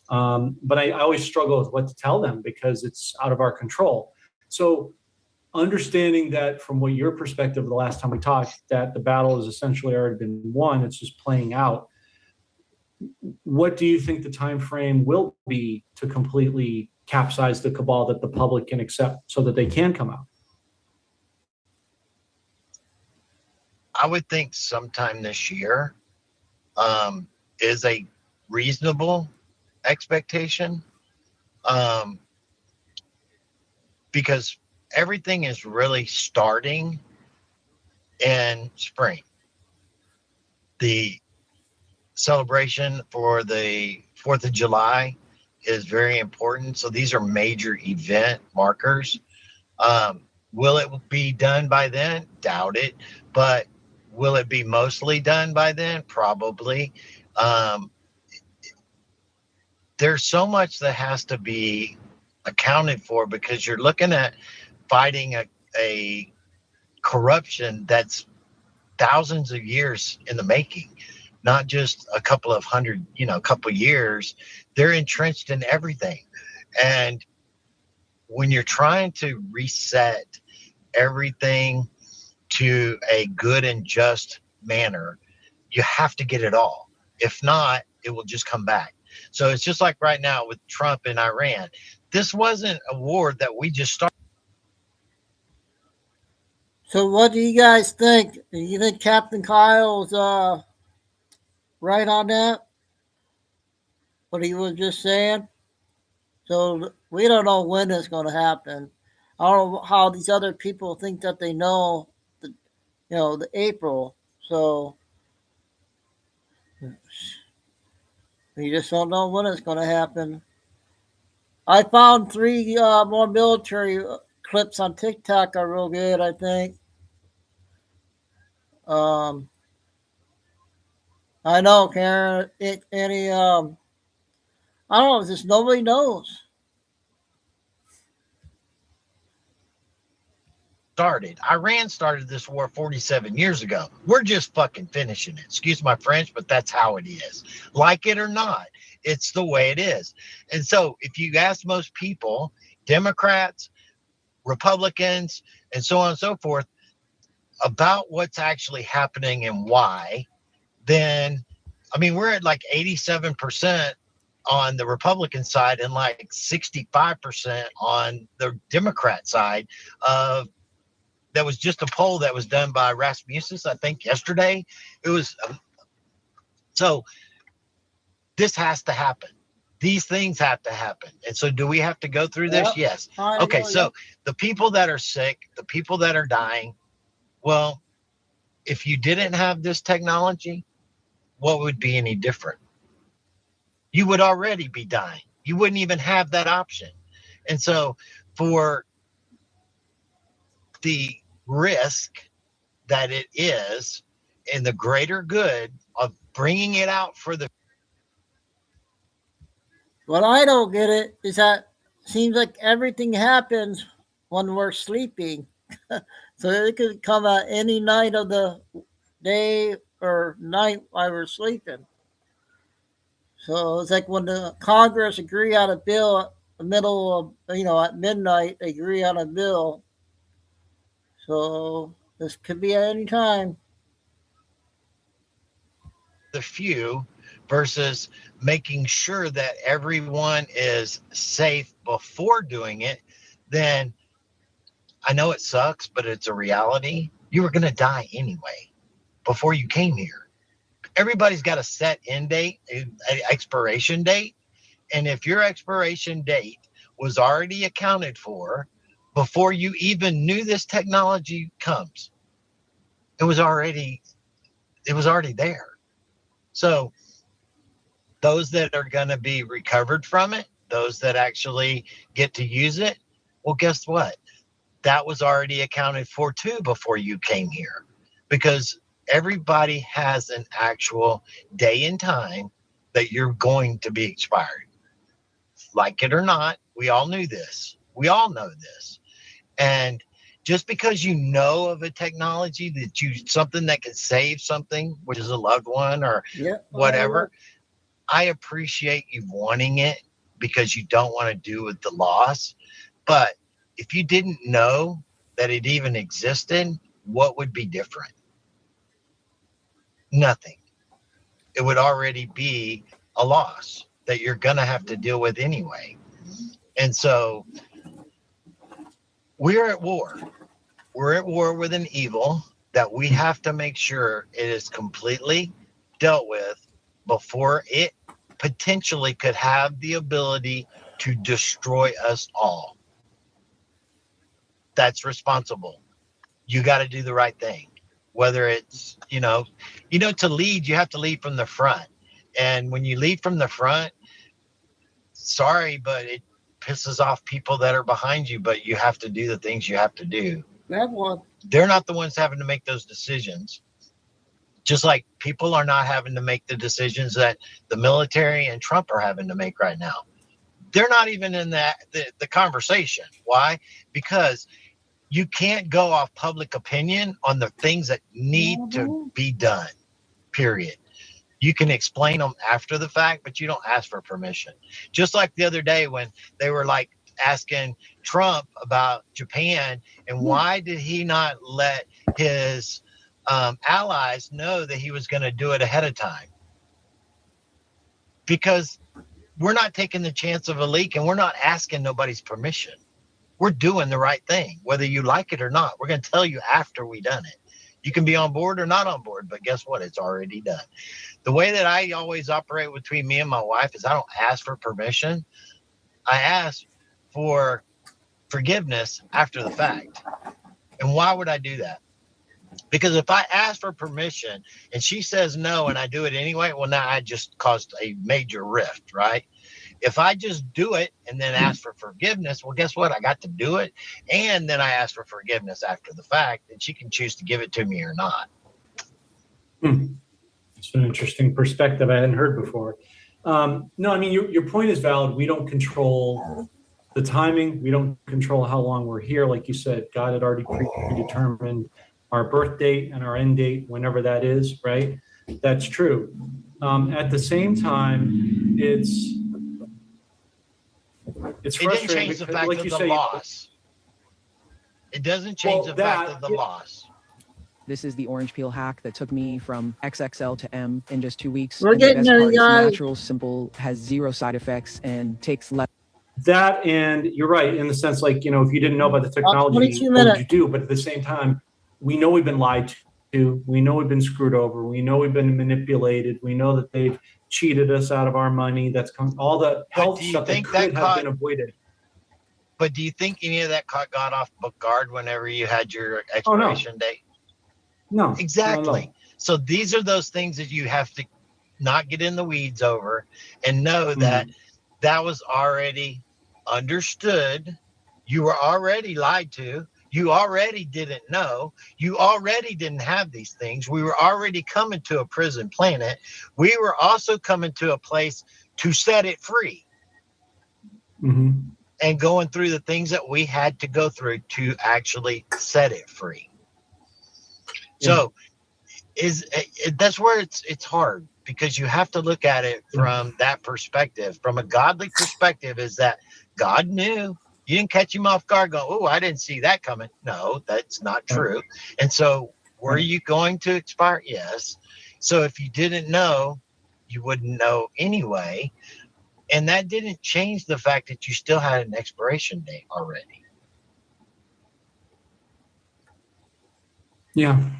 But I always struggle with what to tell them because it's out of our control. So understanding that from what your perspective, the last time we talked, that the battle has essentially already been won, it's just playing out. What do you think the time frame will be to completely capsize the cabal that the public can accept so that they can come out? I would think sometime this year is a reasonable expectation, because everything is really starting in spring. The celebration for the 4th of July is very important. So these are major event markers. Will it be done by then? Doubt it. But will it be mostly done by then? Probably. There's so much that has to be accounted for because you're looking at fighting a corruption that's thousands of years in the making, not just a couple of hundred, couple years. They're entrenched in everything. And when you're trying to reset everything to a good and just manner, you have to get it all. If not, it will just come back. So it's just like right now with Trump and Iran. This wasn't a war that we just started. So what do you guys think? Do you think Captain Kyle's right on that? What he was just saying? So we don't know when it's going to happen. I don't know how these other people think that they know the April. So we just don't know when it's going to happen. I found 3 more military clips on TikTok are real good, I think. I know, Karen. I don't know, just nobody knows. Iran started this war 47 years ago. We're just fucking finishing it. Excuse my French, but that's how it is. Like it or not, it's the way it is. And so if you ask most people, Democrats, Republicans, and so on and so forth, about what's actually happening and why, then, we're at like 87% on the Republican side and like 65% on the Democrat side of. That was just a poll that was done by Rasmussen, I think, yesterday. It was so this has to happen. These things have to happen. And so do we have to go through this? Yep. Yes. Okay, so the people that are sick, the people that are dying, well, if you didn't have this technology, what would be any different? You would already be dying. You wouldn't even have that option. And so for the risk that it is in the greater good of bringing it out for the. What I don't get it is that it seems like everything happens when we're sleeping. So it could come at any night of the day or night while we're sleeping. So it's like when the Congress agree on a bill at the middle of, at midnight, they agree on a bill. So this could be at any time. The few versus making sure that everyone is safe before doing it, then I know it sucks, but it's a reality. You were going to die anyway before you came here. Everybody's got a set end date, an expiration date. And if your expiration date was already accounted for before you even knew this technology comes, it was already there. So those that are going to be recovered from it, those that actually get to use it, well, guess what? That was already accounted for too before you came here, because everybody has an actual day and time that you're going to be expired. Like it or not, we all knew this. We all know this. And just because you know of a technology something that can save something, which is a loved one or whatever, I appreciate you wanting it because you don't want to do with the loss. But if you didn't know that it even existed, what would be different? Nothing. It would already be a loss that you're going to have to deal with anyway. And so we're at war. We're at war with an evil that we have to make sure it is completely dealt with before it potentially could have the ability to destroy us all. That's responsible. You got to do the right thing. Whether it's, to lead, you have to lead from the front. And when you lead from the front, sorry, but it pisses off people that are behind you, but you have to do the things you have to do. They're not the ones having to make those decisions. Just like people are not having to make the decisions that the military and Trump are having to make right now. They're not even in the conversation. Why? Because you can't go off public opinion on the things that need to be done, period. You can explain them after the fact, but you don't ask for permission. Just like the other day when they were like asking Trump about Japan and why did he not let his allies know that he was going to do it ahead of time? Because we're not taking the chance of a leak and we're not asking nobody's permission. We're doing the right thing, whether you like it or not. We're going to tell you after we done it. You can be on board or not on board, but guess what? It's already done. The way that I always operate between me and my wife is I don't ask for permission. I ask for forgiveness after the fact. And why would I do that? Because if I ask for permission and she says no and I do it anyway, well, now I just caused a major rift, right? If I just do it and then ask for forgiveness, well, guess what? I got to do it. And then I ask for forgiveness after the fact, and she can choose to give it to me or not. It's an interesting perspective I hadn't heard before. No, I mean, your point is valid. We don't control the timing. We don't control how long we're here. Like you said, God had already predetermined our birth date and our end date, whenever that is, right? That's true. At the same time, it's It doesn't frustrating. change the fact like of you the say, loss. It doesn't change the fact of the loss. This is the orange peel hack that took me from XXL to M in just 2 weeks. We're And the getting best there, part, it's guys. natural, simple, has 0 side effects, and takes less. That, and you're right in the sense, like, if you didn't know about the technology, 22 what would minutes. you do? But at the same time, we know we've been lied to. We know we've been screwed over. We know we've been manipulated. We know that they've cheated us out of our money. That's all the health stuff that could have been avoided. But do you think any of that got off guard whenever you had your expiration date? No. Exactly. No. So these are those things that you have to not get in the weeds over and know that that was already understood. You were already lied to. You already didn't know. You already didn't have these things. We were already coming to a prison planet. We were also coming to a place to set it free. And going through the things that we had to go through to actually set it free. So that's where it's hard, because you have to look at it from that perspective. From a godly perspective, is that God knew. You didn't catch him off guard going, oh, I didn't see that coming. No, that's not true. And so were you going to expire? Yes. So if you didn't know, you wouldn't know anyway. And that didn't change the fact that you still had an expiration date already. Yeah.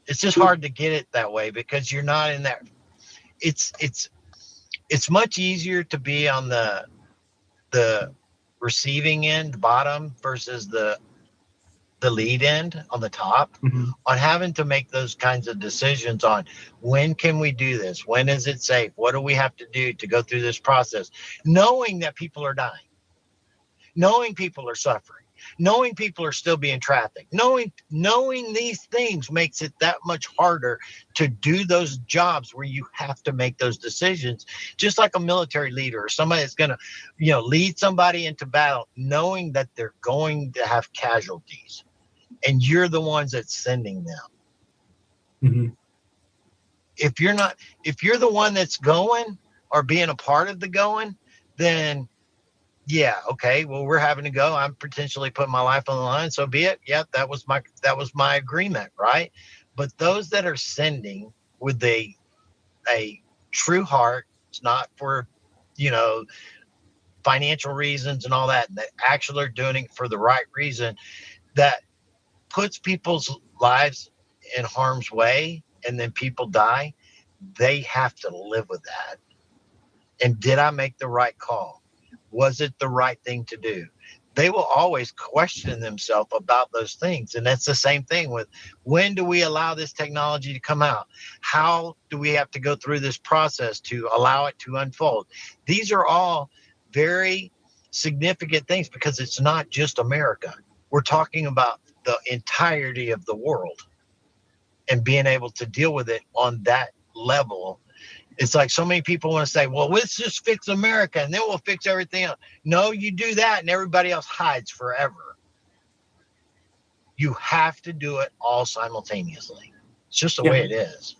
It's just hard to get it that way because you're not in that. It's much easier to be on the receiving end, the bottom, versus the lead end on the top, on having to make those kinds of decisions on when can we do this? When is it safe? What do we have to do to go through this process? Knowing that people are dying, knowing people are suffering, knowing people are still being trafficked, knowing these things makes it that much harder to do those jobs where you have to make those decisions, just like a military leader or somebody that's going to, lead somebody into battle, knowing that they're going to have casualties and you're the ones that's sending them. Mm-hmm. If you're the one that's going or being a part of the going, then yeah, okay, well, we're having to go. I'm potentially putting my life on the line. So be it. Yeah, that was my agreement, right? But those that are sending with a true heart, it's not for, financial reasons and all that, and they actually are doing it for the right reason, that puts people's lives in harm's way, and then people die. They have to live with that. And did I make the right call? Was it the right thing to do? They will always question themselves about those things. And that's the same thing with, when do we allow this technology to come out? How do we have to go through this process to allow it to unfold? These are all very significant things, because it's not just America. We're talking about the entirety of the world, and being able to deal with it on that level. It's like so many people want to say, well, let's just fix America and then we'll fix everything else. No, you do that and everybody else hides forever. You have to do it all simultaneously. It's just the way it is.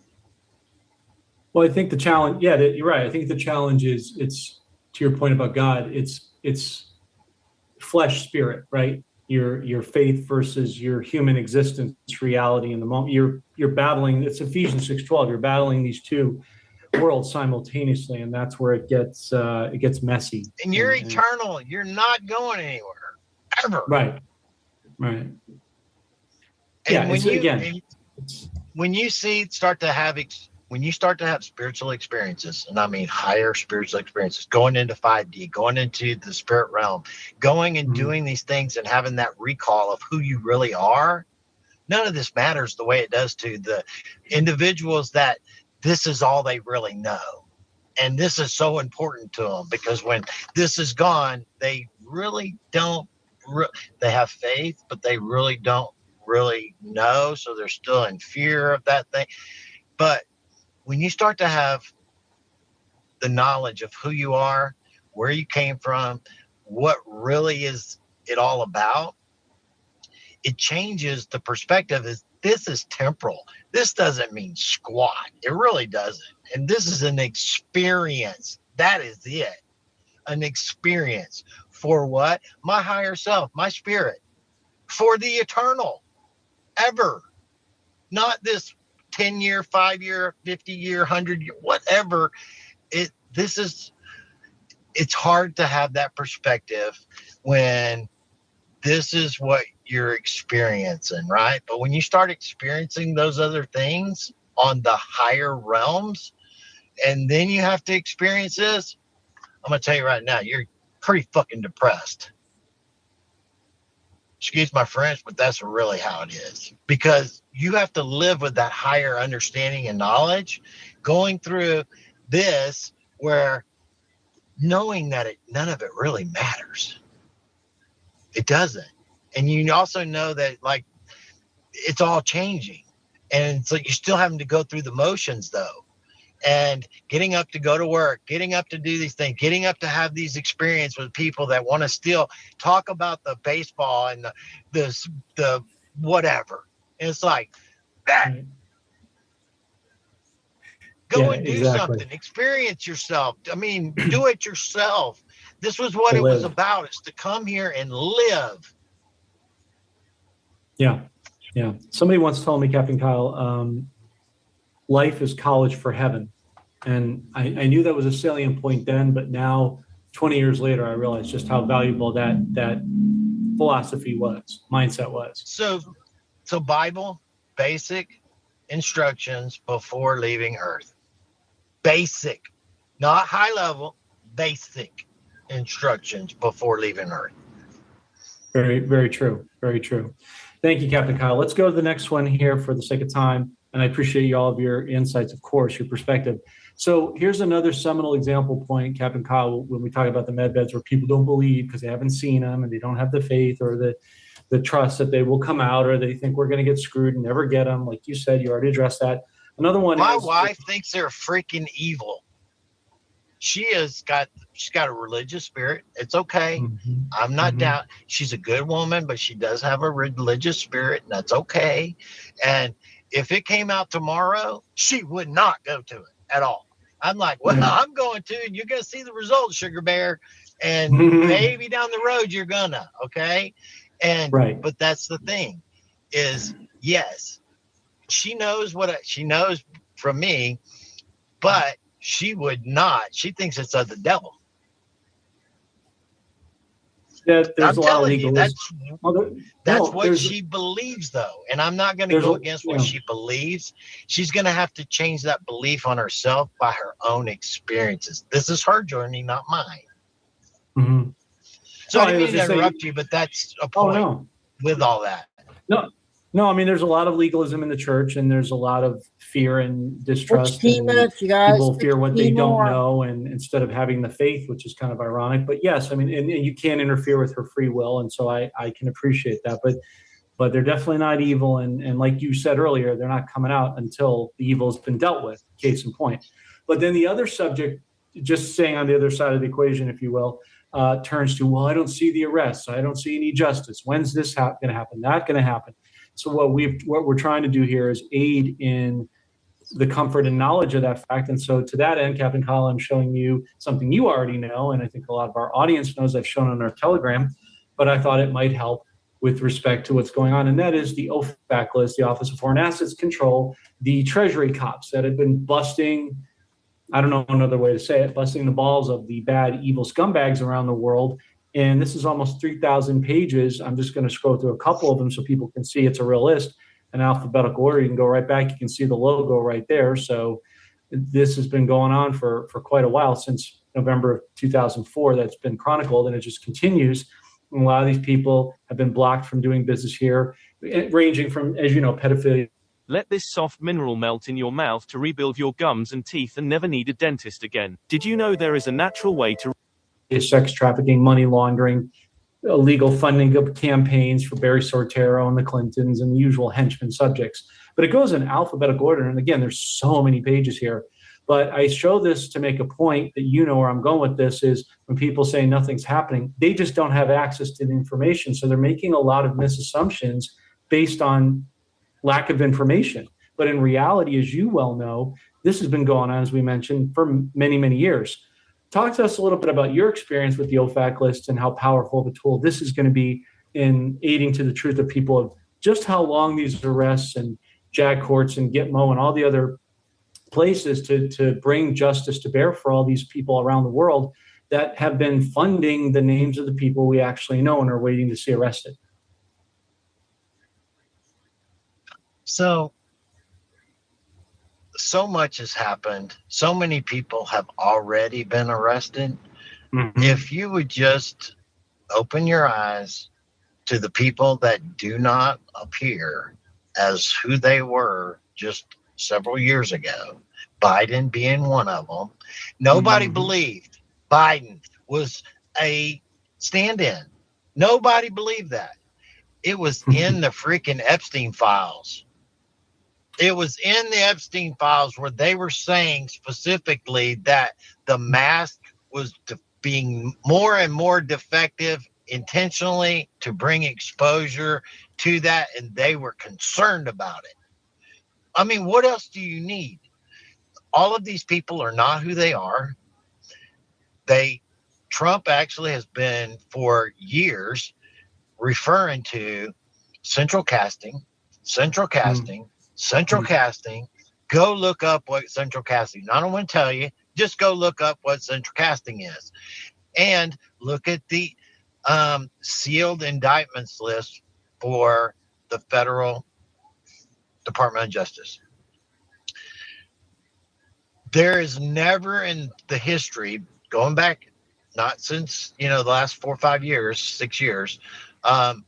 Well, I think the challenge, you're right. I think the challenge is, it's to your point about God, it's flesh spirit, right? Your faith versus your human existence reality in the moment. You're battling, it's Ephesians 6:12. You're battling these two worlds simultaneously, and that's where it gets messy. And you're eternal. You're not going anywhere ever. Right. And Yeah. When you start to have spiritual experiences, and I mean higher spiritual experiences, going into 5D, going into the spirit realm, going and doing these things and having that recall of who you really are, none of this matters the way it does to the individuals that this is all they really know. And this is so important to them, because when this is gone, they really don't, they have faith, but they really don't really know. So they're still in fear of that thing. But when you start to have the knowledge of who you are, where you came from, what really is it all about, it changes the perspective. This is temporal. This doesn't mean squat. It really doesn't. And this is an experience. That is it. An experience for what? My higher self, my spirit, for the eternal, ever. Not this 10-year, 5-year, 50-year, 100-year, whatever. It's hard to have that perspective when this is what you're experiencing, right? But when you start experiencing those other things on the higher realms, and then you have to experience this, I'm going to tell you right now, you're pretty fucking depressed. Excuse my French, but that's really how it is. Because you have to live with that higher understanding and knowledge, going through this, where knowing that none of it really matters. It doesn't. And you also know that, like, it's all changing. And it's like you're still having to go through the motions, though. And getting up to go to work, getting up to do these things, getting up to have these experiences with people that want to still talk about the baseball and the whatever. And it's like, that. Go and do something. Experience yourself. I mean, do it yourself. This was what it was about, is to come here and live. Yeah. Somebody once told me, Captain Kyle, life is college for heaven. And I knew that was a salient point then, but now 20 years later, I realized just how valuable that philosophy was, mindset was. So Bible, basic instructions before leaving Earth. Basic, not high level, basic instructions before leaving Earth. Very, very true. Very true. Thank you, Captain Kyle. Let's go to the next one here for the sake of time. And I appreciate all of your insights, of course, your perspective. So here's another seminal example point, Captain Kyle, when we talk about the med beds where people don't believe because they haven't seen them and they don't have the faith or the trust that they will come out, or they think we're going to get screwed and never get them. Like you said, you already addressed that. Another one My is wife thinks they're freaking evil. She's got a religious spirit. It's okay. I'm not down. She's a good woman, but she does have a religious spirit, and that's okay. And if it came out tomorrow, she would not go to it at all. I'm like, well, I'm going to, and you're going to see the results, Sugar Bear. And maybe down the road, you're gonna, okay? And, but that's the thing is, yes, she knows she knows from me, but she would not. She thinks it's of the devil. There's I'm a lot telling of you, that's what she believes, though. And I'm not going to go against what she believes. She's going to have to change that belief on herself by her own experiences. This is her journey, not mine. So I didn't mean to interrupt you, but that's a point with all that. No, I mean, there's a lot of legalism in the church, and there's a lot of fear and distrust. 16 minutes, you guys. People fear what they 16 don't more. know, and instead of having the faith, which is kind of ironic. But yes, I mean, and you can't interfere with her free will, and so I can appreciate that. But they're definitely not evil, and like you said earlier, they're not coming out until the evil has been dealt with. Case in point. But then the other subject, just saying on the other side of the equation, if you will, turns to, well, I don't see the arrests, I don't see any justice. When's this going to happen? Not going to happen. So what we're trying to do here is aid in the comfort and knowledge of that fact. And so to that end, Captain Kyle, I'm showing you something you already know, and I think a lot of our audience knows. I've shown on our Telegram, but I thought it might help with respect to what's going on, and that is the OFAC list, the Office of Foreign Assets Control, the Treasury cops that have been busting, I don't know another way to say it, busting the balls of the bad, evil scumbags around the world. And this is almost 3,000 pages. I'm just going to scroll through a couple of them so people can see it's a real list in alphabetical order. You can go right back. You can see the logo right there. So this has been going on for quite a while, since November of 2004. That's been chronicled, and it just continues. And a lot of these people have been blocked from doing business here, ranging from, as you know, pedophilia. Let this soft mineral melt in your mouth to rebuild your gums and teeth and never need a dentist again. Did you know there is a natural way to sex trafficking, money laundering, illegal funding of campaigns for Barry Soetoro and the Clintons, and the usual henchmen subjects. But it goes in alphabetical order. And again, there's so many pages here. But I show this to make a point that you know where I'm going with this is when people say nothing's happening, they just don't have access to the information. So they're making a lot of misassumptions based on lack of information. But in reality, as you well know, this has been going on, as we mentioned, for many, many years. Talk to us a little bit about your experience with the OFAC list and how powerful of a tool this is going to be in aiding to the truth of people of just how long these arrests and JAG courts and Gitmo and all the other places to bring justice to bear for all these people around the world that have been funding the names of the people we actually know and are waiting to see arrested. So much has happened. So many people have already been arrested. If you would just open your eyes to the people that do not appear as who they were just several years ago, Biden being one of them, nobody believed Biden was a stand-in. Nobody believed that. It was in the freaking Epstein files. It was in the Epstein files where they were saying specifically that the mask was being more and more defective intentionally to bring exposure to that, and they were concerned about it. I mean, what else do you need? All of these people are not who they are. Trump actually has been for years referring to central casting. Go look up what central casting. I don't want to tell you, just go look up what central casting is, and look at the sealed indictments list for the federal Department of Justice. There is never in the history, going back, not since, the last 4 or 5 years, 6 years,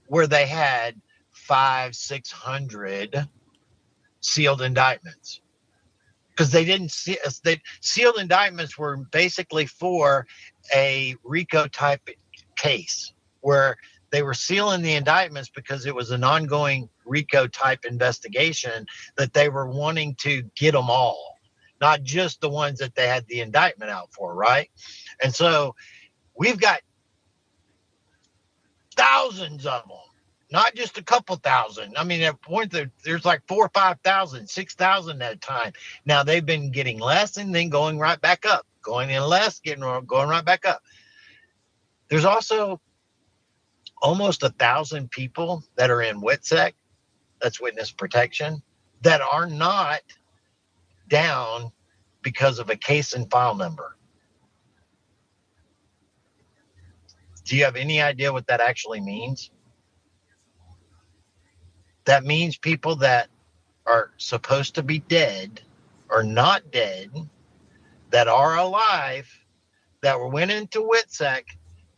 where they had 500-600 sealed indictments. Because they didn't see us. Sealed indictments were basically for a RICO type case where they were sealing the indictments because it was an ongoing RICO type investigation that they were wanting to get them all, not just the ones that they had the indictment out for, right? And so we've got thousands of them, not just a couple thousand. I mean, at point there's like 4,000 or 5,000, 6,000 at a time. Now they've been getting less and then going right back up, going in less, going right back up. There's also almost 1,000 people that are in WITSEC, that's witness protection, that are not down because of a case and file number. Do you have any idea what that actually means? That means people that are supposed to be dead are not dead, that are alive, that went into WITSEC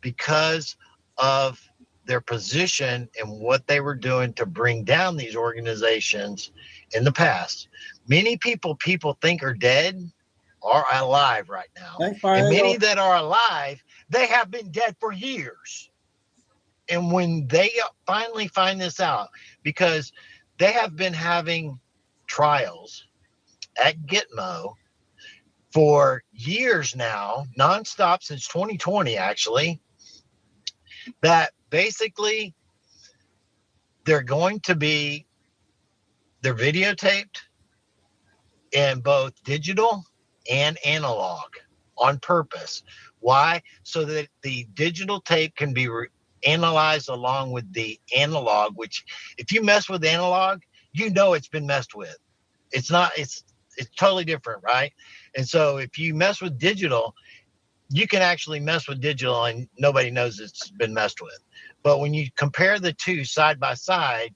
because of their position and what they were doing to bring down these organizations in the past. Many people think are dead are alive right now. And many that are alive, they have been dead for years. And when they finally find this out, because they have been having trials at Gitmo for years now, nonstop since 2020, actually, that basically they're videotaped in both digital and analog on purpose. Why? So that the digital tape can be analyzed along with the analog, which if you mess with analog, you know it's been messed with. It's totally different, right? And so if you mess with digital, you can actually mess with digital and nobody knows it's been messed with. But when you compare the two side by side,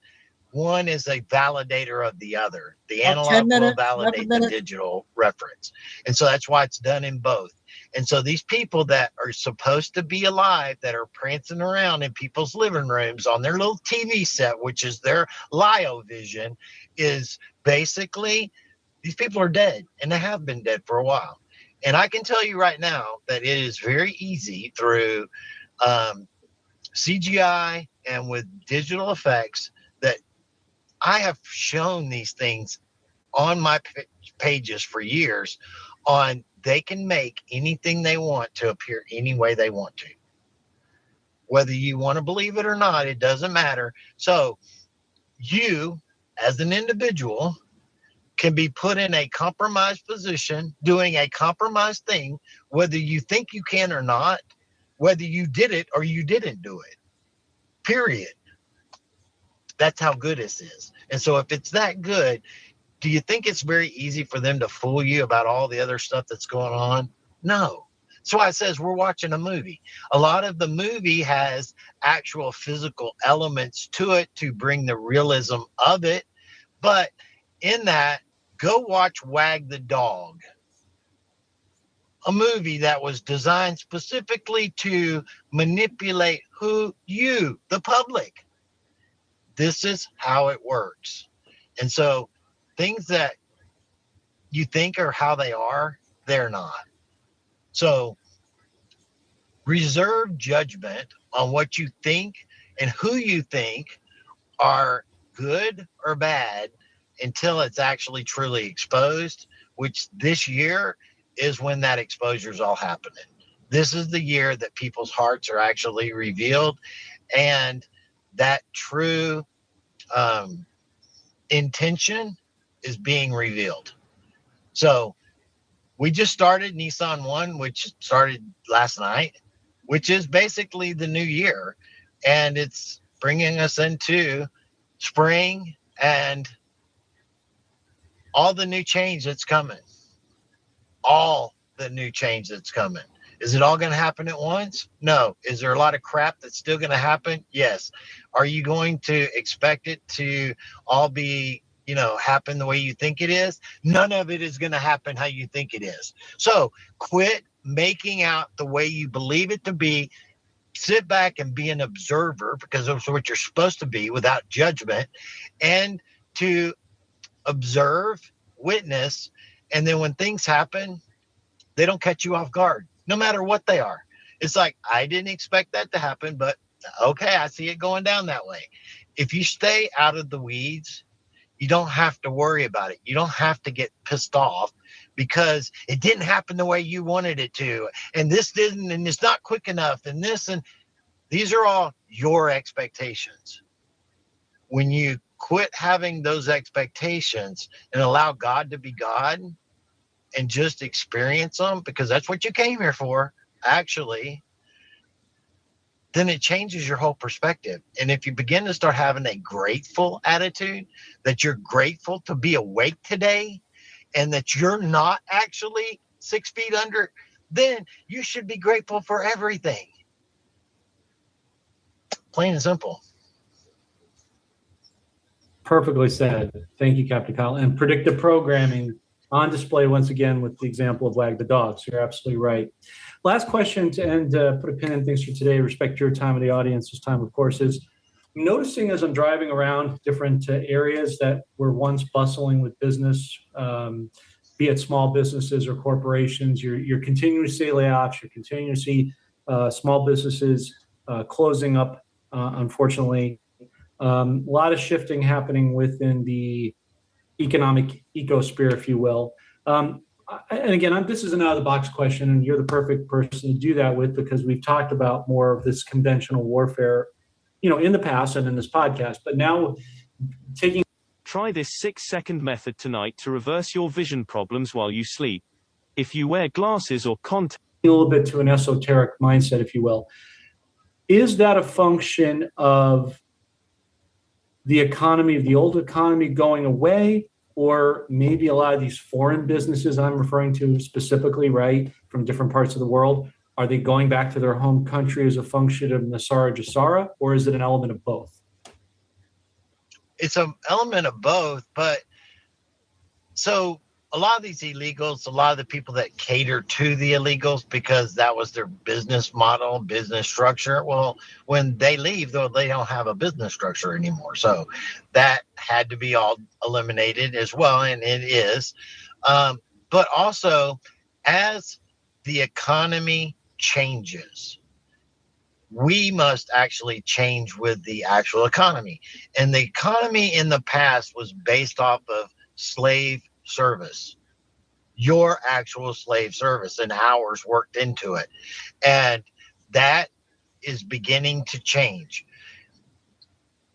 one is a validator of the other. The analog will validate the digital reference. And so that's why it's done in both. And so these people that are supposed to be alive, that are prancing around in people's living rooms on their little TV set, which is their Lio vision, is basically these people are dead, and they have been dead for a while. And I can tell you right now that it is very easy through CGI and with digital effects that I have shown these things on my pages for years on they can make anything they want to appear any way they want to. Whether you want to believe it or not, it doesn't matter. So you, as an individual, can be put in a compromised position, doing a compromised thing, whether you think you can or not, whether you did it or you didn't do it, period. That's how good this is. And so if it's that good, do you think it's very easy for them to fool you about all the other stuff that's going on? No. That's why it says we're watching a movie. A lot of the movie has actual physical elements to it to bring the realism of it. But in that, go watch Wag the Dog, a movie that was designed specifically to manipulate you, the public. This is how it works. And so things that you think are how they are, they're not. So reserve judgment on what you think and who you think are good or bad until it's actually truly exposed, which this year is when that exposure is all happening. This is the year that people's hearts are actually revealed and that true intention is being revealed. So we just started Nissan One, which started last night, which is basically the new year. And it's bringing us into spring and all the new change that's coming. All the new change that's coming. Is it all going to happen at once? No. Is there a lot of crap that's still going to happen? Yes. Are you going to expect it to all be, happen the way you think it is? None of it is going to happen how you think it is. So quit making out the way you believe it to be. Sit back and be an observer, because that's what you're supposed to be, without judgment, and to observe, witness, and then when things happen, they don't catch you off guard, no matter what they are. It's like, I didn't expect that to happen, but okay, I see it going down that way. If you stay out of the weeds, you don't have to worry about it. You don't have to get pissed off because it didn't happen the way you wanted it to. And this didn't, and it's not quick enough. And this, and these are all your expectations. When you quit having those expectations and allow God to be God and just experience them, because that's what you came here for, actually, then it changes your whole perspective. And if you begin to start having a grateful attitude, that you're grateful to be awake today and that you're not actually 6 feet under, then you should be grateful for everything. Plain and simple. Perfectly said. Thank you, Captain Kyle. And predictive programming on display once again with the example of Wag the Dog. So you're absolutely right. Last question to end, put a pin in things for today. Respect your time and the audience's time, of course, is noticing as I'm driving around different areas that were once bustling with business, be it small businesses or corporations, you're continuing to see layoffs, you're continuing to see small businesses closing up, unfortunately. A lot of shifting happening within the economic ecosphere, if you will. And again, this is an out-of-the-box question, and you're the perfect person to do that with, because we've talked about more of this conventional warfare, in the past and in this podcast. But now, Try this 6-second method tonight to reverse your vision problems while you sleep. If you wear glasses or contacts, a little bit to an esoteric mindset, if you will, is that a function of the economy, of the old economy going away, or maybe a lot of these foreign businesses I'm referring to specifically, right, from different parts of the world, are they going back to their home country as a function of Nasara Jasara, or is it an element of both? It's an element of both, but so a lot of these illegals, a lot of the people that cater to the illegals because that was their business model, business structure. Well, when they leave, though, they don't have a business structure anymore. So that had to be all eliminated as well, and it is. But also, as the economy changes, we must actually change with the actual economy. And the economy in the past was based off of slave service, your actual slave service, and hours worked into it. And that is beginning to change.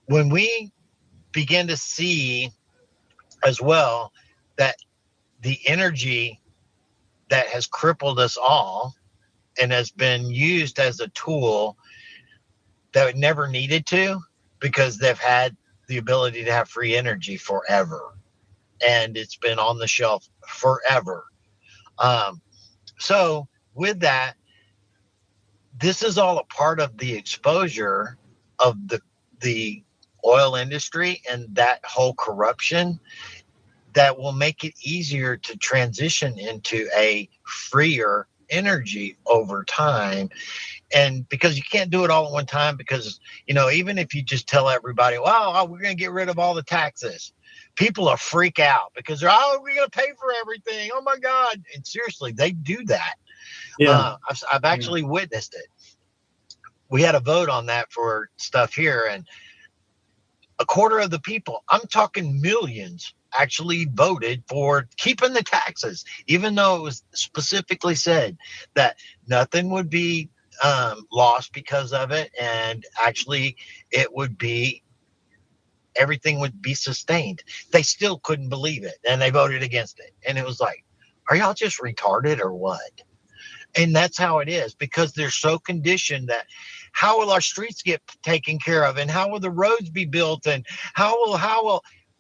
When we begin to see as well that the energy that has crippled us all and has been used as a tool that it never needed to, because they've had the ability to have free energy forever. And it's been on the shelf forever. So with that, this is all a part of the exposure of the oil industry and that whole corruption that will make it easier to transition into a freer energy over time. And because you can't do it all at one time, because, even if you just tell everybody, well, we're going to get rid of all the taxes, people will freak out because they're, we're going to pay for everything. Oh my God. And seriously, they do that. Yeah. I've actually witnessed it. We had a vote on that for stuff here, and a quarter of the people, I'm talking millions, actually voted for keeping the taxes, even though it was specifically said that nothing would be lost because of it. And actually everything would be sustained. They still couldn't believe it, and they voted against it. And it was like, are y'all just retarded or what? And that's how it is, because they're so conditioned that how will our streets get taken care of, and how will the roads be built, and how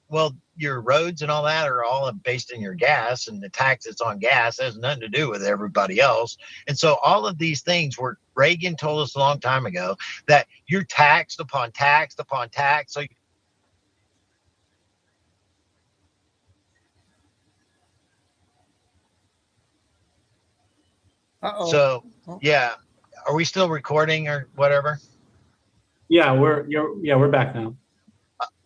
will your roads and all that are all based in your gas, and the tax that's on gas has nothing to do with everybody else. And so all of these things were, Reagan told us a long time ago that you're taxed upon tax upon tax. So Uh-oh. Yeah. Are we still recording or whatever? Yeah, we're back now.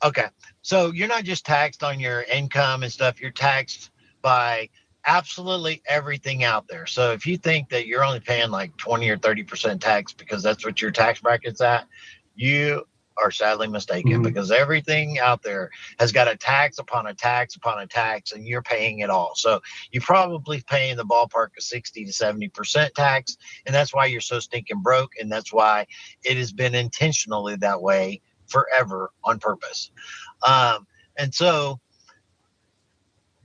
Okay. So you're not just taxed on your income and stuff, you're taxed by absolutely everything out there. So if you think that you're only paying like 20 or 30% tax because that's what your tax bracket's at, you are sadly mistaken, because everything out there has got a tax upon a tax upon a tax, and you're paying it all. So you're probably paying the ballpark of 60 to 70% tax. And that's why you're so stinking broke. And that's why it has been intentionally that way forever on purpose. And so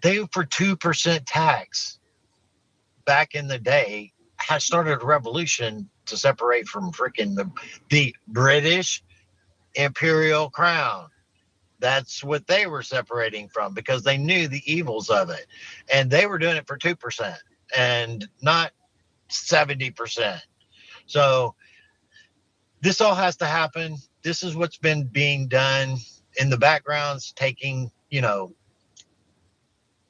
they, for 2% tax back in the day, has started a revolution to separate from freaking the British imperial crown. That's what they were separating from, because they knew the evils of it, and they were doing it for 2% and not 70%. So this all has to happen. This is what's been being done in the backgrounds, taking, you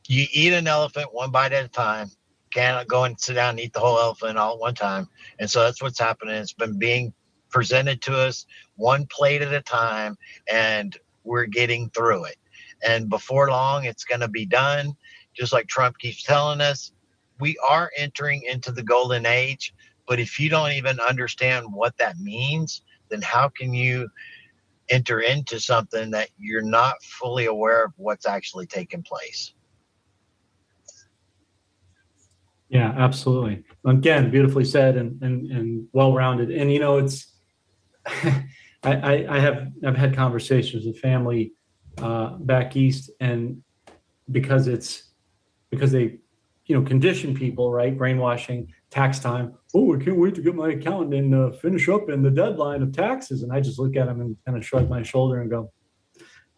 eat an elephant one bite at a time. Can't go and sit down and eat the whole elephant all at one time. And so that's what's happening. It's been being presented to us one plate at a time, and we're getting through it. And before long, it's going to be done. Just like Trump keeps telling us, we are entering into the golden age. But if you don't even understand what that means, then how can you enter into something that you're not fully aware of what's actually taking place? Yeah, absolutely. Again, beautifully said and well-rounded. And it's I've had conversations with family back east, and because they condition people, right? Brainwashing, tax time. Oh, I can't wait to get my accountant and finish up in the deadline of taxes. And I just look at them and kind of shrug my shoulder and go,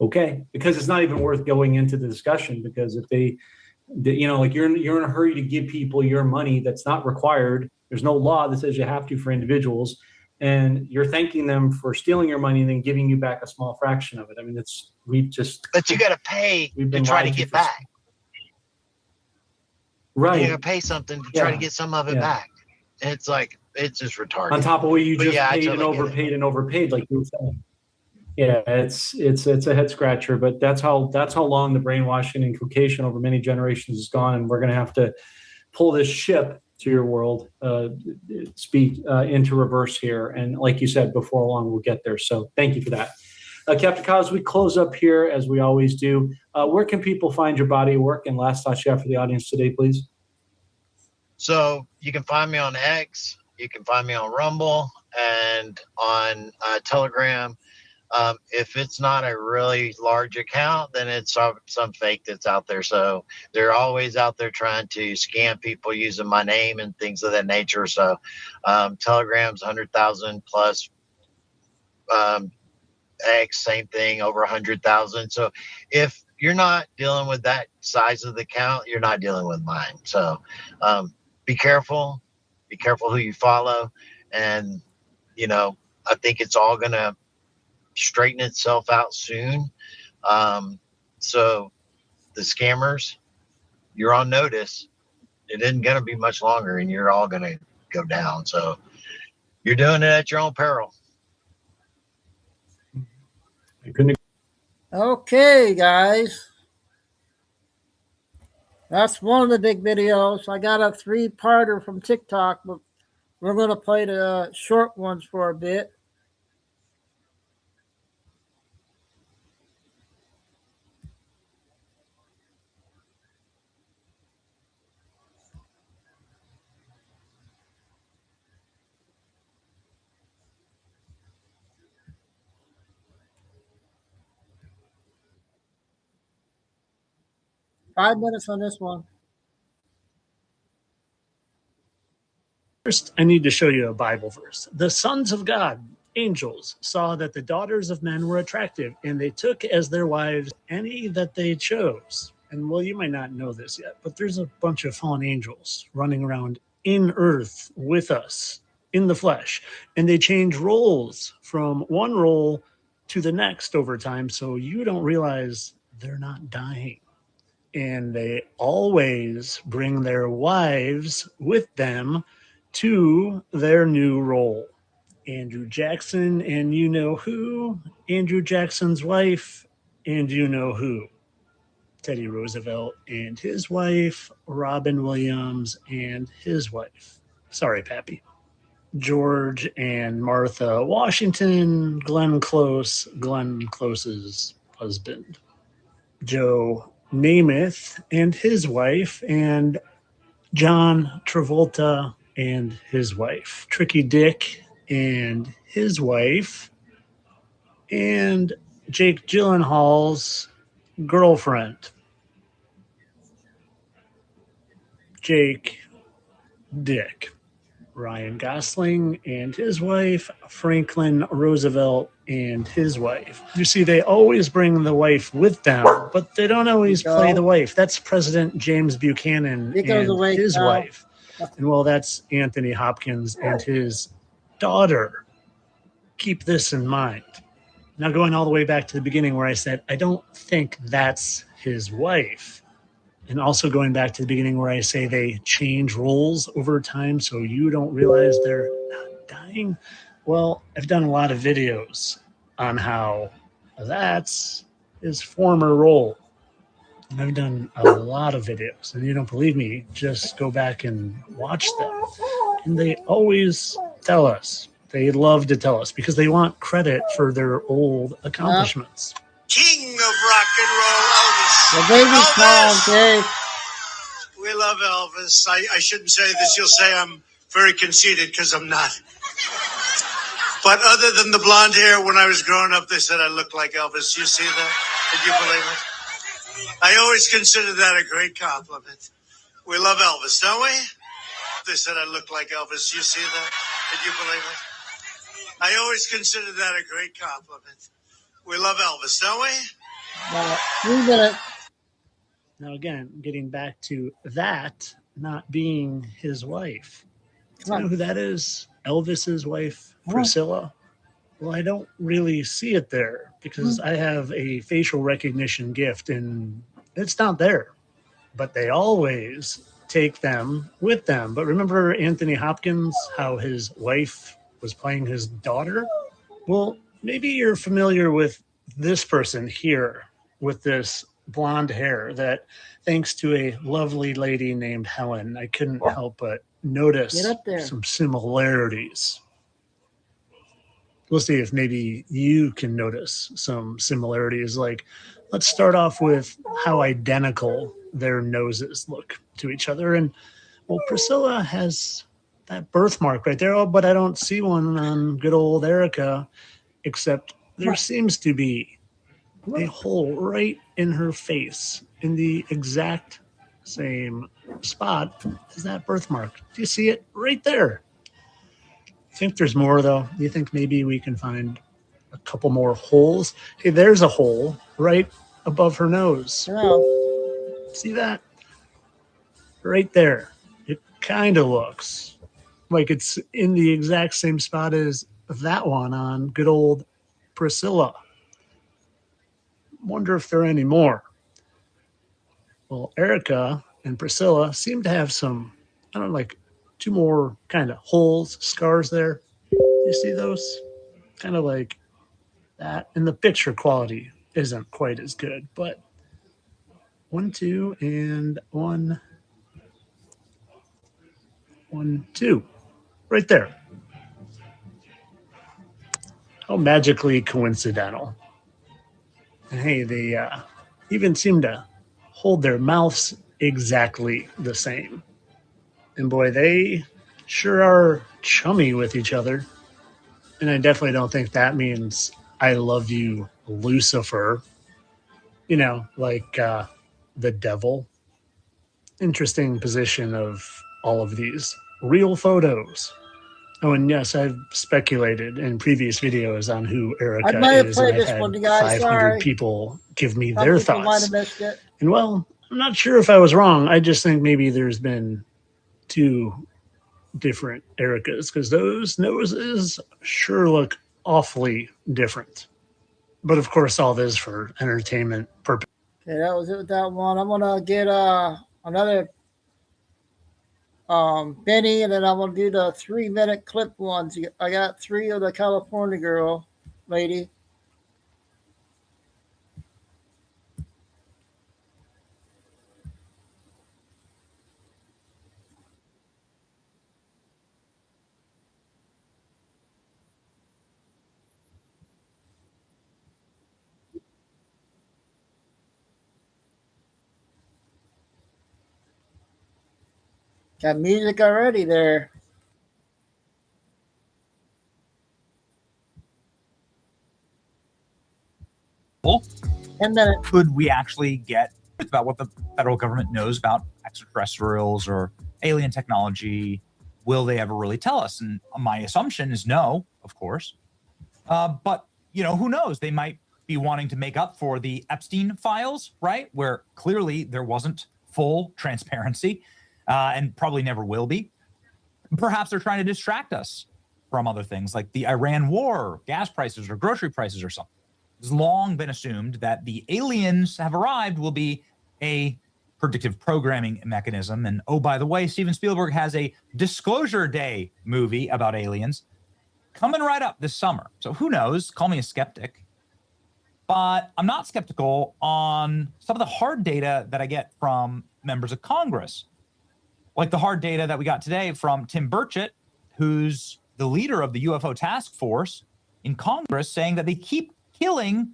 okay, because it's not even worth going into the discussion, because if they like you're in a hurry to give people your money that's not required. There's no law that says you have to for individuals, and you're thanking them for stealing your money and then giving you back a small fraction of it. I mean, but you got to pay to try to get back. Right. You got to pay something to try to get some of it back. And it's like, it's just retarded. On top of what you just paid and overpaid, like you were saying. Yeah, it's a head scratcher, but that's how long the brainwashing and inculcation over many generations has gone, and we're going to have to pull this ship, to your world, into reverse here. And like you said, before long we'll get there. So thank you for that, Captain Kyle. As we close up here, as we always do, where can people find your body of work? And last thoughts you have for the audience today, please. So you can find me on X, you can find me on Rumble, and on Telegram. If it's not a really large account, then it's some fake that's out there. So they're always out there trying to scam people using my name and things of that nature. So Telegram's 100,000 plus. X, same thing, over 100,000. So if you're not dealing with that size of the account, you're not dealing with mine. So be careful who you follow. And, I think it's all going to straighten itself out soon. So the scammers, you're on notice. It isn't going to be much longer, and you're all going to go down. So you're doing it at your own peril. Okay, guys. That's one of the big videos. I got a 3-parter from TikTok, but we're going to play the short ones for a bit. Five minutes on this one. First, I need to show you a Bible verse. The sons of God, angels, saw that the daughters of men were attractive, and they took as their wives any that they chose. And well, you might not know this yet, but there's a bunch of fallen angels running around in earth with us in the flesh. And they change roles from one role to the next over time, so you don't realize they're not dying. And they always bring their wives with them to their new role. Andrew Jackson and you know who, Andrew Jackson's wife, And you know who? Teddy Roosevelt and his wife, Robin Williams and his wife. Sorry, Pappy. George and Martha Washington, Glenn Close's husband. Joe Namath and his wife, and John Travolta and his wife. Tricky Dick and his wife, and Jake Gyllenhaal's girlfriend. Jake Dick. Ryan Gosling and his wife, Franklin Roosevelt and his wife. You see, they always bring the wife with them, but they don't always play the wife. That's President James Buchanan and his wife. And well, that's Anthony Hopkins and his daughter. Keep this in mind. Now, going all the way back to the beginning where I said, I don't think that's his wife. And also going back to the beginning where I say they change roles over time so you don't realize they're not dying. Well, I've done a lot of videos on how that's his former role. And I've done a lot of videos. And you don't believe me, just go back and watch them. And they always tell us. They love to tell us because they want credit for their old accomplishments. King of rock and roll, Elvis. The baby's calm, Dave. We love Elvis. I shouldn't say this. You'll say I'm very conceited because I'm not. But other than the blonde hair, when I was growing up, they said I looked like Elvis. You see that? Did you believe it? I always consider that a great compliment. We love Elvis, don't we? They said I looked like Elvis. You see that? Did you believe it? I always consider that a great compliment. We love Elvis, don't we? 3 minutes. Now, again, getting back to that not being his wife. Do you know who that is? Elvis's wife, Priscilla? Well, I don't really see it there because I have a facial recognition gift and it's not there. But they always take them with them. But remember Anthony Hopkins, how his wife was playing his daughter? Well, maybe you're familiar with this person here with this blonde hair that, thanks to a lovely lady named Helen, I couldn't help but notice some similarities. We'll see if maybe you can notice some similarities. Like, let's start off with how identical their noses look to each other. And, well, Priscilla has that birthmark right there. Oh, but I don't see one on good old Erica, except there seems to be a hole right in her face in the exact same spot as that birthmark. Do you see it right there? I think there's more, though. Do you think maybe we can find a couple more holes? Hey, there's a hole right above her nose. See that? Right there. It kind of looks like it's in the exact same spot as that one on good old Priscilla. Wonder if there are any more. Well, Erica and Priscilla seem to have some, I don't know, like 2 more kind of holes, scars there. You see those? Kind of like that. And the picture quality isn't quite as good, but 1, 2, and 1, 1, 2. Right there. How magically coincidental. And hey, they even seem to hold their mouths exactly the same. And boy, they sure are chummy with each other. And I definitely don't think that means I love you, Lucifer. You know, like the devil. Interesting position of all of these real photos. Oh, and yes, I've speculated in previous videos on who Erica I might have is. And played I've this had one, you guys. 500 Sorry. people give me Some their people might thoughts. have missed it. And well, I'm not sure if I was wrong. I just think maybe there's been 2 different Ericas because those noses sure look awfully different. But of course, all this for entertainment purposes. Okay, that was it with that one. I'm gonna get another Benny, and then I'm gonna do the 3-minute clip ones. I got 3 of the California girl lady. Got music already there. And then could we actually get about what the federal government knows about extraterrestrials or alien technology? Will they ever really tell us? And my assumption is no, of course. But, who knows? They might be wanting to make up for the Epstein files, right? Where clearly there wasn't full transparency and probably never will be. Perhaps they're trying to distract us from other things like the Iran war, gas prices, or grocery prices or something. It's long been assumed that the aliens have arrived will be a predictive programming mechanism. And oh, by the way, Steven Spielberg has a Disclosure Day movie about aliens coming right up this summer. So who knows? Call me a skeptic. But I'm not skeptical on some of the hard data that I get from members of Congress. Like the hard data that we got today from Tim Burchett, who's the leader of the UFO task force in Congress, saying that they keep killing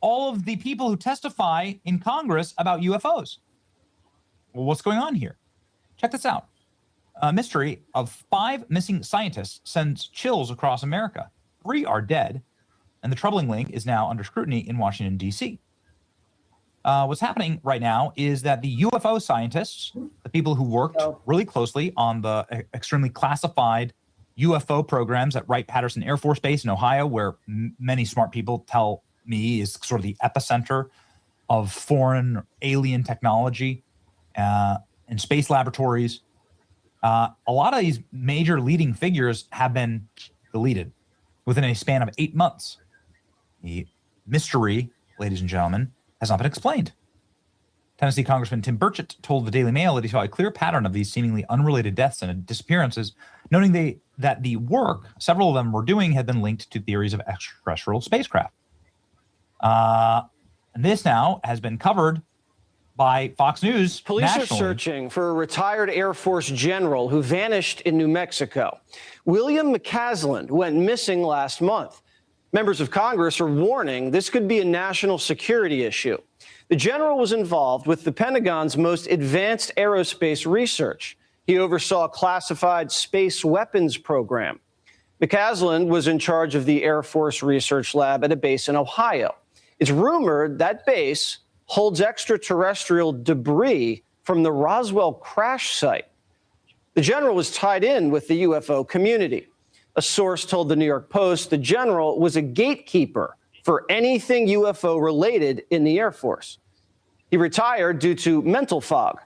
all of the people who testify in Congress about UFOs. Well, what's going on here? Check this out. A mystery of 5 missing scientists sends chills across America. 3 are dead, and the troubling link is now under scrutiny in Washington, D.C. What's happening right now is that the UFO scientists, the people who worked really closely on the extremely classified UFO programs at Wright-Patterson Air Force Base in Ohio, where many smart people tell me is sort of the epicenter of foreign alien technology and space laboratories. A lot of these major leading figures have been deleted within a span of 8 months. The mystery, ladies and gentlemen, has not been explained. Tennessee Congressman Tim Burchett told the Daily Mail that he saw a clear pattern of these seemingly unrelated deaths and disappearances, noting that the work several of them were doing had been linked to theories of extraterrestrial spacecraft. And this now has been covered by Fox News. Police nationally. are searching for a retired Air Force general who vanished in New Mexico. William McCaslin went missing last month. Members of Congress are warning this could be a national security issue. The general was involved with the Pentagon's most advanced aerospace research. He oversaw a classified space weapons program. McCaslin was in charge of the Air Force Research Lab at a base in Ohio. It's rumored that base holds extraterrestrial debris from the Roswell crash site. The general was tied in with the UFO community. A source told the New York Post the general was a gatekeeper for anything UFO related in the Air Force. He retired due to mental fog,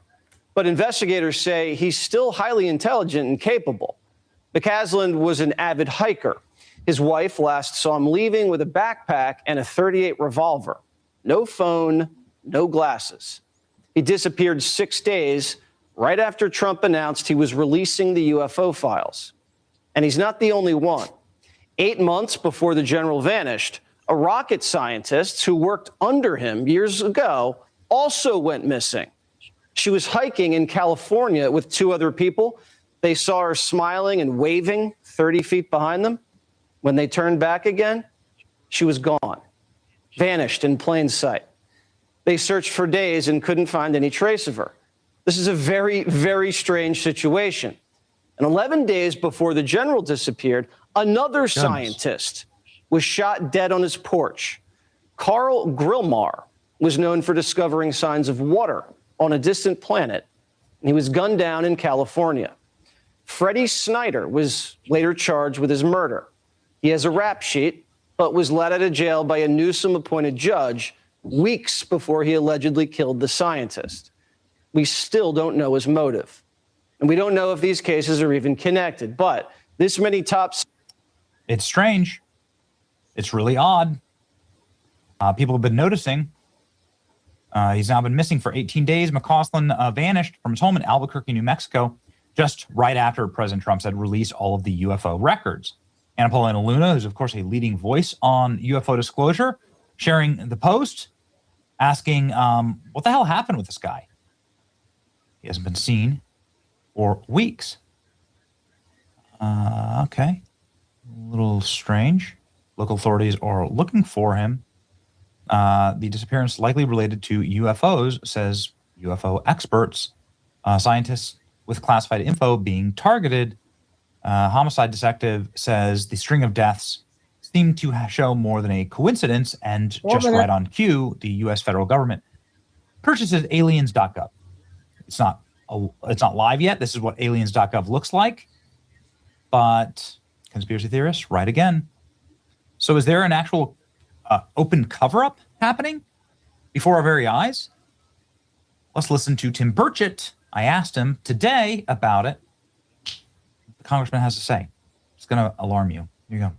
but investigators say he's still highly intelligent and capable. McCaslin was an avid hiker. His wife last saw him leaving with a backpack and a .38 revolver. No phone, no glasses. He disappeared 6 days right after Trump announced he was releasing the UFO files. And he's not the only one. 8 months before the general vanished, a rocket scientist who worked under him years ago also went missing. She was hiking in California with 2 other people. They saw her smiling and waving 30 feet behind them. When they turned back again, she was gone, vanished in plain sight. They searched for days and couldn't find any trace of her. This is a very, very strange situation. And 11 days before the general disappeared, another scientist was shot dead on his porch. Carl Grillmar was known for discovering signs of water on a distant planet, and he was gunned down in California. Freddie Snyder was later charged with his murder. He has a rap sheet, but was let out of jail by a Newsom-appointed judge weeks before he allegedly killed the scientist. We still don't know his motive. And we don't know if these cases are even connected, but this many tops. It's strange. It's really odd. People have been noticing. He's now been missing for 18 days. McCaslin vanished from his home in Albuquerque, New Mexico, just right after President Trump said release all of the UFO records. Anna Paulina Luna, who's of course a leading voice on UFO disclosure, sharing the post, asking, what the hell happened with this guy? He hasn't been seen for weeks. Okay. A little strange. Local authorities are looking for him. The disappearance likely related to UFOs, says UFO experts. Scientists with classified info being targeted. Homicide detective says the string of deaths seem to show more than a coincidence, and just right on cue, the U.S. federal government purchases aliens.gov. It's not live yet. This is what aliens.gov looks like, but conspiracy theorists, right again. So is there an actual open cover-up happening before our very eyes? Let's listen to Tim Burchett. I asked him today about it. The congressman has to say. It's going to alarm you. Here you go.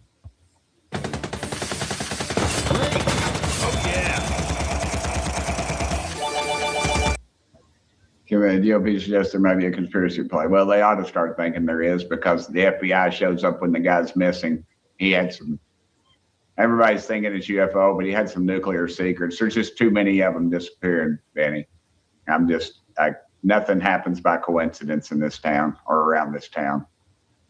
The GOP suggests there might be a conspiracy play. Well, they ought to start thinking there is, because the FBI shows up when the guy's missing. He had some, everybody's thinking it's UFO, but he had some nuclear secrets. There's just too many of them disappearing, Benny. Nothing happens by coincidence in this town or around this town.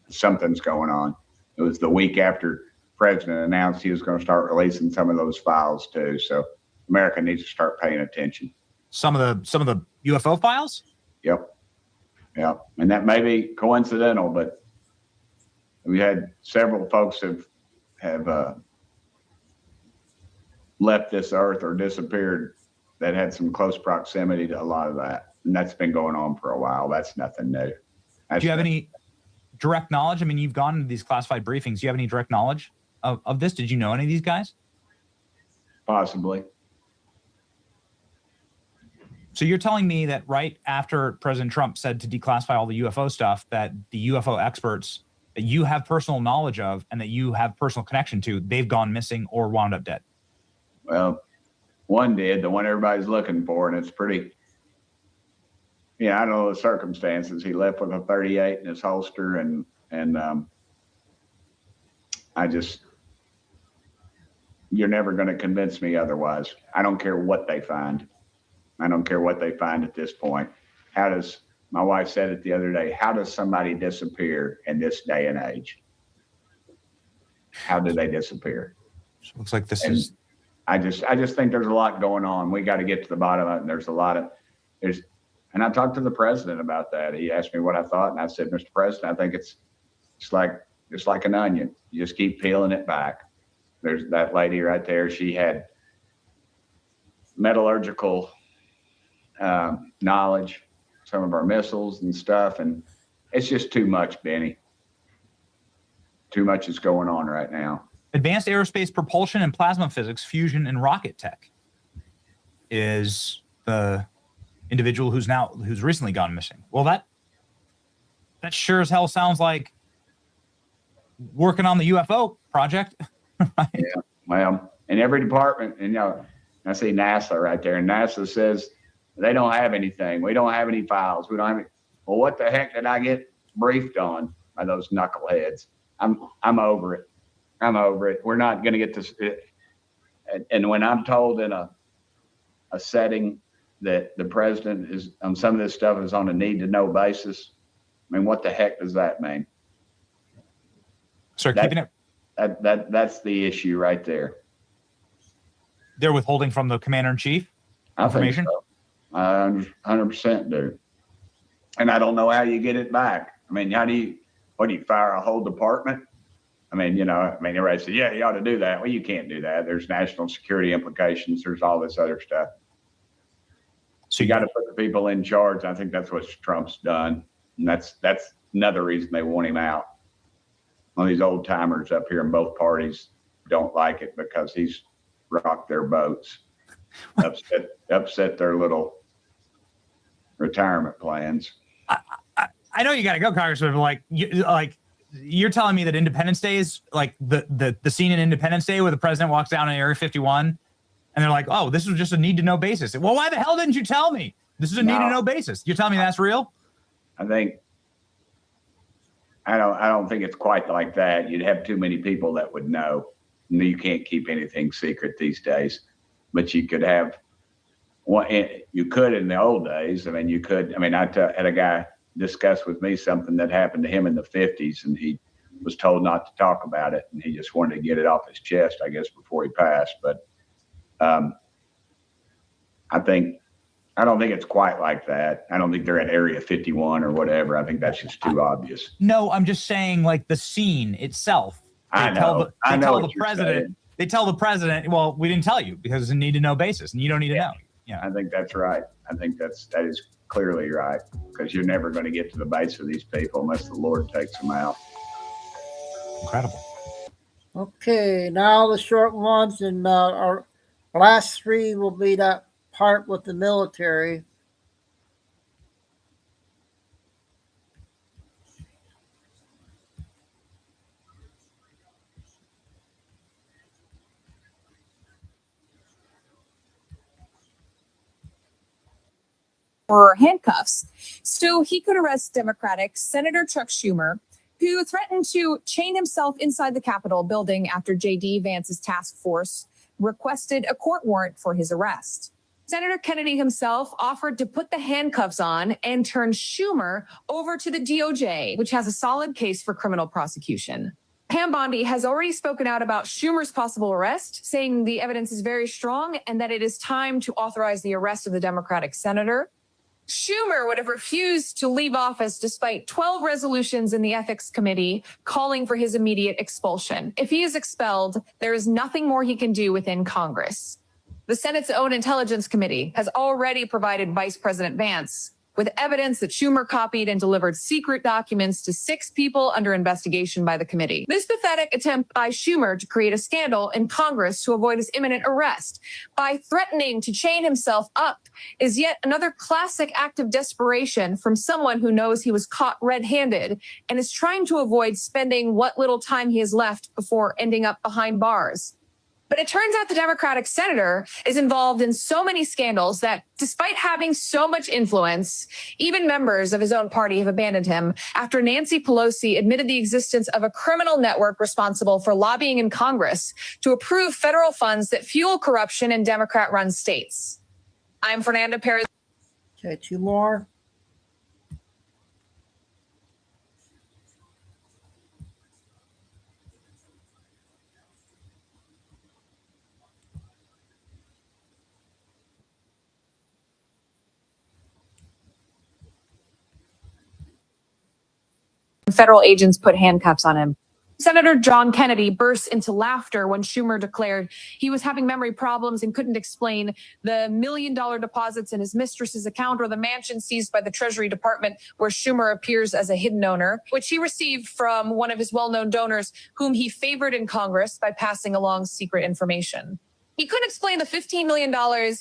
Something's going on. It was the week after the president announced he was going to start releasing some of those files too. So America needs to start paying attention. Some of the UFO files? Yep. And that may be coincidental, but we had several folks have left this earth or disappeared that had some close proximity to a lot of that. And that's been going on for a while. That's nothing new. Do you have any direct knowledge? I mean, you've gone to these classified briefings. Do you have any direct knowledge of this? Did you know any of these guys? Possibly. So you're telling me that right after President Trump said to declassify all the UFO stuff, that the UFO experts that you have personal knowledge of and that you have personal connection to, they've gone missing or wound up dead? Well, one did, the one everybody's looking for, and it's pretty, I don't know the circumstances. He left with a 38 in his holster, and you're never going to convince me otherwise. I don't care what they find. I don't care what they find at this point. My wife said it the other day, how does somebody disappear in this day and age? How do they disappear? So it looks like this is. I just think there's a lot going on. We got to get to the bottom of it. And and I talked to the president about that. He asked me what I thought, and I said, Mr. President, I think it's like an onion. You just keep peeling it back. There's that lady right there. She had metallurgical knowledge, some of our missiles and stuff, and it's just too much, Benny. Too much is going on right now. Advanced aerospace propulsion and plasma physics, fusion and rocket tech is the individual who's recently gone missing. Well, that sure as hell sounds like working on the UFO project. Right? Yeah. Well, in every department, and I see NASA right there, and NASA says they don't have anything. We don't have any files. We don't have any. Well, what the heck did I get briefed on by those knuckleheads? I'm over it. I'm over it. We're not going to get this. And when I'm told in a setting that the president is on some of this stuff is on a need-to-know basis, I mean, what the heck does that mean? Sir, keeping it. That's the issue right there. They're withholding from the commander-in-chief information? I think so. 100% do. And I don't know how you get it back. I mean, what do you fire a whole department? I mean, everybody said, yeah, you ought to do that. Well, you can't do that. There's national security implications. There's all this other stuff. So you got to put the people in charge. I think that's what Trump's done. And that's another reason they want him out. Well, these old timers up here in both parties don't like it because he's rocked their boats, upset their little retirement plans. I know you got to go, Congressman. You're telling me that Independence Day is like the scene in Independence Day where the president walks down in Area 51, and they're like, "Oh, this was just a need-to-know basis." Well, why the hell didn't you tell me? This is a need-to-know basis. You're telling me that's real? I don't think it's quite like that. You'd have too many people that would know. You can't keep anything secret these days, but you could have one. You could in the old days. I mean, you could. I mean, I had a guy discuss with me something that happened to him in the 50s, and he was told not to talk about it, and he just wanted to get it off his chest, I guess, before he passed. But I think I don't think it's quite like that. I don't think they're at Area 51 or whatever. I think that's just too obvious. No, I'm just saying, like, the scene itself. I know. I know what the you're president. saying. They tell the president, well, we didn't tell you because it's a need to know basis, and you don't need to know. I think that's right. I think that is clearly right, because you're never going to get to the base of these people unless the Lord takes them out. Incredible. Okay, now the short ones, and our last three will be that part with the military. Or handcuffs, so he could arrest Democratic Senator Chuck Schumer, who threatened to chain himself inside the Capitol building after J.D. Vance's task force requested a court warrant for his arrest. Senator Kennedy himself offered to put the handcuffs on and turn Schumer over to the DOJ, which has a solid case for criminal prosecution. Pam Bondi has already spoken out about Schumer's possible arrest, saying the evidence is very strong and that it is time to authorize the arrest of the Democratic senator. Schumer would have refused to leave office despite 12 resolutions in the Ethics Committee calling for his immediate expulsion. If he is expelled, there is nothing more he can do within Congress. The Senate's own Intelligence Committee has already provided Vice President Vance with evidence that Schumer copied and delivered secret documents to 6 people under investigation by the committee. This pathetic attempt by Schumer to create a scandal in Congress to avoid his imminent arrest by threatening to chain himself up is yet another classic act of desperation from someone who knows he was caught red-handed and is trying to avoid spending what little time he has left before ending up behind bars. But it turns out the Democratic senator is involved in so many scandals that despite having so much influence, even members of his own party have abandoned him after Nancy Pelosi admitted the existence of a criminal network responsible for lobbying in Congress to approve federal funds that fuel corruption in Democrat-run states. I'm Fernanda Perez. Okay, 2 more. Federal agents put handcuffs on him. Senator John Kennedy burst into laughter when Schumer declared he was having memory problems and couldn't explain the $1 million deposits in his mistress's account or the mansion seized by the Treasury Department where Schumer appears as a hidden owner, which he received from one of his well-known donors whom he favored in Congress by passing along secret information. He couldn't explain the $15 million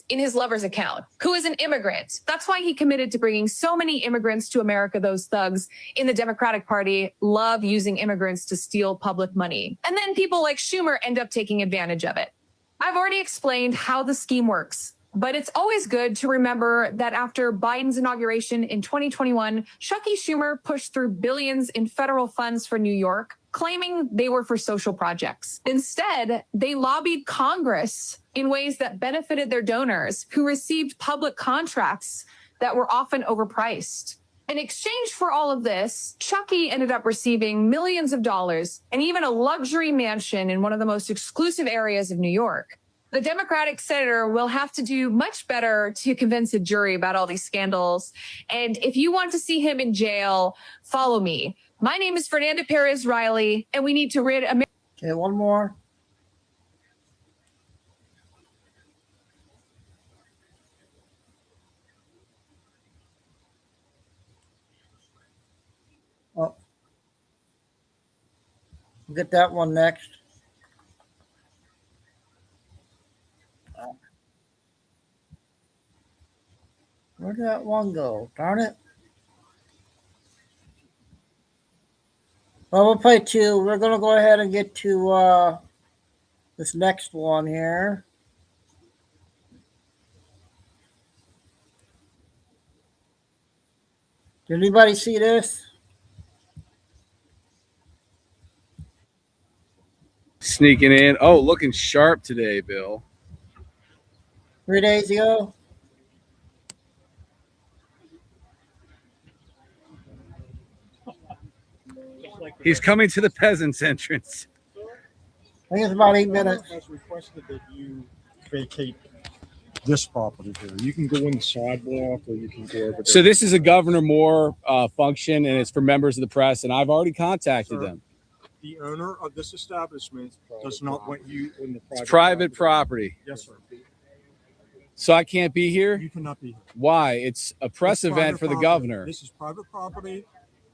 in his lover's account, who is an immigrant. That's why he committed to bringing so many immigrants to America. Those thugs in the Democratic Party love using immigrants to steal public money. And then people like Schumer end up taking advantage of it. I've already explained how the scheme works, but it's always good to remember that after Biden's inauguration in 2021, Chucky Schumer pushed through billions in federal funds for New York, claiming they were for social projects. Instead, they lobbied Congress in ways that benefited their donors who received public contracts that were often overpriced. In exchange for all of this, Chucky ended up receiving millions of dollars and even a luxury mansion in one of the most exclusive areas of New York. The Democratic senator will have to do much better to convince a jury about all these scandals. And if you want to see him in jail, follow me. My name is Fernanda Perez Riley, and we need to rid America. Okay, 1 more. Oh. We'll get that one next. Where did that one go? Darn it. Well, we'll play 2. We're going to go ahead and get to this next one here. Did anybody see this? Sneaking in. Oh, looking sharp today, Bill. 3 days ago. He's coming to the peasants' entrance. I think it's about 8 minutes. Has requested that you vacate this property here. You can go in the sidewalk, or you can go over there. So this is a Governor Moore function, and it's for members of the press, and I've already contacted them. The owner of this establishment does not want you in the private. It's private property. Yes, sir. So I can't be here? You cannot be here. Why? It's a press It's event private for the property. governor. This is private property.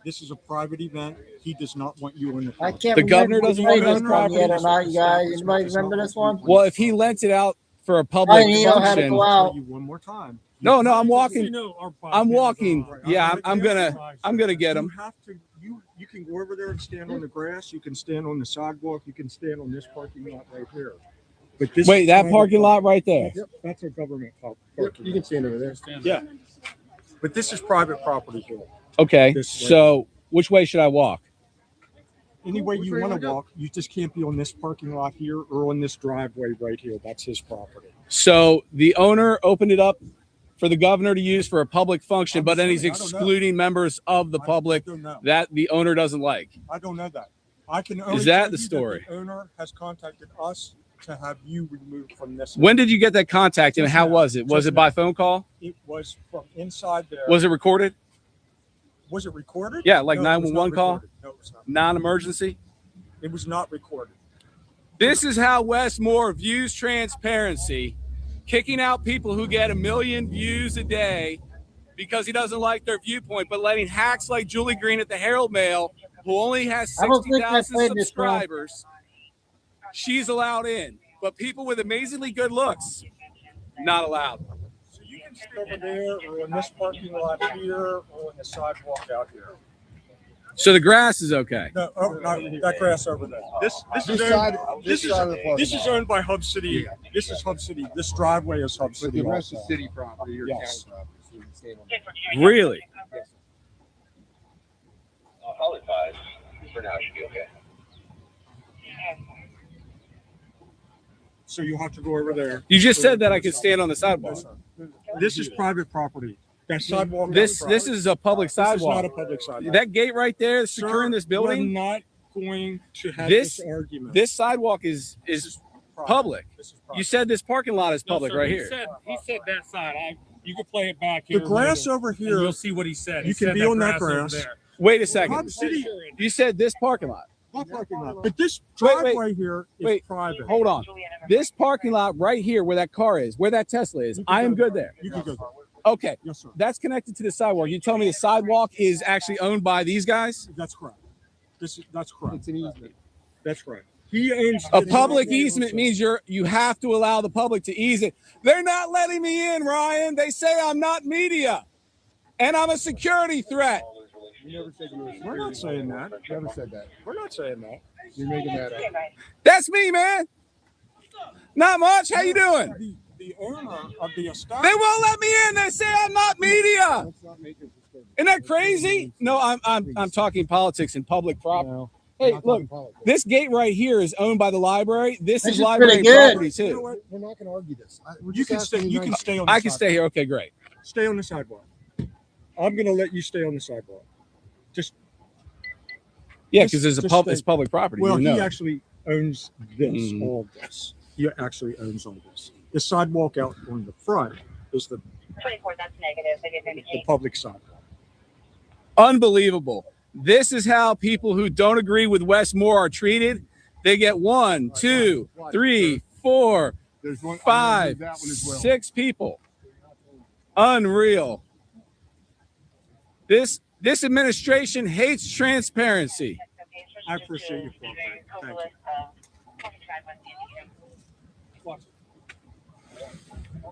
This is a private event. He does not want you in the I property. can't The remember governor if we doesn't played want this his one yet property? or not, you guys. Anybody remember this one? Well, if he lents it out for a I public didn't know how to function. go out. One more time. No, I'm walking. Our I'm walking. Right. Yeah, I'm gonna get You him. have to. You can go over there and stand on the grass. You can stand on the sidewalk. You can stand on this parking lot right here. But this Wait, is that private parking lot property. right there. Yep, that's a government parking. You can stand over there. Yeah, but this is private property here. Okay. This way. So which way should I walk? Any way you want to walk, you just can't be on this parking lot here or on this driveway right here. That's his property. So the owner opened it up for the governor to use for a public function, but then he's I don't know. excluding members of the public don't know. that the owner doesn't like. I don't know that. I can only Is that tell the you story? the owner has contacted us to have you removed from this. When did you get that contact and Just how now. was it? Was Just it by now. phone call? It was from inside there. Was it recorded? Was it recorded? Yeah, like No, it was 911 not call? recorded. No, it was not. Non-emergency? It was not recorded. This is how Wes Moore views transparency, kicking out people who get 1 million views a day because he doesn't like their viewpoint, but letting hacks like Julie Green at the Herald Mail, who only has I don't think I 60,000 played this one. subscribers, she's allowed in. But people with amazingly good looks, not allowed. So you can sit over there or in this parking lot here or on the sidewalk out here. So the grass is okay. No, not that grass over there. This is owned by Hub City. This is Hub City. This driveway is Hub City. the rest is also. city property or Yes. county property. So you can stand on that. Really? I'll advise. For now, it should be okay. So you'll have to go over there. You just said that I could stand on the sidewalk. This is private property. That sidewalk. This is a public This sidewalk. is not a public sidewalk. That gate right there securing Sir, this building. We're not going to have This this argument. this sidewalk is public. This is You said this parking lot is public right here. He said that side. You can play it back here. The grass later, over and here. You'll see what he said. You He can said be on that over grass. there. Wait a second. Hub City. You said this parking lot. That parking lot. But this Wait, wait. driveway here is Wait, private. hold on. This parking lot right here where that car is, where that Tesla is, I am good there. You can go. Okay. Yes, sir. That's connected to the sidewalk. You tell me the sidewalk is actually owned by these guys? That's correct. That's correct. It's an easement. That's correct. He owns A public easement means you have to allow the public to ease it. They're not letting me in, Ryan. They say I'm not media and I'm a security threat. You never said you were. We're not saying that. Never said that. We're not saying that. You're making that up. That's me, man. Not much. How you doing? The owner of the establishment. They won't let me in. They say I'm not media. Isn't that crazy? No, I'm talking politics and public property. Hey, look, this gate right here is owned by the library. This is library property You know too. what? We're not going to argue this. You can stay. You can stay on. The I can stay here. Okay, great. Stay on the sidewalk. I'm going to let you stay on the sidewalk. Just Yeah, because it's just it's public property. well, you know. he actually owns this, all of this. He actually owns all this. The sidewalk out on the front is the 24, that's negative. I didn't the public sidewalk. Unbelievable. This is how people who don't agree with Wes Moore are treated. They get 1, 2, 3, 4, There's one. 5, that one as well. 6 people. Unreal. This administration hates transparency. I appreciate your cooperation. Thank you.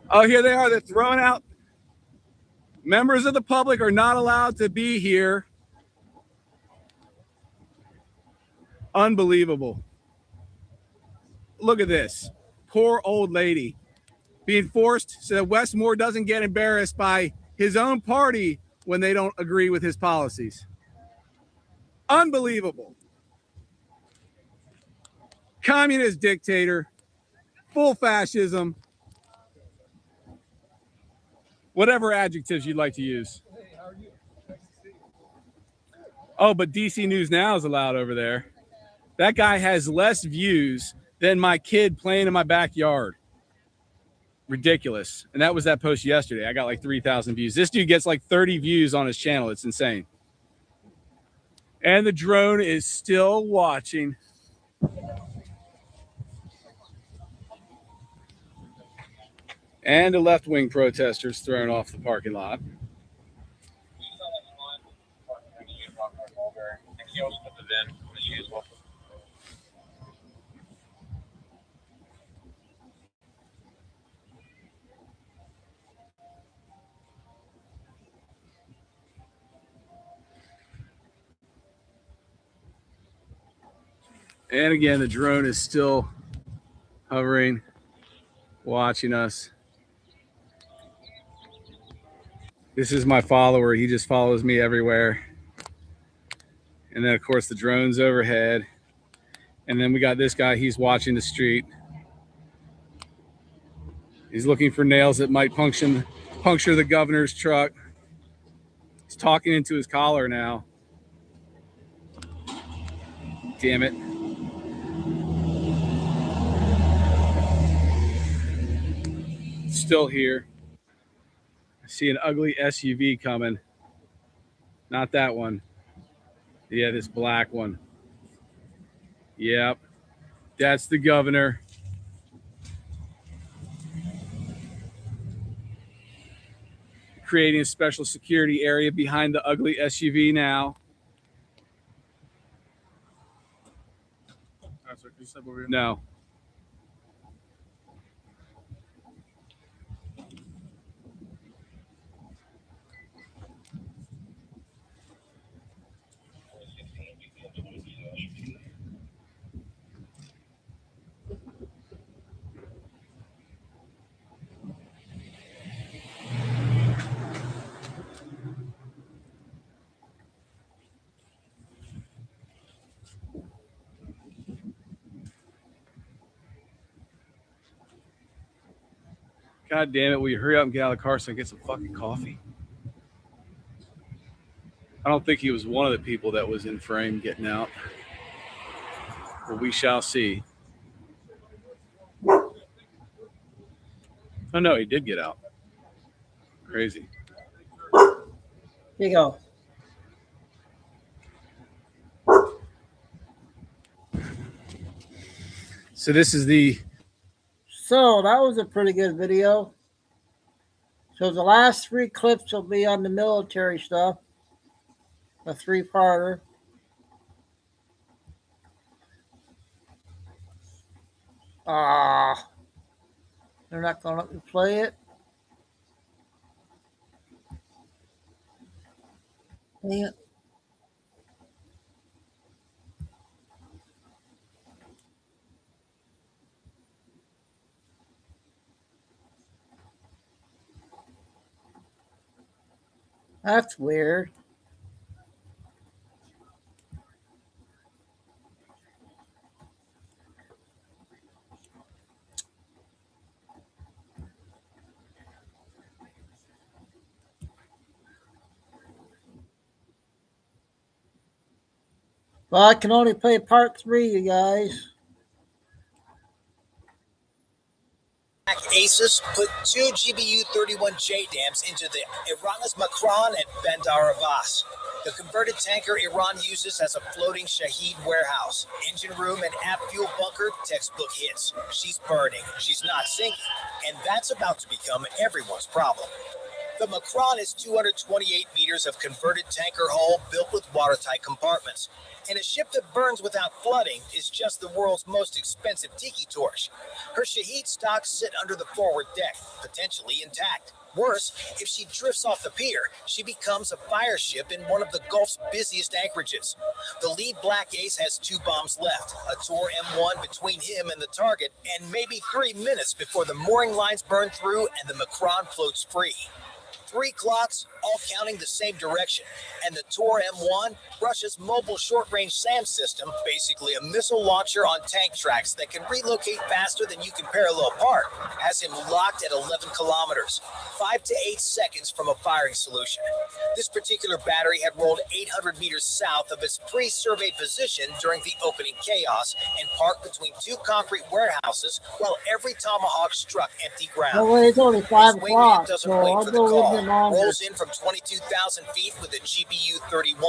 Oh, here they are. They're throwing out. Members of the public are not allowed to be here. Unbelievable. Look at this. Poor old lady being forced so that Wes Moore doesn't get embarrassed by his own party when they don't agree with his policies. Unbelievable. Communist dictator, full fascism, whatever adjectives you'd like to use. Oh, but DC News Now is allowed over there. That guy has less views than my kid playing in my backyard. Ridiculous. And that was that post yesterday. I got like 3,000 views. This dude gets like 30 views on his channel. It's insane. And the drone is still watching. And the left-wing protesters thrown off the parking lot. And again, the drone is still hovering, watching us. This is my follower. He just follows me everywhere. And then, of course, the drone's overhead. And then we got this guy. He's watching the street. He's looking for nails that might puncture the governor's truck. He's talking into his collar now. Damn it. Still here. I see an ugly SUV coming. Not that one. Yeah, this black one. Yep. That's the governor. Creating a special security area behind the ugly SUV now. No. God damn it, will you hurry up and get out of the car so I can get some fucking coffee? I don't think he was one of the people that was in frame getting out. But we shall see. Oh no, he did get out. Crazy. Here you go. So this is the... So that was a pretty good video. So the last 3 clips will be on the military stuff. A 3-parter. They're not going to let me play it. Yeah. That's weird. Well, I can only play part 3, you guys. ACES put 2 GBU-31J dams into the Iran's Makran and Bandar Abbas. The converted tanker Iran uses as a floating Shaheed warehouse. Engine room and aft fuel bunker, textbook hits. She's burning, she's not sinking, and that's about to become everyone's problem. The Makran is 228 meters of converted tanker hull built with watertight compartments. And a ship that burns without flooding is just the world's most expensive tiki torch. Her Shaheed stocks sit under the forward deck, potentially intact. Worse, if she drifts off the pier, she becomes a fire ship in one of the Gulf's busiest anchorages. The lead Black Ace has 2 bombs left, a Tor M1 between him and the target, and maybe 3 minutes before the mooring lines burn through and the Makran floats free. 3 clocks, all counting the same direction. And the Tor M1, Russia's mobile short-range SAM system, basically a missile launcher on tank tracks that can relocate faster than you can parallel park, has him locked at 11 kilometers, 5 to 8 seconds from a firing solution. This particular battery had rolled 800 meters south of its pre-surveyed position during the opening chaos and parked between 2 concrete warehouses while every Tomahawk struck empty ground. No way, it's only 5 His o'clock, doesn't so wait I'll for the go call. with him longer. Rolls in from 22,000 feet with a GBU-31,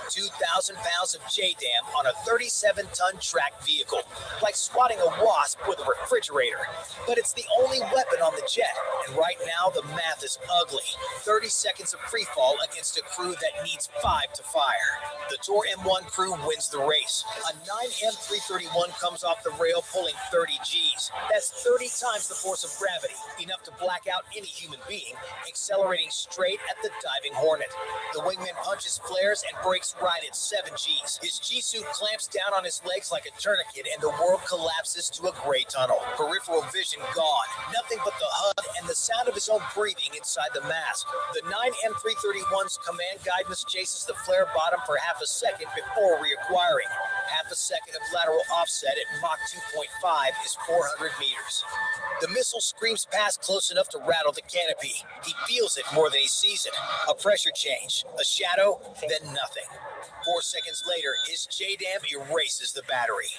2,000 pounds of JDAM on a 37-ton track vehicle, like swatting a wasp with a refrigerator. But it's the only weapon on the jet, and right now the math is ugly. 30 seconds of free fall against a crew that needs 5 to fire. The Tor M1 crew wins the race. A 9M331 comes off the rail pulling 30 Gs. That's 30 times the force of gravity, enough to black out any human being, accelerating straight at the diving Hornet. The wingman punches flares and brakes right at 7 Gs. His G-suit clamps down on his legs like a tourniquet and the world collapses to a gray tunnel. Peripheral vision gone. Nothing but the HUD and the sound of his own breathing inside the mask. The 9M331's command guidance chases the flare bottom for half a second before reacquiring. Half a second of lateral offset at Mach 2.5 is 400 meters. The missile screams past close enough to rattle the canopy. He feels it more than he sees it. A pressure change, a shadow, then nothing. 4 seconds later, his JDAM erases the battery.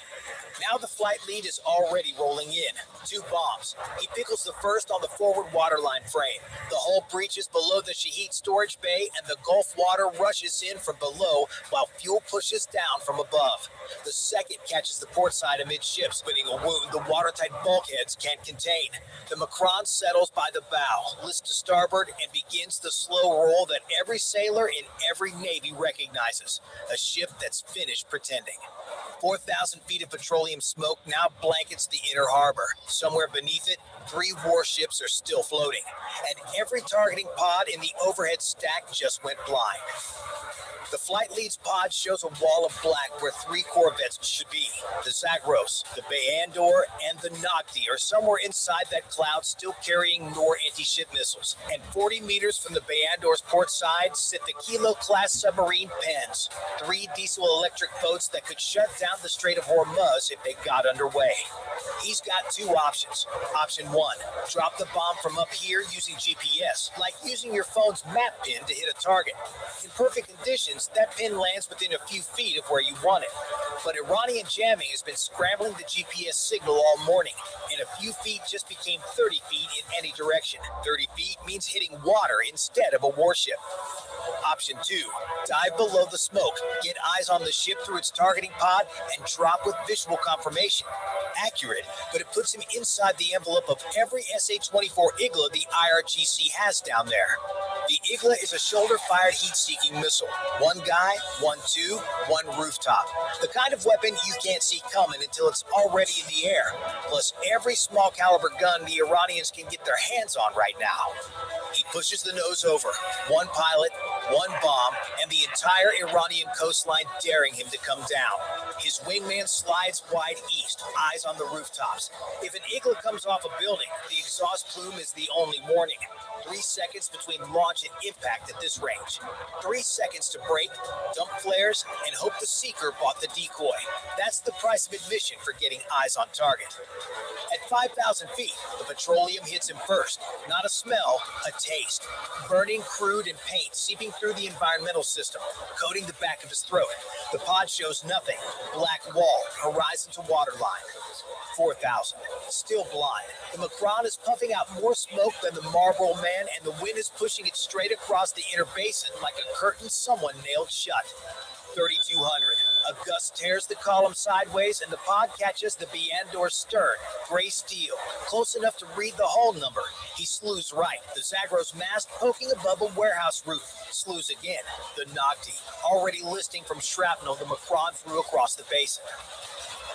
Now the flight lead is already rolling in. 2 bombs. He pickles the first on the forward waterline frame. The hull breaches below the Shaheed storage bay and the Gulf water rushes in from below while fuel pushes down from above. The second catches the port side amidships, spinning a wound the watertight bulkheads can't contain. The Macron settles by the bow, lifts to starboard, and begins the slow roll that every sailor in every Navy recognizes. A ship that's finished pretending. 4,000 feet of petroleum smoke now blankets the inner harbor. Somewhere beneath it, 3 warships are still floating. And every targeting pod in the overhead stack just went blind. The flight lead's pod shows a wall of black where 3 corvettes should be. The Zagros, the Bayandor, and the Nagdi are somewhere inside that cloud still carrying Nor anti-ship missiles. And 40 meters from the Bayandor's port side sit the Kilo-class submarine Pens, 3 diesel-electric boats that could shut down the Strait of Hormuz if they got underway. He's got 2 options. Option 1, drop the bomb from up here using GPS, like using your phone's map pin to hit a target. In perfect conditions, that pin lands within a few feet of where you want it. But Iranian jamming has been scrambling the GPS signal all morning, and a few feet just became 30 feet in any direction. 30 feet means hitting water instead of a warship. Option 2, dive below the smoke, get eyes on the ship through its targeting pod, and drop with visual confirmation. Accurate, but it puts him inside the envelope of every SA-24 Igla the IRGC has down there. The Igla is a shoulder-fired heat-seeking missile. 1 guy, 1 tube, 1 rooftop. The kind of weapon you can't see coming until it's already in the air. Plus every small caliber gun the Iranians can get their hands on right now. He pushes the nose over. 1 pilot, 1 bomb, and the entire Iranian coastline daring him to come down. His wingman slides wide east, eyes on the rooftops. If an Igla comes off a building, the exhaust plume is the only warning. 3 seconds between launch and impact at this range. 3 seconds to brake, dump flares, and hope the seeker bought the decoy. That's the price of admission for getting eyes on target. At 5,000 feet, the petroleum hits him first. Not a smell, a taste. Burning crude and paint seeping through the environmental system, coating the back of his throat. The pod shows nothing. Black wall, horizon to waterline. 4,000. Still blind. The Macron is puffing out more smoke than the Marlboro Man, and the wind is pushing it straight across the inner basin like a curtain someone nailed shut. 3,200. A gust tears the column sideways, and the pod catches the Bayandor's stern. Gray steel. Close enough to read the hull number. He slews right. The Zagros mast poking above a warehouse roof. Slews again. The Nagdi, already listing from shrapnel the Macron threw across the basin.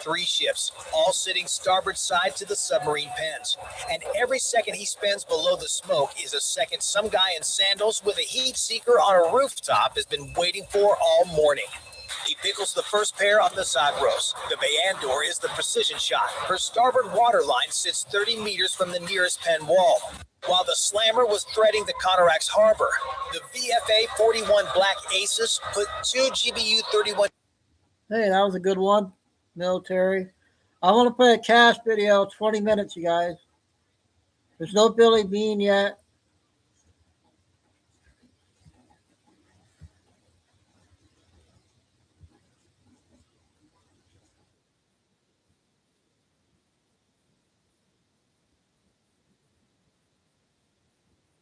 3 ships, all sitting starboard side to the submarine Pens. And every second he spends below the smoke is a second some guy in sandals with a heat seeker on a rooftop has been waiting for all morning. He pickles the first pair on the side roast. The Bayandor is the precision shot. Her starboard waterline sits 30 meters from the nearest pen wall. While the Slammer was threading the Contarax harbor, the VFA 41 Black Aces put 2 GBU 31. Hey, that was a good one. Military. I want to play a cast video, 20 minutes, you guys. There's no Billy Bean yet.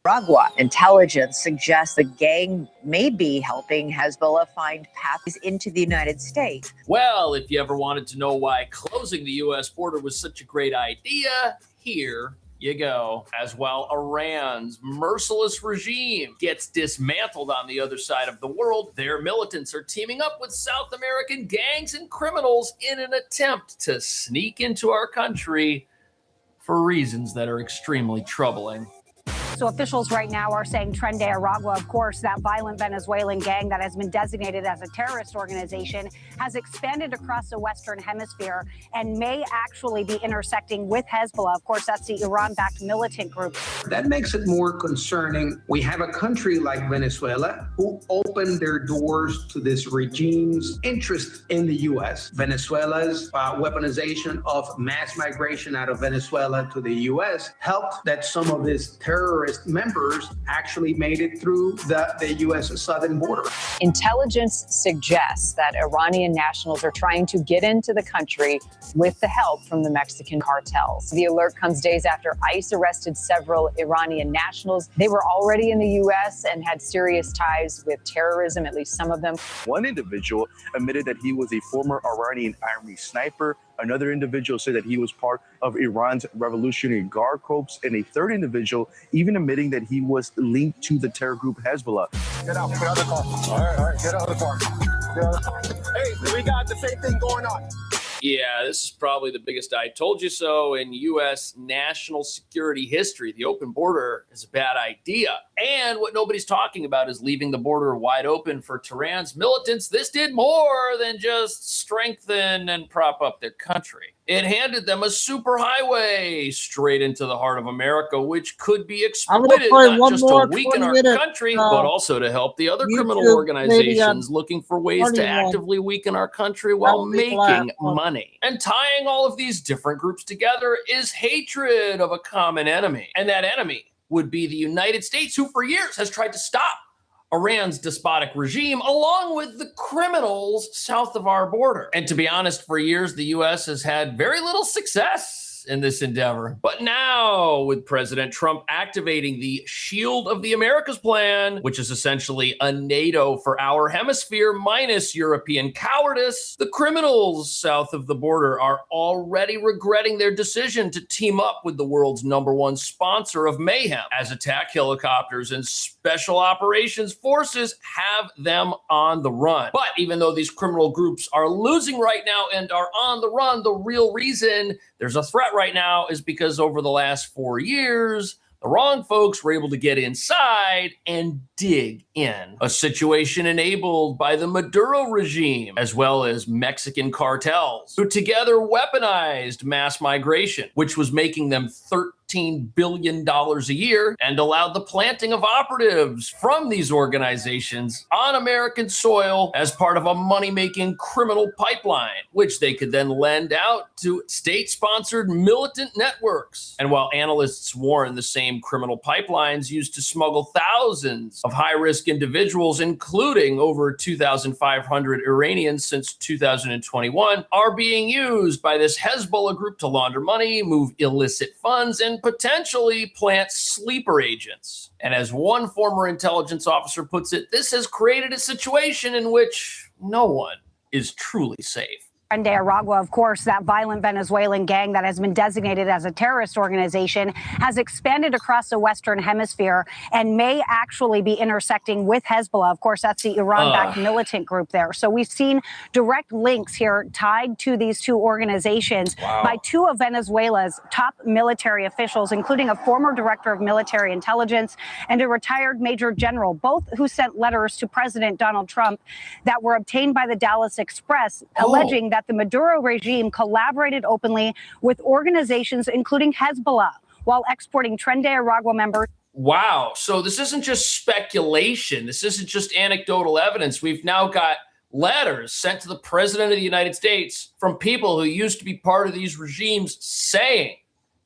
Nicaragua. Intelligence suggests the gang may be helping Hezbollah find paths into the United States. Well, if you ever wanted to know why closing the U.S. border was such a great idea, here you go. As while Iran's merciless regime gets dismantled on the other side of the world, their militants are teaming up with South American gangs and criminals in an attempt to sneak into our country for reasons that are extremely troubling. So officials right now are saying Tren de Aragua, of course, that violent Venezuelan gang that has been designated as a terrorist organization, has expanded across the Western Hemisphere and may actually be intersecting with Hezbollah. Of course, that's the Iran-backed militant group. That makes it more concerning. We have a country like Venezuela who opened their doors to this regime's interest in the U.S. Venezuela's weaponization of mass migration out of Venezuela to the U.S. helped that some of these terrorist members actually made it through the U.S. southern border. Intelligence suggests that Iranian nationals are trying to get into the country with the help from the Mexican cartels. The alert comes days after ICE arrested several Iranian nationals. They were already in the U.S. and had serious ties with terrorism, at least some of them. One individual admitted that he was a former Iranian Army sniper. Another individual said that he was part of Iran's Revolutionary Guard Corps, and a third individual even admitting that he was linked to the terror group Hezbollah. Get out of the car. All right, get out of the car. Get out of the car. Hey, we got the same thing going on. Yeah, this is probably the biggest I told you so in U.S. national security history. The open border is a bad idea. And what nobody's talking about is leaving the border wide open for Tehran's militants. This did more than just strengthen and prop up their country. It handed them a superhighway straight into the heart of America, which could be exploited not just to weaken our country, but also to help the other criminal organizations looking for ways to actively weaken our country while making money. And tying all of these different groups together is hatred of a common enemy. And that enemy would be the United States, who for years has tried to stop Iran's despotic regime, along with the criminals south of our border. And to be honest, for years, the U.S. has had very little success in this endeavor. But now, with President Trump activating the Shield of the Americas plan, which is essentially a NATO for our hemisphere minus European cowardice, the criminals south of the border are already regretting their decision to team up with the world's #1 sponsor of mayhem, as attack helicopters and special operations forces have them on the run. But even though these criminal groups are losing right now and are on the run, the real reason there's a threat right now is because over the last 4 years, the wrong folks were able to get inside and dig in. A situation enabled by the Maduro regime, as well as Mexican cartels, who together weaponized mass migration, which was making them $13 billion a year, and allowed the planting of operatives from these organizations on American soil as part of a money-making criminal pipeline, which they could then lend out to state-sponsored militant networks. And while analysts warn the same criminal pipelines used to smuggle thousands of high-risk individuals, including over 2,500 Iranians since 2021, are being used by this Hezbollah group to launder money, move illicit funds, and potentially plant sleeper agents. And as one former intelligence officer puts it, this has created a situation in which no one is truly safe. Trende Aragua, of course, that violent Venezuelan gang that has been designated as a terrorist organization, has expanded across the Western Hemisphere and may actually be intersecting with Hezbollah. Of course, that's the Iran-backed militant group there. So we've seen direct links here tied to these two organizations by two of Venezuela's top military officials, including a former director of military intelligence and a retired major general, both who sent letters to President Donald Trump that were obtained by the Dallas Express, alleging that the Maduro regime collaborated openly with organizations including Hezbollah while exporting Trende Aragua members. Wow. So this isn't just speculation. This isn't just anecdotal evidence. We've now got letters sent to the president of the United States from people who used to be part of these regimes saying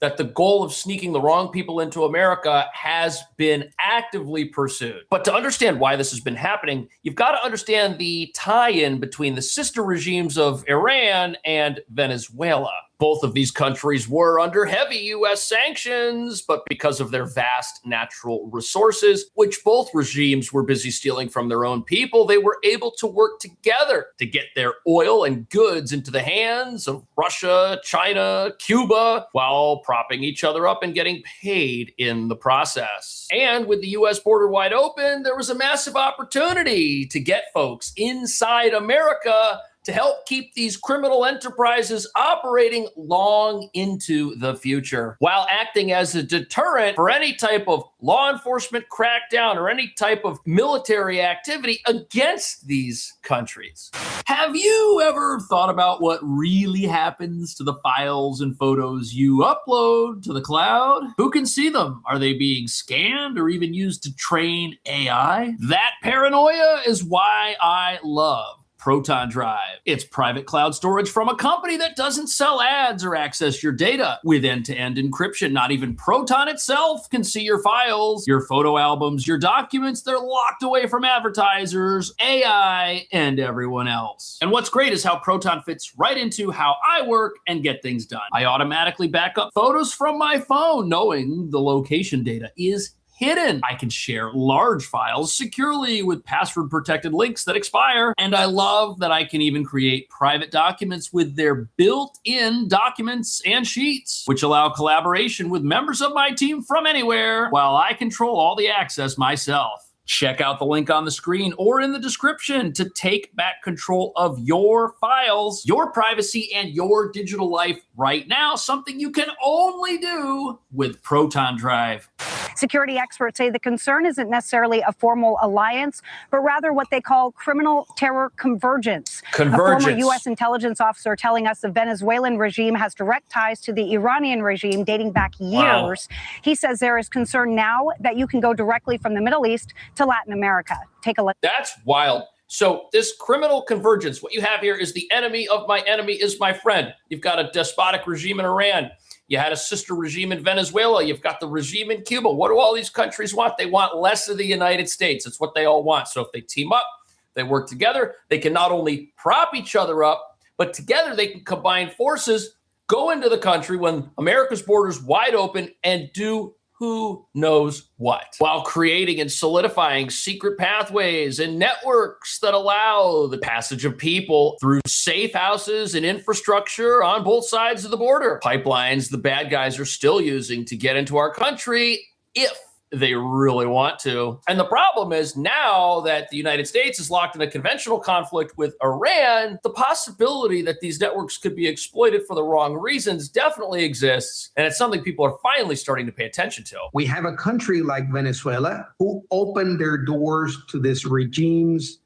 that the goal of sneaking the wrong people into America has been actively pursued. But to understand why this has been happening, you've got to understand the tie-in between the sister regimes of Iran and Venezuela. Both of these countries were under heavy U.S. sanctions, but because of their vast natural resources, which both regimes were busy stealing from their own people, they were able to work together to get their oil and goods into the hands of Russia, China, Cuba, while propping each other up and getting paid in the process. And with the U.S. border wide open, there was a massive opportunity to get folks inside America to help keep these criminal enterprises operating long into the future, while acting as a deterrent for any type of law enforcement crackdown or any type of military activity against these countries. Have you ever thought about what really happens to the files and photos you upload to the cloud? Who can see them? Are they being scanned or even used to train AI? That paranoia is why I love Proton Drive. It's private cloud storage from a company that doesn't sell ads or access your data. With end-to-end encryption, not even Proton itself can see your files, your photo albums, your documents. They're locked away from advertisers, AI, and everyone else. And what's great is how Proton fits right into how I work and get things done. I automatically back up photos from my phone, knowing the location data is hidden. I can share large files securely with password-protected links that expire. And I love that I can even create private documents with their built-in documents and sheets, which allow collaboration with members of my team from anywhere, while I control all the access myself. Check out the link on the screen or in the description to take back control of your files, your privacy, and your digital life right now, something you can only do with Proton Drive. Security experts say the concern isn't necessarily a formal alliance, but rather what they call criminal terror convergence. A former U.S. intelligence officer telling us the Venezuelan regime has direct ties to the Iranian regime dating back years. He says there is concern now that you can go directly from the Middle East to Latin America. Take a look. That's wild. So this criminal convergence, what you have here is the enemy of my enemy is my friend. You've got a despotic regime in Iran. You had a sister regime in Venezuela. You've got the regime in Cuba. What do all these countries want? They want less of the United States. It's what they all want. So if they team up, they work together, they can not only prop each other up, but together they can combine forces, go into the country when America's borders wide open and do who knows what, while creating and solidifying secret pathways and networks that allow the passage of people through safe houses and infrastructure on both sides of the border. Pipelines the bad guys are still using to get into our country if they really want to. And the problem is now that the United States is locked in a conventional conflict with Iran, the possibility that these networks could be exploited for the wrong reasons definitely exists. And it's something people are finally starting to pay attention to. We have a country like Venezuela who opened their doors to this regime's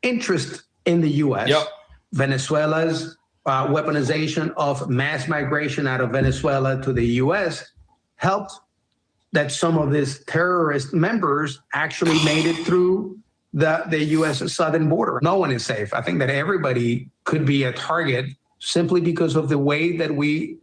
interest in the U.S. Venezuela's weaponization of mass migration out of Venezuela to the U.S. helped that some of these terrorist members actually made it through the U.S. southern border. No one is safe. I think that everybody could be a target simply because of the way that we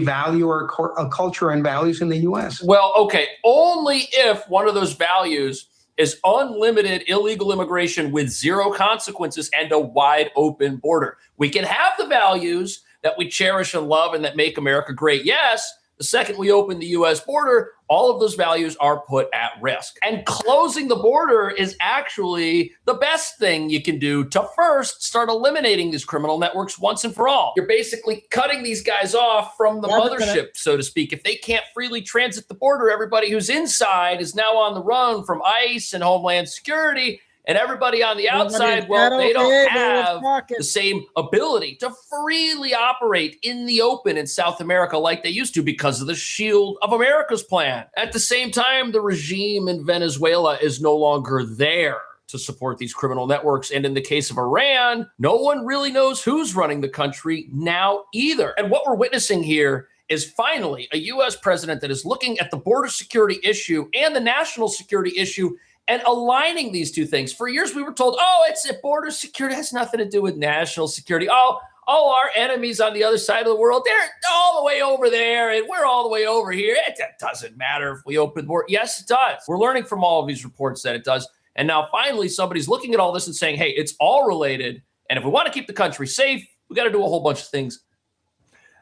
value our culture and values in the U.S. Well, okay, only if one of those values is unlimited illegal immigration with zero consequences and a wide open border. We can have the values that we cherish and love and that make America great, yes, The second we open the U.S. border, all of those values are put at risk. And closing the border is actually the best thing you can do to first start eliminating these criminal networks once and for all. You're basically cutting these guys off from the mothership, so to speak. If they can't freely transit the border, everybody who's inside is now on the run from ICE and Homeland Security. And everybody on the outside, well, they don't have the same ability to freely operate in the open in South America like they used to because of the Shield of America's plan. At the same time, the regime in Venezuela is no longer there to support these criminal networks. And in the case of Iran, no one really knows who's running the country now either. And what we're witnessing here is finally a U.S. president that is looking at the border security issue and the national security issue and aligning these two things. For years, we were told, oh, it's a border security. It has nothing to do with national security. Oh, our enemies on the other side of the world, they're all the way over there, and we're all the way over here. It doesn't matter if we open the border. Yes, it does. We're learning from all of these reports that it does. And now finally, somebody's looking at all this and saying, hey, it's all related. And if we want to keep the country safe, we got to do a whole bunch of things.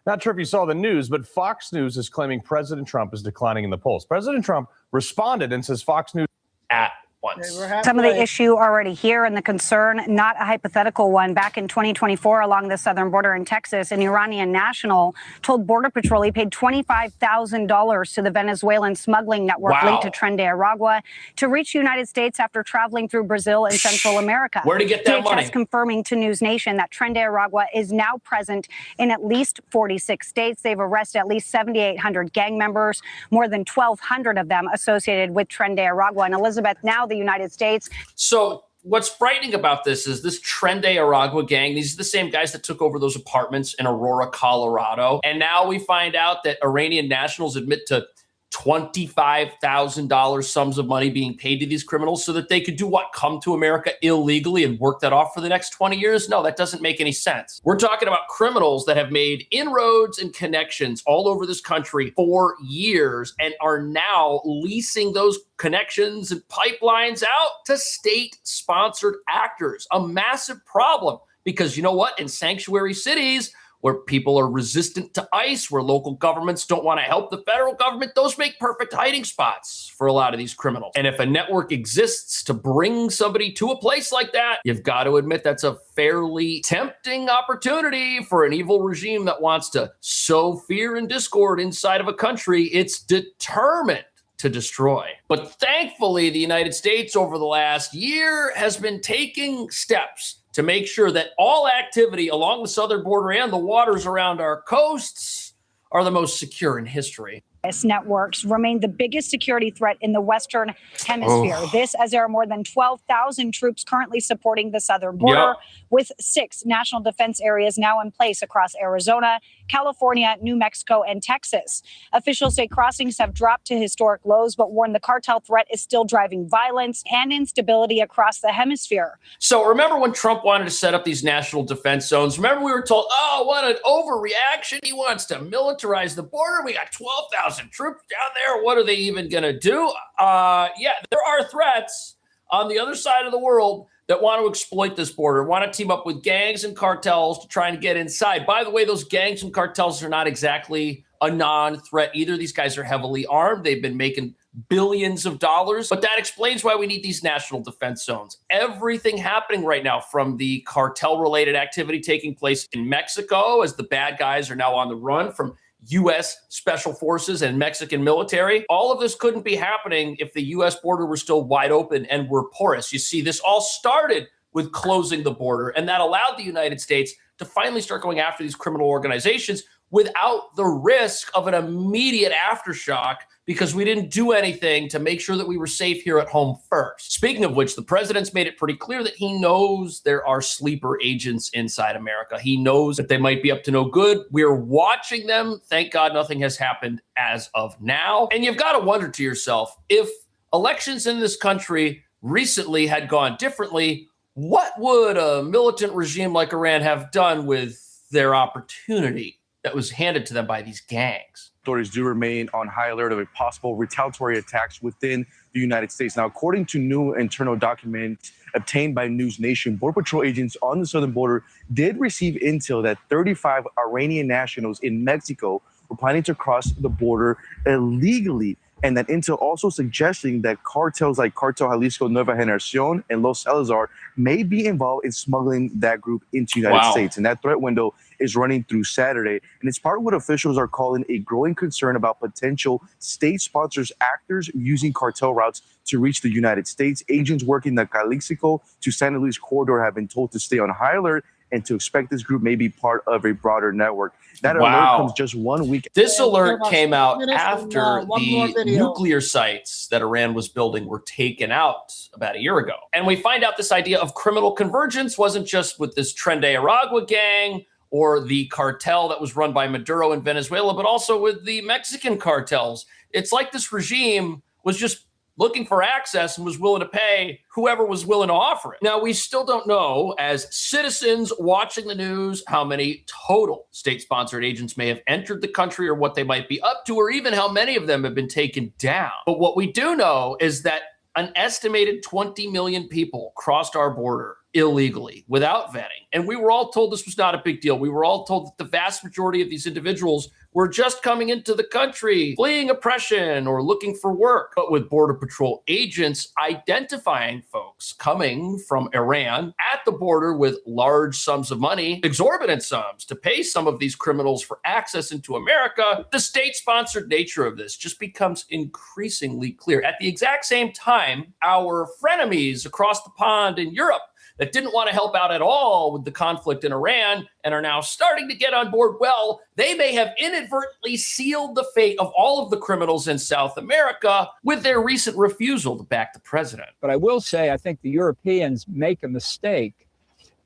Not sure if you saw the news, but Fox News is claiming President Trump is declining in the polls. President Trump responded and says Fox News at once. Some of the issue already here and the concern, not a hypothetical one. Back in 2024, along the southern border in Texas, an Iranian national told Border Patrol he paid $25,000 to the Venezuelan smuggling network linked to Tren de Aragua to reach the United States after traveling through Brazil and Central America. Where to get that money? DHS confirming to News Nation that Tren de Aragua is now present in at least 46 states. They've arrested at least 7,800 gang members, more than 1,200 of them associated with Tren de Aragua. And Elizabeth, now the United States. So what's frightening about this is this Tren de Aragua gang. These are the same guys that took over those apartments in Aurora, Colorado. And now we find out that Iranian nationals admit to $25,000 sums of money being paid to these criminals so that they could do what? Come to America illegally and work that off for the next 20 years? No, that doesn't make any sense. We're talking about criminals that have made inroads and connections all over this country for years and are now leasing those connections and pipelines out to state-sponsored actors. A massive problem because you know what? In sanctuary cities, where people are resistant to ICE, where local governments don't want to help the federal government, those make perfect hiding spots for a lot of these criminals. And if a network exists to bring somebody to a place like that, you've got to admit that's a fairly tempting opportunity for an evil regime that wants to sow fear and discord inside of a country it's determined to destroy. But thankfully, the United States over the last year has been taking steps to make sure that all activity along the southern border and the waters around our coasts are the most secure in history. Networks remain the biggest security threat in the Western Hemisphere. This as there are more than 12,000 troops currently supporting the southern border, with 6 national defense areas now in place across Arizona, California, New Mexico, and Texas. Officials say crossings have dropped to historic lows, but warn the cartel threat is still driving violence and instability across the hemisphere. So remember when Trump wanted to set up these national defense zones? Remember we were told, oh, what an overreaction. He wants to militarize the border. We got 12,000 troops down there. What are they even going to do? Yeah, there are threats on the other side of the world that want to exploit this border, want to team up with gangs and cartels to try and get inside. By the way, those gangs and cartels are not exactly a non-threat either. These guys are heavily armed. They've been making billions of dollars, but that explains why we need these national defense zones. Everything happening right now, from the cartel-related activity taking place in Mexico as the bad guys are now on the run from U.S. Special Forces and Mexican military. All of this couldn't be happening if the U.S. border were still wide open and were porous. You see, this all started with closing the border, and that allowed the United States to finally start going after these criminal organizations without the risk of an immediate aftershock because we didn't do anything to make sure that we were safe here at home first. Speaking of which, the president's made it pretty clear that he knows there are sleeper agents inside America. He knows that they might be up to no good. We're watching them. Thank God nothing has happened as of now. And you've got to wonder to yourself, if elections in this country recently had gone differently, what would a militant regime like Iran have done with their opportunity that was handed to them by these gangs? Authorities do remain on high alert of a possible retaliatory attacks within the United States. Now, according to new internal documents obtained by News Nation, Border Patrol agents on the southern border did receive intel that 35 Iranian nationals in Mexico were planning to cross the border illegally. And that intel also suggesting that cartels like Cartel Jalisco Nueva Generacion and Los Salazar may be involved in smuggling that group into the United States. And that threat window is running through Saturday. And it's part of what officials are calling a growing concern about potential state-sponsored actors using cartel routes to reach the United States. Agents working the Jalisco to San Luis corridor have been told to stay on high alert and to expect this group may be part of a broader network. That alert comes just 1 week. This alert came out after the nuclear sites that Iran was building were taken out about a year ago. And we find out this idea of criminal convergence wasn't just with this Tren de Aragua gang or the cartel that was run by Maduro in Venezuela, but also with the Mexican cartels. It's like this regime was just looking for access and was willing to pay whoever was willing to offer it. Now, we still don't know, as citizens watching the news, how many total state-sponsored agents may have entered the country or what they might be up to, or even how many of them have been taken down. But what we do know is that an estimated 20 million people crossed our border illegally without vetting. And we were all told this was not a big deal. We were all told that the vast majority of these individuals were just coming into the country, fleeing oppression or looking for work. But with Border Patrol agents identifying folks coming from Iran at the border with large sums of money, exorbitant sums, to pay some of these criminals for access into America, the state-sponsored nature of this just becomes increasingly clear. At the exact same time, our frenemies across the pond in Europe that didn't want to help out at all with the conflict in Iran and are now starting to get on board, well, they may have inadvertently sealed the fate of all of the criminals in South America with their recent refusal to back the president. But I will say, I think the Europeans make a mistake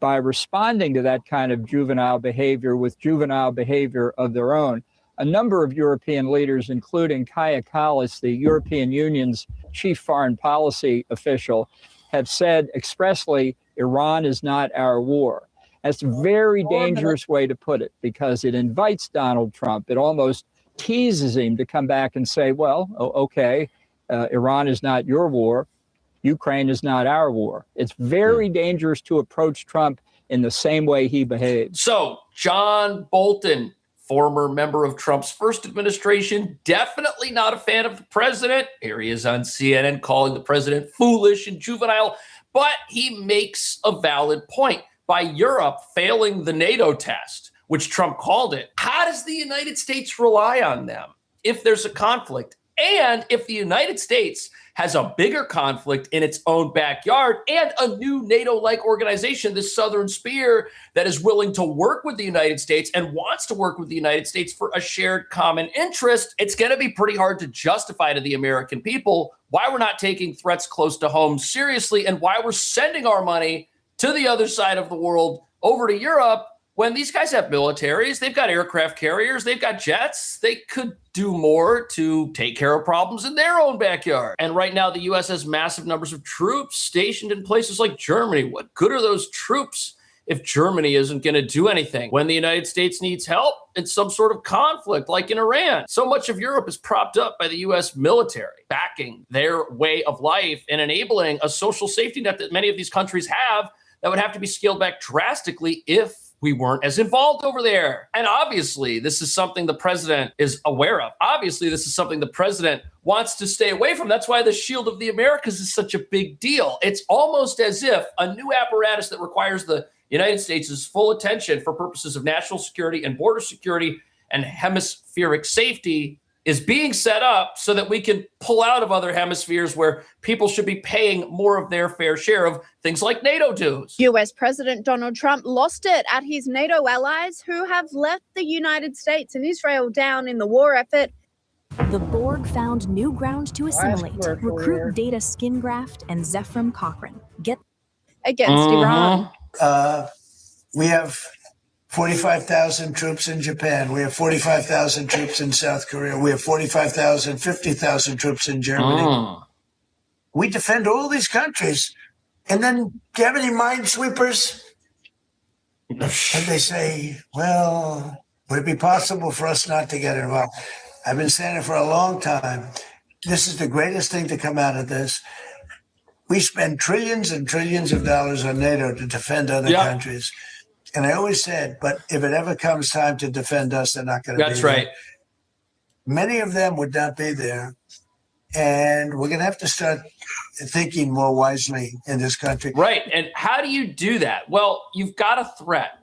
by responding to that kind of juvenile behavior with juvenile behavior of their own. A number of European leaders, including Kaja Kallas, the European Union's chief foreign policy official, have said expressly, Iran is not our war. That's a very dangerous way to put it, because it invites Donald Trump. It almost teases him to come back and say, well, okay, Iran is not your war. Ukraine is not our war. It's very dangerous to approach Trump in the same way he behaves. So John Bolton, former member of Trump's first administration, definitely not a fan of the president. Here he is on CNN calling the president foolish and juvenile. But he makes a valid point. By Europe failing the NATO test, which Trump called it, how does the United States rely on them if there's a conflict? And if the United States has a bigger conflict in its own backyard and a new NATO-like organization, this Southern Spear, that is willing to work with the United States and wants to work with the United States for a shared common interest, it's going to be pretty hard to justify to the American people why we're not taking threats close to home seriously and why we're sending our money to the other side of the world over to Europe when these guys have militaries, they've got aircraft carriers, they've got jets. They could do more to take care of problems in their own backyard. And right now, the U.S. has massive numbers of troops stationed in places like Germany. What good are those troops if Germany isn't going to do anything when the United States needs help in some sort of conflict like in Iran? So much of Europe is propped up by the U.S. military, backing their way of life and enabling a social safety net that many of these countries have that would have to be scaled back drastically if we weren't as involved over there. And obviously, this is something the president is aware of. Obviously, this is something the president wants to stay away from. That's why the Shield of the Americas is such a big deal. It's almost as if a new apparatus that requires the United States' full attention for purposes of national security and border security and hemispheric safety is being set up so that we can pull out of other hemispheres where people should be paying more of their fair share of things like NATO dues. US President Donald Trump lost it at his NATO allies who have left the United States and Israel down in the war effort. The Borg found new ground to assimilate. Recruit Data Skin Graft and Zephram Cochrane. Get against Iran. We have 45,000 troops in Japan. We have 45,000 troops in South Korea. We have 45,000, 50,000 troops in Germany. We defend all these countries. And then, do you have any minesweepers? And they say, well, would it be possible for us not to get involved? I've been saying it for a long time. This is the greatest thing to come out of this. We spend trillions and trillions of dollars on NATO to defend other countries. And I always said, but if it ever comes time to defend us, they're not going to be there. That's right. Many of them would not be there. And we're going to have to start thinking more wisely in this country. Right. And how do you do that? Well, you've got a threat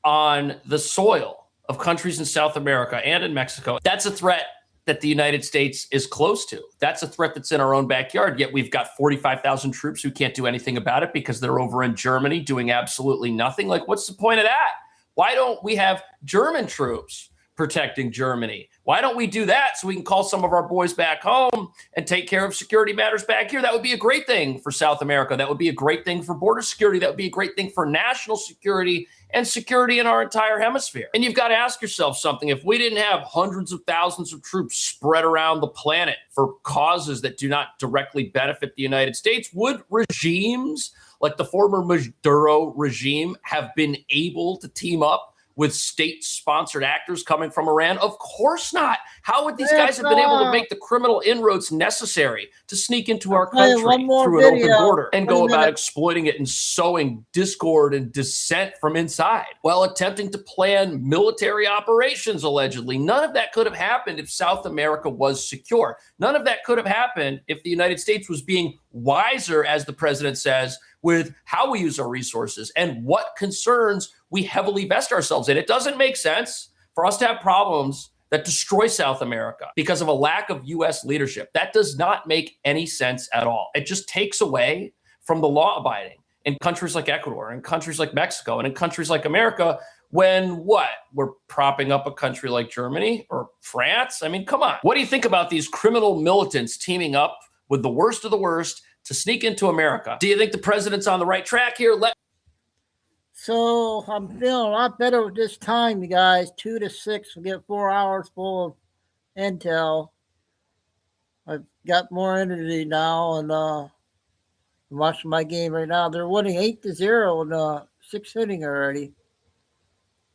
on the soil of countries in South America and in Mexico. That's a threat that the United States is close to. That's a threat that's in our own backyard. Yet we've got 45,000 troops who can't do anything about it because they're over in Germany doing absolutely nothing. Like, what's the point of that? Why don't we have German troops protecting Germany? Why don't we do that so we can call some of our boys back home and take care of security matters back here? That would be a great thing for South America. That would be a great thing for border security. That would be a great thing for national security and security in our entire hemisphere. And you've got to ask yourself something. If we didn't have hundreds of thousands of troops spread around the planet for causes that do not directly benefit the United States, would regimes like the former Maduro regime have been able to team up with state-sponsored actors coming from Iran? Of course not. How would these guys have been able to make the criminal inroads necessary to sneak into our country through an open border and go about exploiting it and sowing discord and dissent from inside while attempting to plan military operations, allegedly? None of that could have happened if South America was secure. None of that could have happened if the United States was being wiser, as the president says, with how we use our resources and what concerns we heavily vest ourselves in. It doesn't make sense for us to have problems that destroy South America because of a lack of U.S. leadership. That does not make any sense at all. It just takes away from the law abiding in countries like Ecuador, in countries like Mexico, and in countries like America when we're propping up a country like Germany or France. I mean, come on. What do you think about these criminal militants teaming up with the worst of the worst to sneak into America? Do you think the president's on the right track here? So I'm feeling a lot better with this time, you guys. 2 to 6, we get 4 hours full of intel. I've got more energy now, and I'm watching my game right now. They're winning 8-0 in the 6th inning already.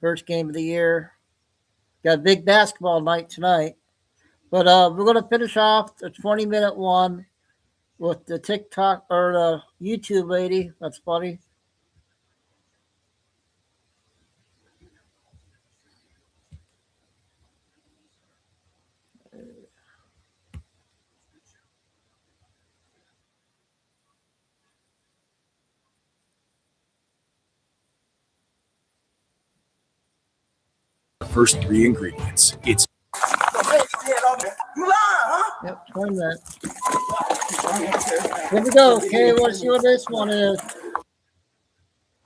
First game of the year. Got a big basketball night tonight. But we're going to finish off the 20-minute one with the TikTok or the YouTube lady. That's funny. The first 3 ingredients. It's Yep, 20 minutes. Here we go. Okay, let's see what this one is.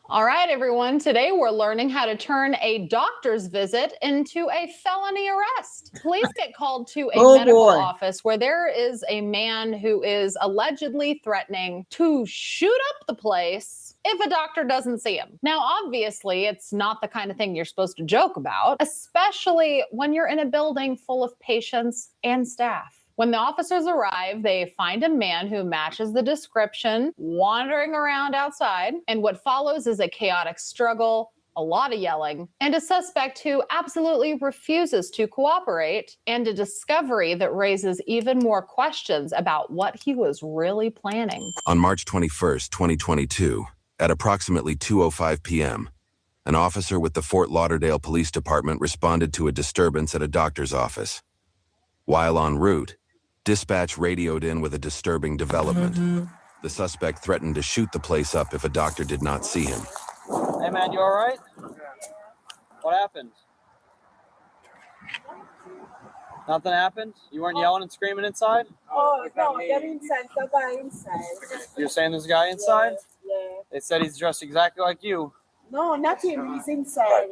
All right, everyone. Today we're learning how to turn a doctor's visit into a felony arrest. Police get called to a medical office where there is a man who is allegedly threatening to shoot up the place if a doctor doesn't see him. Now, obviously, it's not the kind of thing you're supposed to joke about, especially when you're in a building full of patients and staff. When the officers arrive, they find a man who matches the description wandering around outside, and what follows is a chaotic struggle, a lot of yelling, and a suspect who absolutely refuses to cooperate, and a discovery that raises even more questions about what he was really planning. On March 21st, 2022, at approximately 2:05 p.m., an officer with the Fort Lauderdale Police Department responded to a disturbance at a doctor's office. While en route, dispatch radioed in with a disturbing development. The suspect threatened to shoot the place up if a doctor did not see him. Hey man, you all right? What happened? Nothing happened? You weren't yelling and screaming inside? Oh, no, get inside. The guy inside. You're saying there's a guy inside? Yeah. They said he's dressed exactly like you. No, not him. He's inside.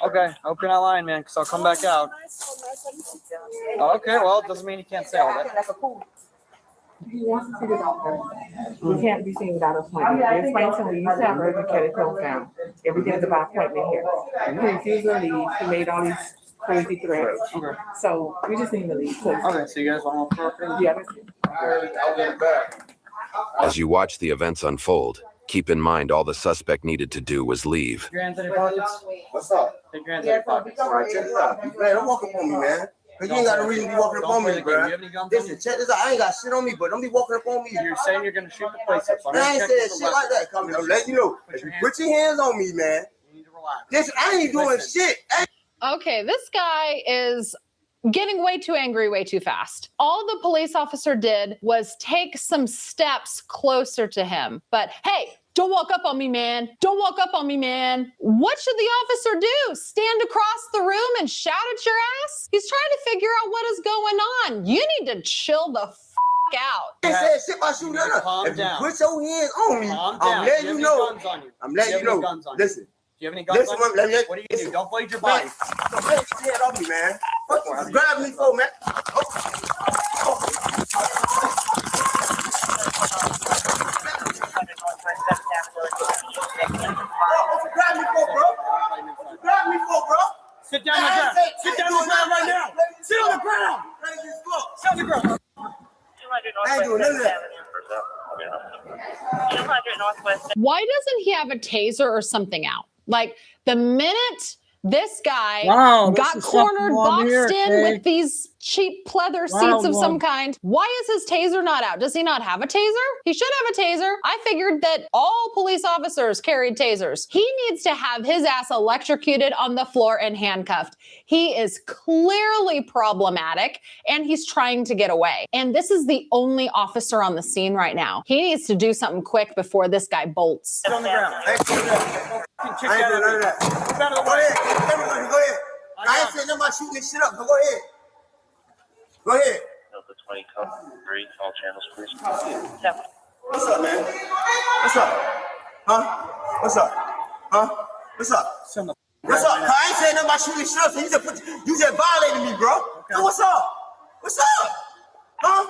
Okay, hope you're not lying, man, because I'll come back out. Oh, okay, well, it doesn't mean you can't say all that. He wants to see the doctor. He can't be seen without an appointment. They explained to me, you used to have urgent care closed down. Everything's about appointment here. And he refused to leave. He made all these crazy threats. Okay. So we just need to leave. Okay, so you guys want to walk? Yeah, that's it. I'll get it back. As you watch the events unfold, keep in mind all the suspect needed to do was leave. Take your hands in your pockets. What's up? Take your hands in your pockets. All right, check this out. Man, don't walk up on me, man. Cause you ain't got no reason to be walking up on me, bro. Listen, check this out. I ain't got shit on me, but don't be walking up on me. You're saying you're gonna shoot the place up. So I ain't saying shit like that. Come on, let you know. If you put your hands on me, man. You need to relax. Listen, I ain't doing shit. Okay, this guy is getting way too angry way too fast. All the police officer did was take some steps closer to him. But hey, don't walk up on me, man. Don't walk up on me, man. What should the officer do? Stand across the room and shout at your ass? He's trying to figure out what is going on. You need to chill the out. They said sit my shoe down. Calm If you down. put your hands on me, Calm I'm down. letting Do you you have any know. guns on you? I'm letting Do you you have any know. guns on you? Listen. Do you have any guns Listen, on you? let me- What do you do? Don't blade your body. Don't blade your head off me, man. What you grab me for, man? Grab me for, bro. Grab me for, bro. Sit down on the ground. Sit down on the ground right now. Sit on the ground. Sit on the ground. I ain't doing none of that. Why doesn't he have a taser or something out? Like the minute this guy got cornered, boxed in with these cheap pleather seats of some kind, why is his taser not out? Does he not have a taser? He should have a taser. I figured that all police officers carried tasers. He needs to have his ass electrocuted on the floor and handcuffed. He is clearly problematic and he's trying to get away. And this is the only officer on the scene right now. He needs to do something quick before this guy bolts. Sit on the ground. I ain't doing none of that. Go ahead. Go ahead. I ain't saying nothing about shooting this shit up. Go ahead. Go ahead. Delta 20, code 3, all channels, please. What's up, man? What's up? Huh? What's up? Huh? What's up? What's up? I ain't saying nothing about shooting shit up. So you just violated me, bro. Okay. So what's up? What's up? Huh?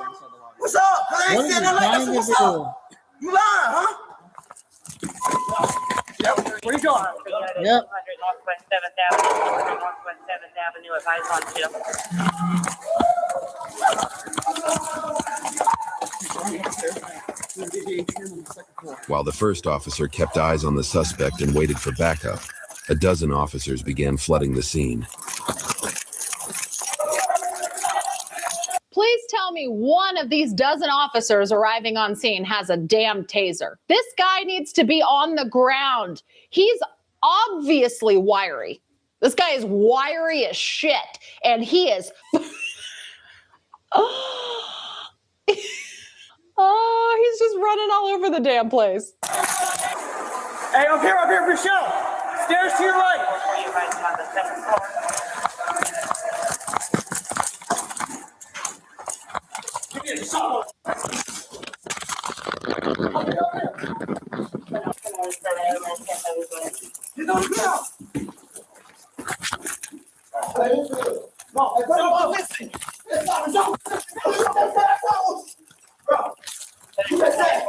What's up? I ain't saying nothing like that. So what's up? You lying, huh? Yep. Where you going? Yep. Northwest 7th Avenue. Northwest 7th Avenue. Advise on chill. While the first officer kept eyes on the suspect and waited for backup, a dozen officers began flooding the scene. Please tell me one of these dozen officers arriving on scene has a damn taser. This guy needs to be on the ground. He's obviously wiry. This guy is wiry as shit. And he is... Oh, he's just running all over the damn place. Hey, up here, Michelle. Stairs to your right. Give me a shot. Get on the ground. No, listen. Bro, you just said.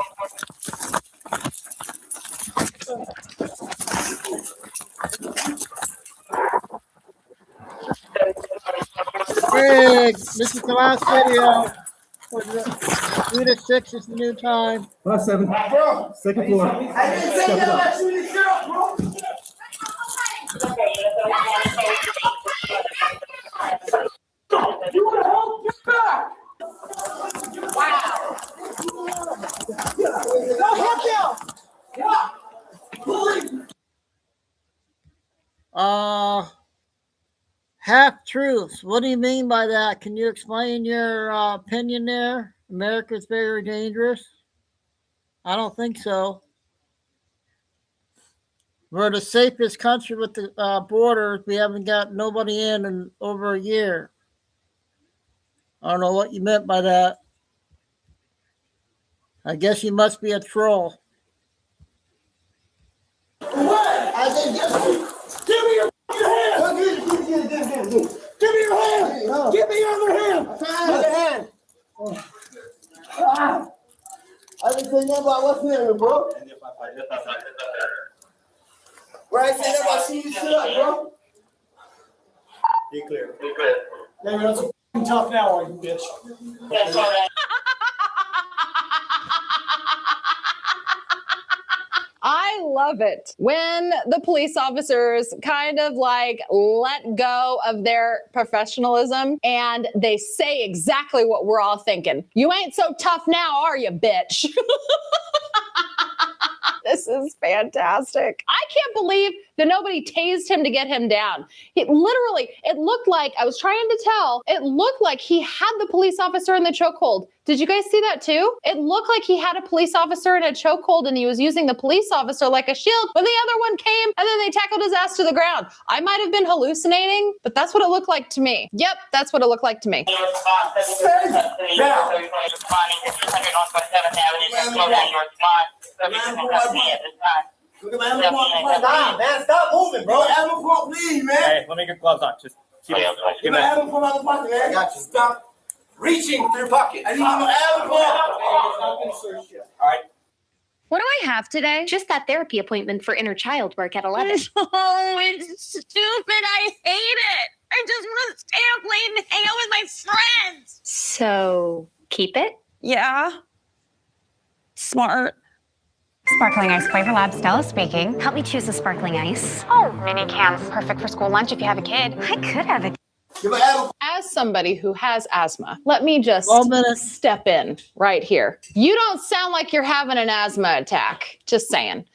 Greg, this is the last video. 3 to 6 is the new time. Last 7. Second floor. I didn't say that about shooting shit up, bro. You want to help? Get back. Half truths. What do you mean by that? Can you explain your opinion there? America's very dangerous. I don't think so. We're the safest country with the border. We haven't got nobody in over a year. I don't know what you meant by that. I guess you must be a troll. What? I said, give me your hand. Give me your hand. Give me your other hand. Other hand. I didn't say nothing about what's here, bro. Where I say nothing about shooting shit up, bro. Be clear. Be clear. Yeah, you're so tough now, are you, bitch? That's all right. I love it when the police officers kind of like let go of their professionalism and they say exactly what we're all thinking. You ain't so tough now, are you, bitch? This is fantastic. I can't believe that nobody tased him to get him down. It looked like, I was trying to tell, it looked like he had the police officer in the chokehold. Did you guys see that too? It looked like he had a police officer in a chokehold and he was using the police officer like a shield, but the other one came and then they tackled his ass to the ground. I might have been hallucinating, but that's what it looked like to me. Yep, that's what it looked like to me. Man, stop moving, bro. Please, man. Hey, let me get gloves on. Just keep it. Give me an album from my pocket, man. I got you. Stop reaching through your pocket. I need my album. All right. What do I have today? Just that therapy appointment for inner child work at 11. Oh, it's stupid. I hate it. I just want to stay up late and hang out with my friends. So, keep it? Yeah. Smart. Sparkling Ice Flavor Lab, Stella speaking. Help me choose a sparkling ice. Oh, mini cans, perfect for school lunch if you have a kid. I could have a As somebody who has asthma, let me just step in right here. You don't sound like you're having an asthma attack. Just saying.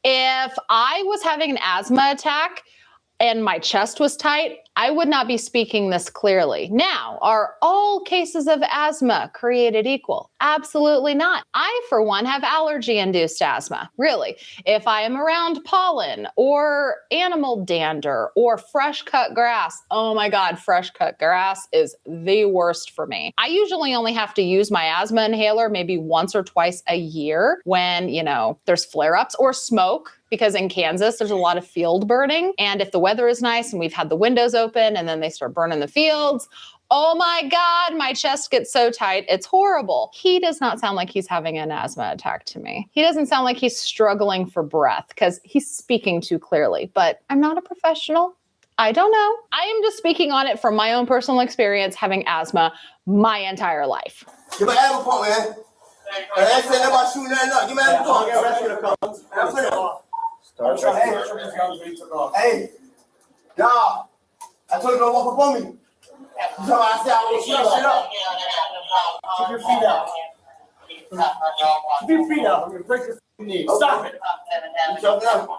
If I was having an asthma attack and my chest was tight, I would not be speaking this clearly. Now, are all cases of asthma created equal? Absolutely not. I, for one, have allergy-induced asthma. Really. If I am around pollen or animal dander or fresh cut grass, oh my God, fresh cut grass is the worst for me. I usually only have to use my asthma inhaler maybe once or twice a year when, there's flare-ups or smoke, because in Kansas, there's a lot of field burning. And if the weather is nice and we've had the windows open and then they start burning the fields, oh my God, my chest gets so tight. It's horrible. He does not sound like he's having an asthma attack to me. He doesn't sound like he's struggling for breath because he's speaking too clearly, but I'm not a professional. I don't know. I am just speaking on it from my own personal experience having asthma my entire life. Give me an album pump, man. I ain't saying about shooting nothing up. Give me an album pump. Hey, dog. I told you don't walk up on me. You know I said I was shut up. Keep your feet out. Keep your feet out. I'm gonna break your knees. Stop it.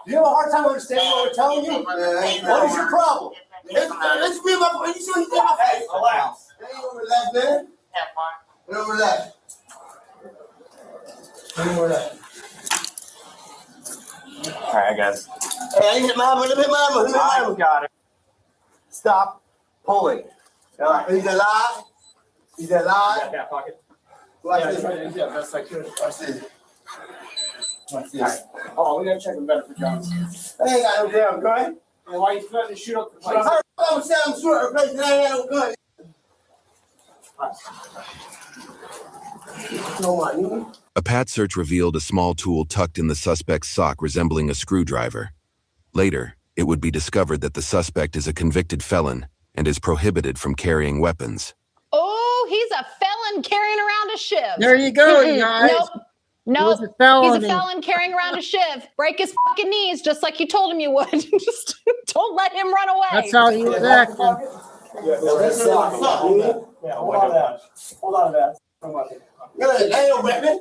You have a hard time understanding what we're telling you? What is your problem? Let's read my face. You sure he's in my face? Relax. Hey, you relax, man. You relax. You relax. All right, guys. Hey, I hit my hammer. Let me hit my hammer. I got it. Stop pulling. He's alive. He's alive. Got that pocket? Watch Yeah, this. try to do that best I could. Watch this. Watch this. Oh, we gotta check him better for Johnson. I ain't got no damn gun. And why you threatening to shoot up the place? I was saying I'm short place and I ain't got no gun. No money. A pat search revealed a small tool tucked in the suspect's sock resembling a screwdriver. Later, it would be discovered that the suspect is a convicted felon and is prohibited from carrying weapons. Oh, he's a felon carrying around a shiv. There you go, you guys. Nope. He's a felon. He's a felon carrying around a shiv. Break his fucking knees just like you told him you would. Just don't let him run away. That's how he was acting. Hold on to that. Ain't no weapon.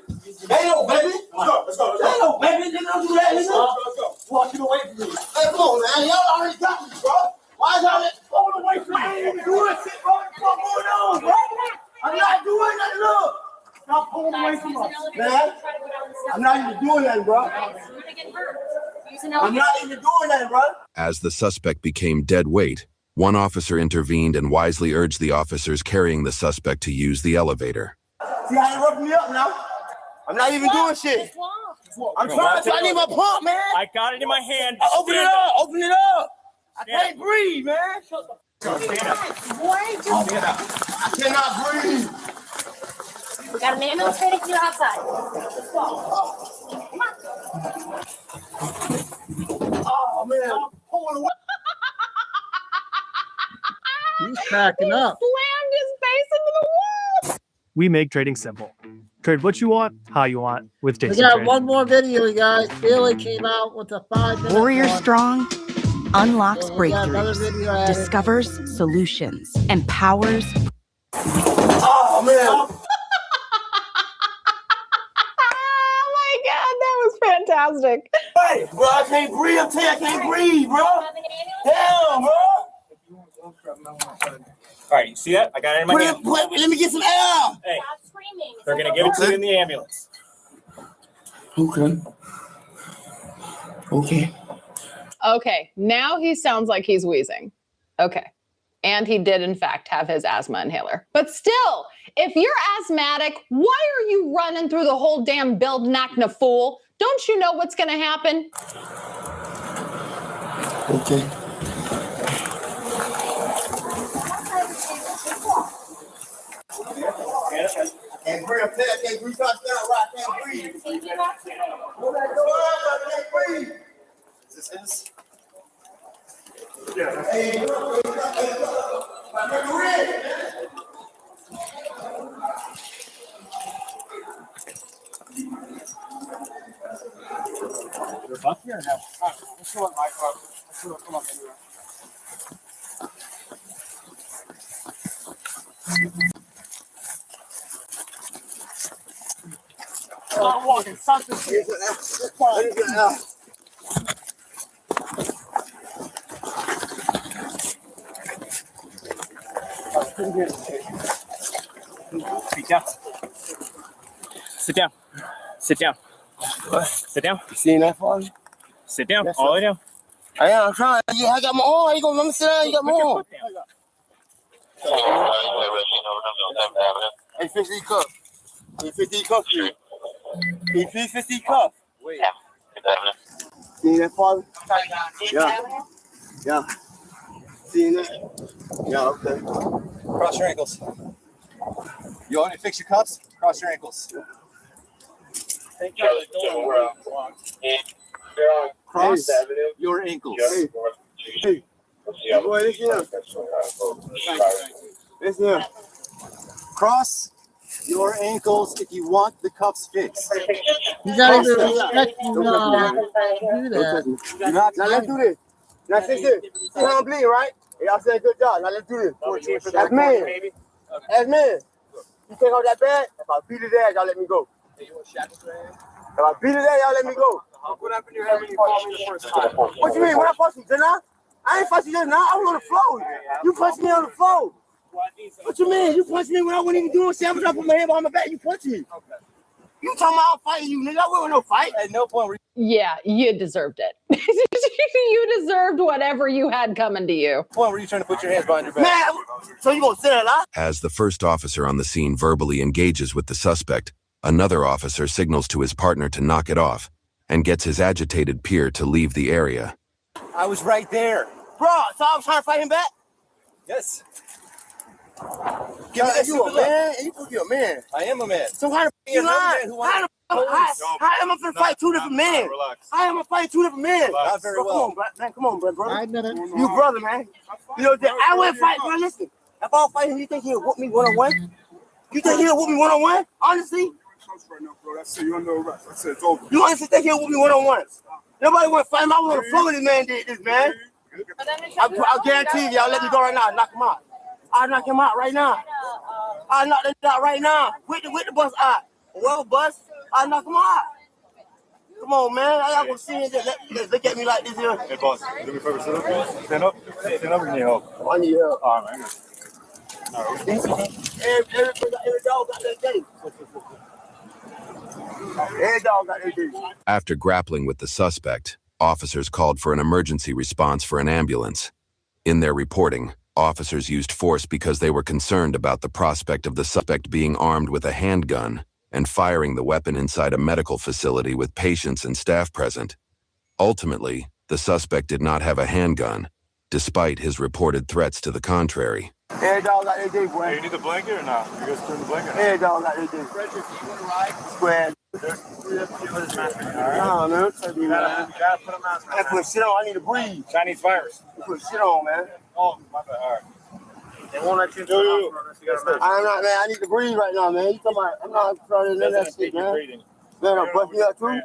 Ain't no weapon. Let's go. Ain't no weapon. Don't do that. Let's go. Walking away from me. Hey, come on, man. Y'all already got me, bro. Why y'all falling away from me? I ain't even doing shit, bro. What's going on, bro? I'm not doing nothing, look. Stop pulling away from us. Man, I'm not even doing nothing, bro. I'm not even doing nothing, bro. As the suspect became dead weight, one officer intervened and wisely urged the officers carrying the suspect to use the elevator. See how you roughing me up now? I'm not even doing shit. I'm trying to. I need my pump, man. I got it in my hand. Open it up. Open it up. I can't breathe, man. I cannot breathe. We got an ambulance ready to you outside. Let's go. Oh, man. I'm pulling away. He's cracking up. Slammed his face into the wall. We make trading simple. Trade what you want, how you want, with We Jason got Trading. one more video, you guys. Billy came out with a 5-minute Warrior one. Strong unlocks So we got another breakthroughs, video added. discovers solutions, empowers. Oh, man. Oh my God, that was fantastic. Hey, bro, I can't breathe. I'm telling you, I can't breathe, bro. Damn, bro. All right, you see that? I got it in my hand. Let me get some air. Hey, they're gonna give it to you in the ambulance. Okay. Okay. Okay, now he sounds like he's wheezing. Okay. And he did, in fact, have his asthma inhaler. But still, if you're asthmatic, why are you running through the whole damn building acting a fool? Don't you know what's going to happen? Okay. Can't breathe. I'm telling you, I can't breathe. I can't breathe. I can't breathe. Is this his? Yeah. Hey, You're up here now. Let's go in my car. Let's go. Come on, baby. Stop walking. Stop this shit. Sit down. Sit down. Sit down. Sit down. You seen that for me? Sit down. Yes, All the way sir. down. I am trying. Yeah, I got my arm. You gonna let me sit down? You got my arm. Hey, 50 cup. Hey, 50 cup. Hey, 50 cup. Wait. Seen that, father? Yeah. Yeah. Seen that? Yeah, okay. Cross your ankles. You want me to fix your cuffs? Cross your ankles. Cross your ankles. Hey. Boy, listen here. Listen here. Cross your ankles if you want the cuffs fixed. You gotta be respecting do that. Now let's do this. Now see this. See how I'm bleeding, right? Y'all said good job. Now let's do this. As man. As man. You take out that bag. If I beat his ass, y'all let me go. If I beat his ass, y'all let me go. What happened to your head when you called me the first time? What you mean? When I punched you, didn't I? I ain't punched you just now. I was on the floor. You punched me on the floor. What you mean? You punched me when I wasn't even doing shit. I'm trying to put my hand behind my back. You punched me. You talking about I'm fighting you, nigga. I wasn't no fight. At no point were Yeah, you deserved it. You deserved whatever you had coming to you. Point were you trying to put your hands behind your back? Man, so you gonna sit there lie? As the first officer on the scene verbally engages with the suspect, another officer signals to his partner to knock it off and gets his agitated peer to leave the area. I was right there. Bro, so I was trying to fight him back? Yes. Give me that you a man, and you supposed to be a man. I am a man. So how the f*** you lying? How am I gonna fight two different men? How am I fighting two different men? Not very well. Come on, brother. You brother, man. You know, I wouldn't fight, bro. Listen, if I don't fight him, you think he'll whoop me one-on-one? You think he'll whoop me one-on-one? Honestly? You honestly think he'll whoop me one-on-one? Nobody want to fight him. I was on the floor when this man did this, man. I'll guarantee you, y'all let me go right now. I'll knock him out. I'll knock him out right now. I'll knock him out right now. With the bus out. Whoever bus, I'll knock him out. Come on, man. I gotta go see him. Just look at me like this here. Hey, boss. Do me a favor. Sit up. Stand up. Stand up and need help. I need help. All right, man. All right. Every dog got that day. Every dog got that day. After grappling with the suspect, officers called for an emergency response for an ambulance. In their reporting, officers used force because they were concerned about the prospect of the suspect being armed with a handgun and firing the weapon inside a medical facility with patients and staff present. Ultimately, the suspect did not have a handgun, despite his reported threats to the contrary. Every dog got that day, boy. Hey, you need the blanket or not? You guys turn the blanket? Every dog got that day. Frederick, you want to ride? Square. Nah, man. You gotta put a mask on. I put shit on. I need to breathe. Chinese virus. I put shit on, man. Oh, my bad. All right. They won't let you do it. I'm not, man. I need to breathe right now, man. You talking about? I'm not trying to do that shit, man. Man, I'll bust me up too.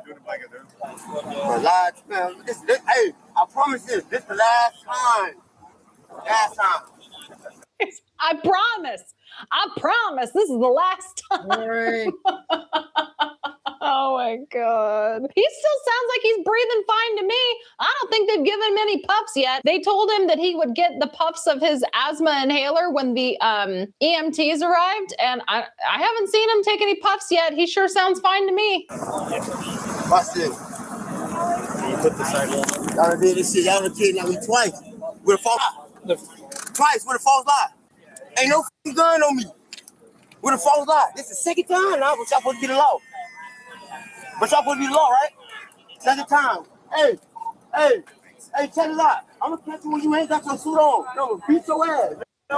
Last, man. Hey, I promise this is the last time. Last time. I promise. This is the last time. Oh my God. He still sounds like he's breathing fine to me. I don't think they've given him any puffs yet. They told him that he would get the puffs of his asthma inhaler when the EMTs arrived, and I haven't seen him take any puffs yet. He sure sounds fine to me. Watch this. Can you put the sidewalk? Y'all done did this shit. Y'all done kidnapped me twice with a false lie. Twice with a false lie. Ain't no f***ing gun on me with a false lie. This is the second time now, but y'all supposed to be the law. But y'all supposed to be the law, right? Second time. Hey, check it out. I'm gonna catch you when you ain't got your suit on. I'm gonna beat your ass. I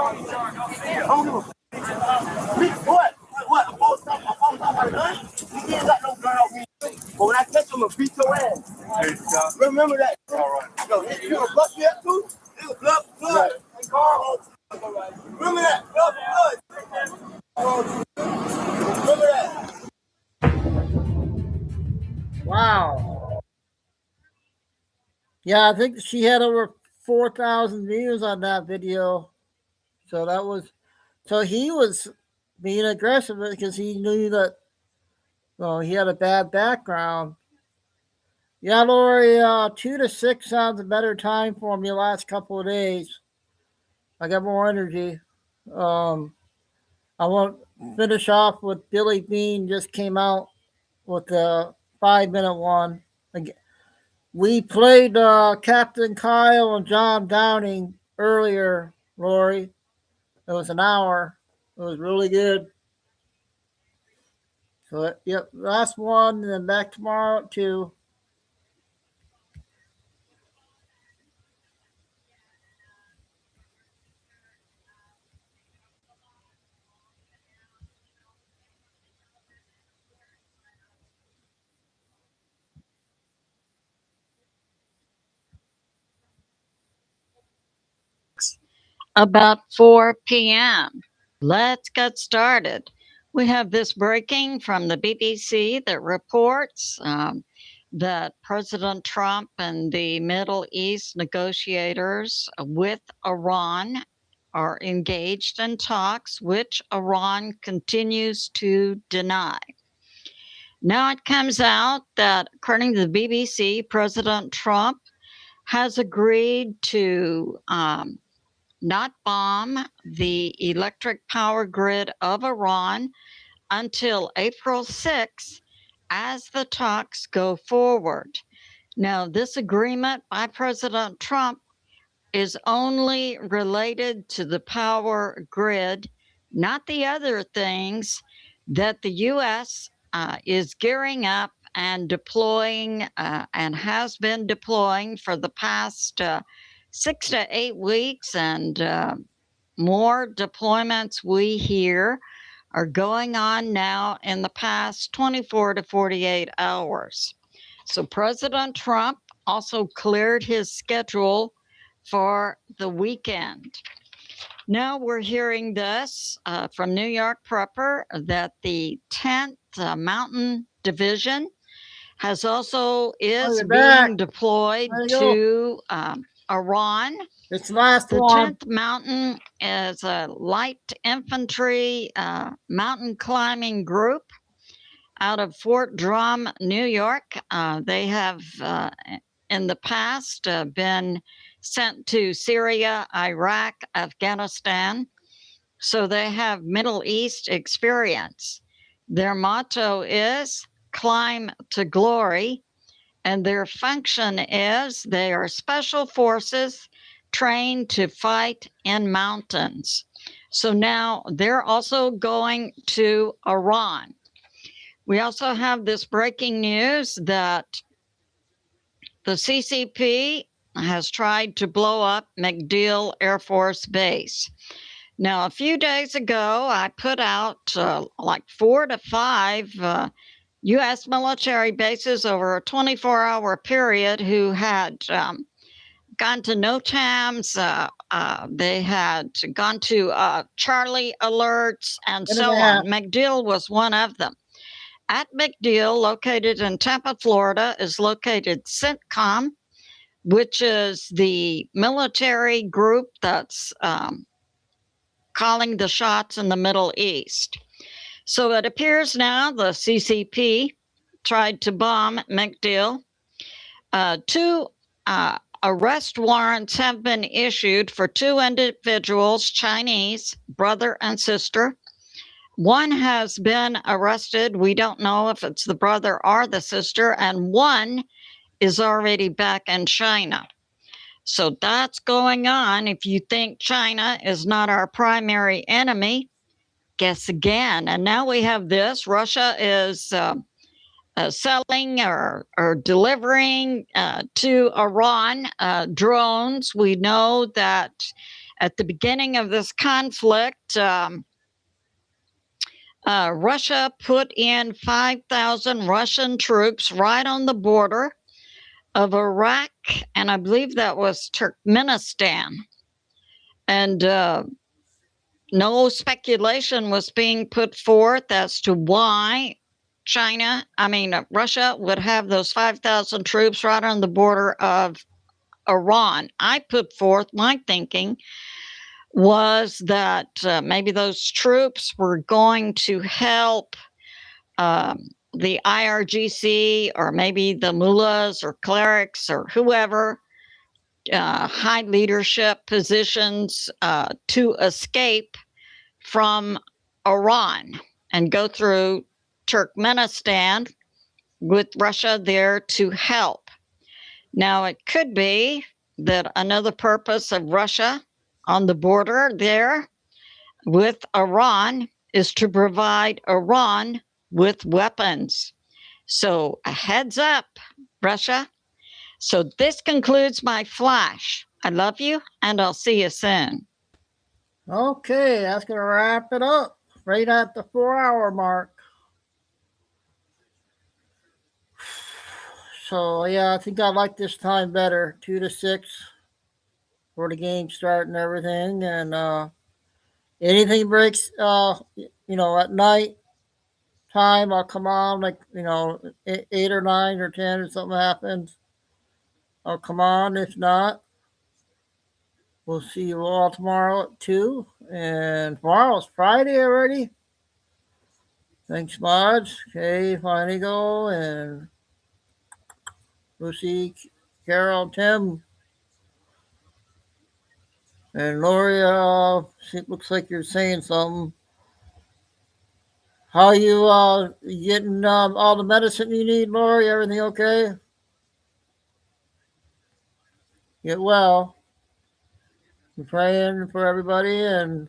don't give a f***. What? A false lie by the gun? You ain't got no gun on me. But when I catch you, I'm gonna beat your ass. Remember that. All right. Yo, you gonna bust me up too? You gonna blood. Hey, Carl. Remember that. Blood. Remember that. Wow. Yeah, I think she had over 4,000 views on that video. So he was being aggressive because he knew that, well, he had a bad background. Yeah, Lori, 2 to 6 sounds a better time for me the last couple of days. I got more energy. I want to finish off with Billy Bean just came out with the 5-minute one. We played Captain Kyle and John Downing earlier, Lori. It was an hour. It was really good. So, yep, last one, and then back tomorrow at 2. About 4 p.m. Let's get started. We have this breaking from the BBC that reports that President Trump and the Middle East negotiators with Iran are engaged in talks, which Iran continues to deny. Now it comes out that, according to the BBC, President Trump has agreed to not bomb the electric power grid of Iran until April 6th as the talks go forward. Now, this agreement by President Trump is only related to the power grid, not the other things that the U.S. Is gearing up and deploying and has been deploying for the past 6 to 8 weeks, and more deployments we hear are going on now in the past 24 to 48 hours. So President Trump also cleared his schedule for the weekend. Now we're hearing this from New York Prepper that the 10th Mountain Division is being deployed to Iran. It's last the one. 10th Mountain is a light infantry mountain climbing group out of Fort Drum, New York. They have in the past been sent to Syria, Iraq, Afghanistan. So they have Middle East experience. Their motto is climb to glory. And their function is they are special forces trained to fight in mountains. So now they're also going to Iran. We also have this breaking news that the CCP has tried to blow up MacDill Air Force Base. Now, a few days ago, I put out like 4 to 5 U.S. military bases over a 24-hour period who had gone to NOTAMs, they had gone to Charlie alerts, and so on. MacDill was one of them. At MacDill, located in Tampa, Florida, is located CENTCOM, which is the military group that's calling the shots in the Middle East. So it appears now the CCP tried to bomb MacDill. 2 arrest warrants have been issued for 2 individuals, Chinese, brother and sister. One has been arrested. We don't know if it's the brother or the sister, and one is already back in China. So that's going on. If you think China is not our primary enemy, guess again. And now we have this. Russia is selling or delivering to Iran drones. We know that at the beginning of this conflict, Russia put in 5,000 Russian troops right on the border of Iraq, and I believe that was Turkmenistan. And no speculation was being put forth as to why Russia would have those 5,000 troops right on the border of Iran. I put forth my thinking was that maybe those troops were going to help the IRGC, or maybe the mullahs or clerics or whoever, high leadership positions, to escape from Iran and go through Turkmenistan with Russia there to help. Now, it could be that another purpose of Russia on the border there with Iran is to provide Iran with weapons. So a heads up, Russia. So this concludes my flash. I love you, and I'll see you soon. Okay, that's going to wrap it up right at the 4-hour mark. So, yeah, I think I like this time better, 2 to 6 for the game start and everything. And anything breaks, at night time, I'll come on, 8 or 9 or 10 or something happens. I'll come on. If not, we'll see you all tomorrow at 2. And tomorrow's Friday already. Thanks, mods. Okay, Fine Eagle, and Lucy, Carol, Tim, and Lori. It looks like you're saying something. How you getting all the medicine you need, Lori? Everything okay? Get well. I'm praying for everybody, and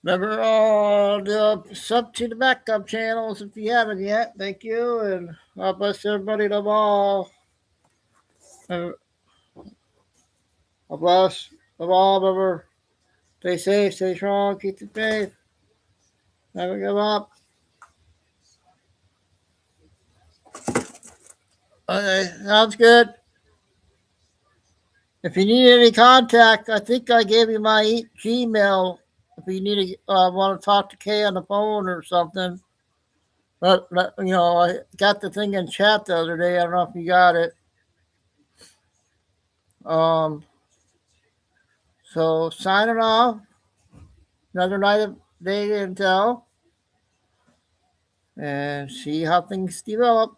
remember the sub to the backup channels if you haven't yet. Thank you, and God bless everybody. Love all. God bless. Love all. Remember, stay safe, stay strong, keep the faith. Never give up. Okay, sounds good. If you need any contact, I think I gave you my Gmail. If you need want to talk to Kay on the phone or something. But I got the thing in chat the other day. I don't know if you got it. So signing off. Another night of data intel. And see how things develop.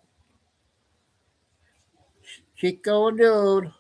Chico and Dude.